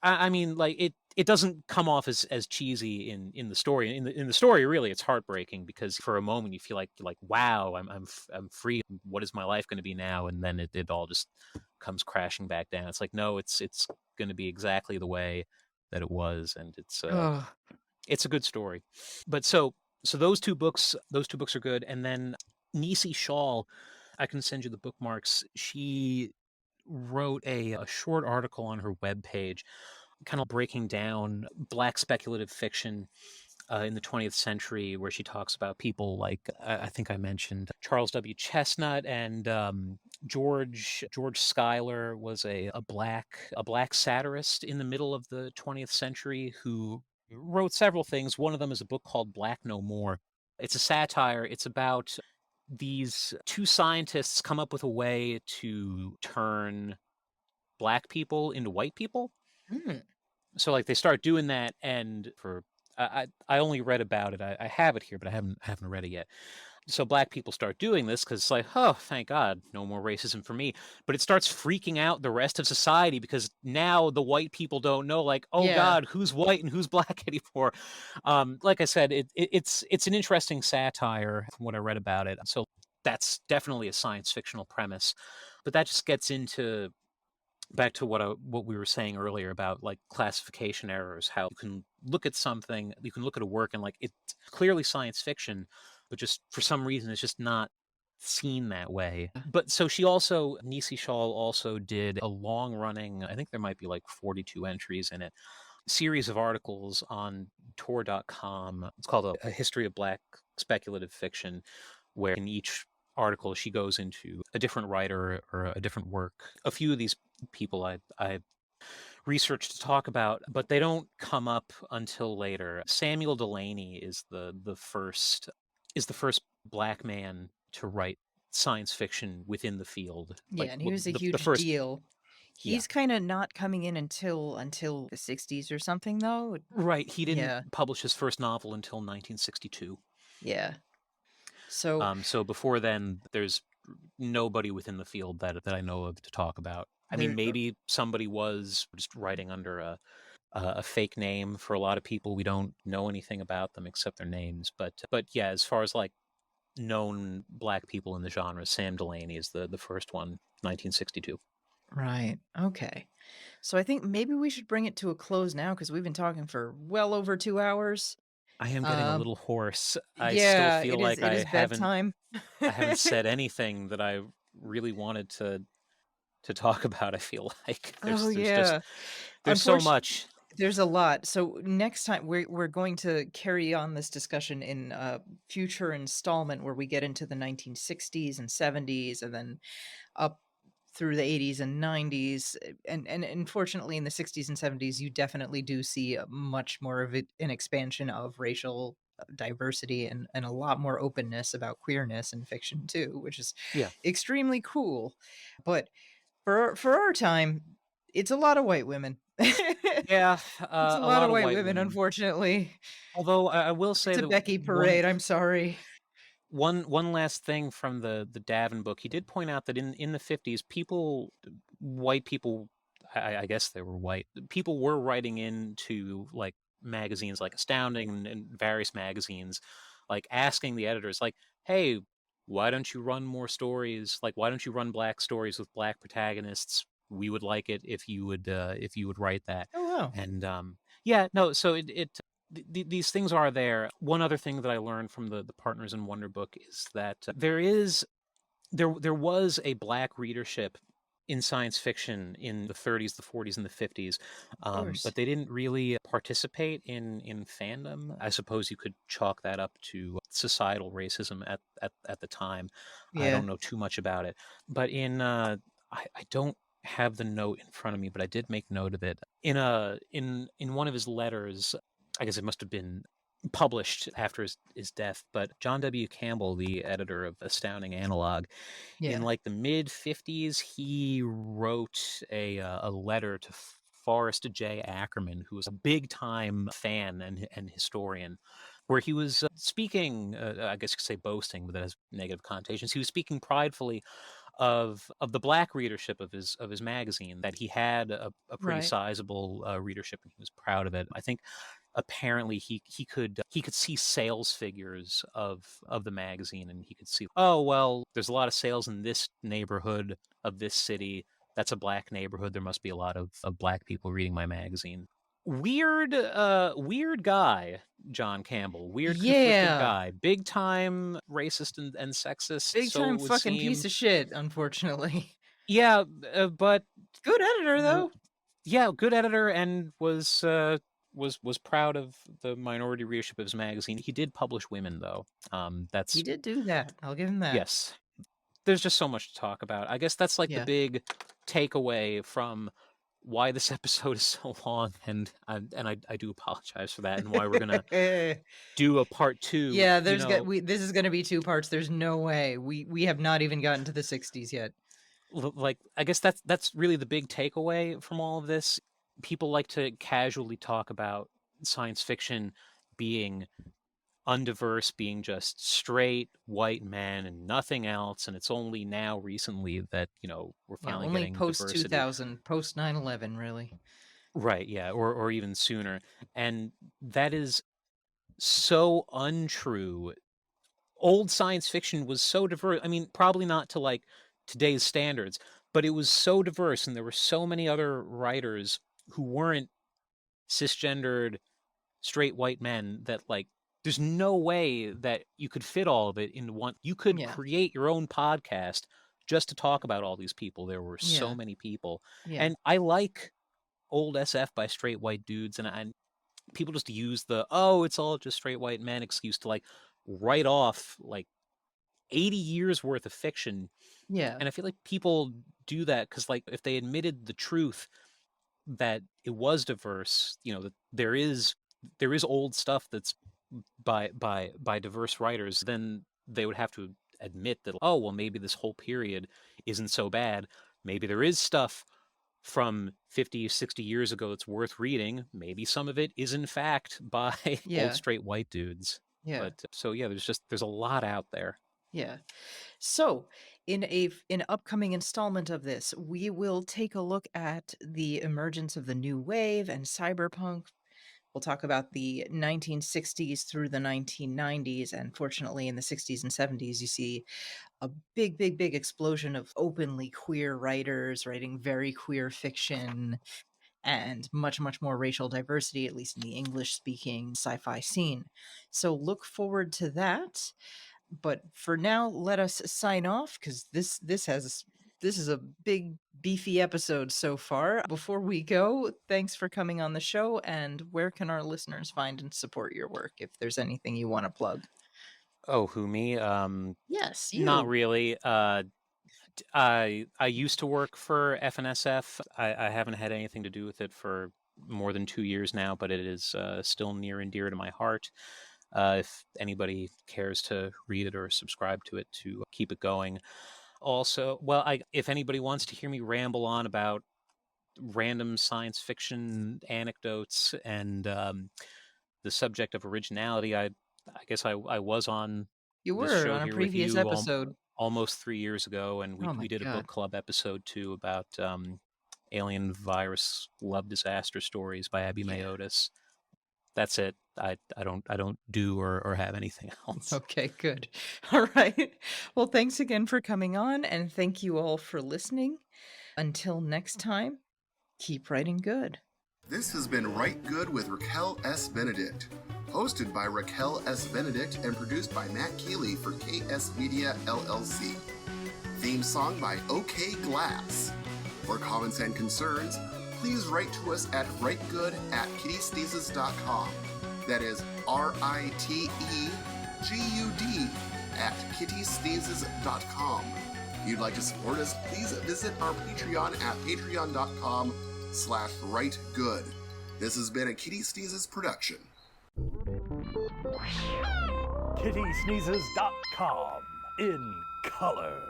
I mean, like it doesn't come off as cheesy in the story. In the story, really, it's heartbreaking because for a moment you feel like wow, I'm free. What is my life going to be now? And then it all just comes crashing back down. It's like, no, it's going to be exactly the way that it was, and Oh. it's a good story. But so those two books are good. And then Nisi Shawl, I can send you the bookmarks. She wrote a short article on her webpage, kind of breaking down Black speculative fiction in the 20th century, where she talks about people like I think I mentioned Charles W. Chestnut and George Schuyler was a black satirist in the middle of the 20th century who wrote several things. One of them is a book called Black No More. It's a satire. It's about these two scientists come up with a way to turn Black people into white people. Mm. So like they start doing that, and for I only read about it. I have it here, but I haven't read it yet. So Black people start doing this because it's like, oh, thank God, no more racism for me. But it starts freaking out the rest of society because now the white people don't know, like, oh Yeah. God, who's white and who's Black anymore. Like I said, it's an interesting satire from what I read about it. So that's definitely a science fictional premise, but that just gets into back to what we were saying earlier about like classification errors, how you can look at something, you can look at a work and like it's clearly science fiction, but just for some reason it's just not seen that way. But so Nisi Shawl also did a long running, I think there might be like 42 entries in it, series of articles on Tor.com. It's called a History of Black Speculative Fiction, where in each article she goes into a different writer or a different work. A few of these people I research to talk about, but they don't come up until later. Samuel Delany is the first black man to write science fiction within the field. Yeah, Like and he was a the huge first, deal. yeah, He's kind of not coming in until the 60s or something, though. right. He didn't Yeah, publish his first novel until 1962. yeah. So So before then, there's nobody within the field that I know of to talk about. I mean, there, maybe somebody was just writing under a fake name. For a lot of people, we don't know anything about them except their names. But yeah, as far as like known black people in the genre, Sam Delany is the first one, 1962. right. Okay. So I think maybe we should bring it to a close now because we've been talking for well over 2 hours. I am getting a Um, little hoarse. I still yeah, feel it is. like It is bedtime. I haven't said anything that I really wanted to talk about. I feel like Oh there's just yeah. there's so Unfortunately, much. there's a lot. So next time we're going to carry on this discussion in a future installment where we get into the 1960s and 70s and then up through the 80s and 90s. And unfortunately in the 60s and 70s you definitely do see much more of an expansion of racial diversity and a lot more openness about queerness in fiction too, which is Yeah. extremely cool. But for our time, it's a lot of white women. Yeah, It's a a lot lot of of white white women, women. unfortunately. Although I will It's say a that Becky parade, I'm sorry. one last thing from the Davin book, he did point out that in the 50s, white people, I guess they were white, people were writing into like magazines like Astounding and various magazines, like asking the editors, like, hey, why don't you run more stories? Like, why don't you run black stories with black protagonists? We would like it if you would write that. Oh, wow. And yeah, no, so these things are there. One other thing that I learned from the Partners in Wonder book is that there was a black readership in science fiction in the 30s, the 40s, and the 50s, Of course. but they didn't really participate in fandom. I suppose you could chalk that up to societal racism at the time. I Yeah. don't know too much about it, but I don't have the note in front of me, but I did make note of it in one of his letters. I guess it must have been published after his death, but John W. Campbell, the editor of Astounding Analog, in Yeah. like the mid 50s, he wrote a letter to Forrest J. Ackerman, who was a big time fan and historian, where he was speaking, I guess you could say boasting, but that has negative connotations. He was speaking pridefully of the black readership of his magazine, that he had a pretty Right. sizable readership, and he was proud of it. I think apparently he could see sales figures of the magazine, and he could see, oh well, there's a lot of sales in this neighborhood of this city. That's a black neighborhood. There must be a lot of black people reading my magazine. Weird guy, John Campbell. Weird, conflicted Yeah. guy. Big time racist and sexist, Big so time it would fucking piece seem. of shit, unfortunately. Yeah, but Good editor, w- though. yeah, good editor, and was proud of the minority readership of his magazine. He did publish women, though. He That's did do that. I'll give him that. yes. There's just so much to talk about. I guess that's like the Yeah. big takeaway from why this episode is so long, and I do apologize for that, and why we're gonna do a part two. Yeah, You know, this is gonna be 2 parts. There's no way. We have not even gotten to the 60s yet. like I guess that's really the big takeaway from all of this. People like to casually talk about science fiction being undiverse, being just straight white men and nothing else, and it's only now recently that we're Yeah, finally only getting post diversity. 2000, post 9/11, really. Right, yeah, or even sooner. And that is so untrue. Old science fiction was so diverse. I mean, probably not to like today's standards, but it was so diverse, and there were so many other writers who weren't cisgendered straight white men, that like there's no way that you could fit all of it into one. You could Yeah. create your own podcast just to talk about all these people. There were so Yeah. many people. Yeah. And I like old SF by straight white dudes, and people just use the, oh, it's all just straight white men excuse to like write off like 80 years worth of fiction. Yeah. And I feel like people do that because, like, if they admitted the truth that it was diverse, that there is old stuff that's by diverse writers, then they would have to admit that, oh, well, maybe this whole period isn't so bad. Maybe there is stuff from 50, 60 years ago that's worth reading. Maybe some of it is in fact by Yeah. old straight white dudes. Yeah. But so yeah, there's a lot out there. Yeah. So, in an upcoming installment of this, we will take a look at the emergence of the new wave and cyberpunk. We'll talk about the 1960s through the 1990s, and fortunately, in the 60s and 70s, you see a big, big, big explosion of openly queer writers writing very queer fiction and much, much more racial diversity, at least in the English-speaking sci-fi scene. So look forward to that. But for now, let us sign off because this is a big beefy episode so far. Before we go, thanks for coming on the show. And where can our listeners find and support your work if there's anything you want to plug? Oh, who, me? Yes, you. Not really. I used to work for F&SF. I haven't had anything to do with it for more than 2 years now, but it is still near and dear to my heart. If anybody cares to read it or subscribe to it to keep it going. Also, well, if anybody wants to hear me ramble on about random science fiction anecdotes and the subject of originality, I guess I was on You this were show on a here with previous you episode. almost 3 years ago, and Oh my we did a book God. club episode too about alien virus love disaster stories by Abby May Otis. That's it. I don't do or have anything else. Okay, good. All right. Well, thanks again for coming on, and thank you all for listening. Until next time, keep writing good. This has been Rite Gud with Raquel S. Benedict. Hosted by Raquel S. Benedict and produced by Matt Keeley for KS Media LLC. Theme song by OK Glass. For comments and concerns, please write to us at ritegud@kittysneezes.com. That is RITEGUD @kittysneezes.com. If you'd like to support us, please visit our Patreon at patreon.com/ritegud. This has been a Kitty Sneezes production. kittysneezes.com in color.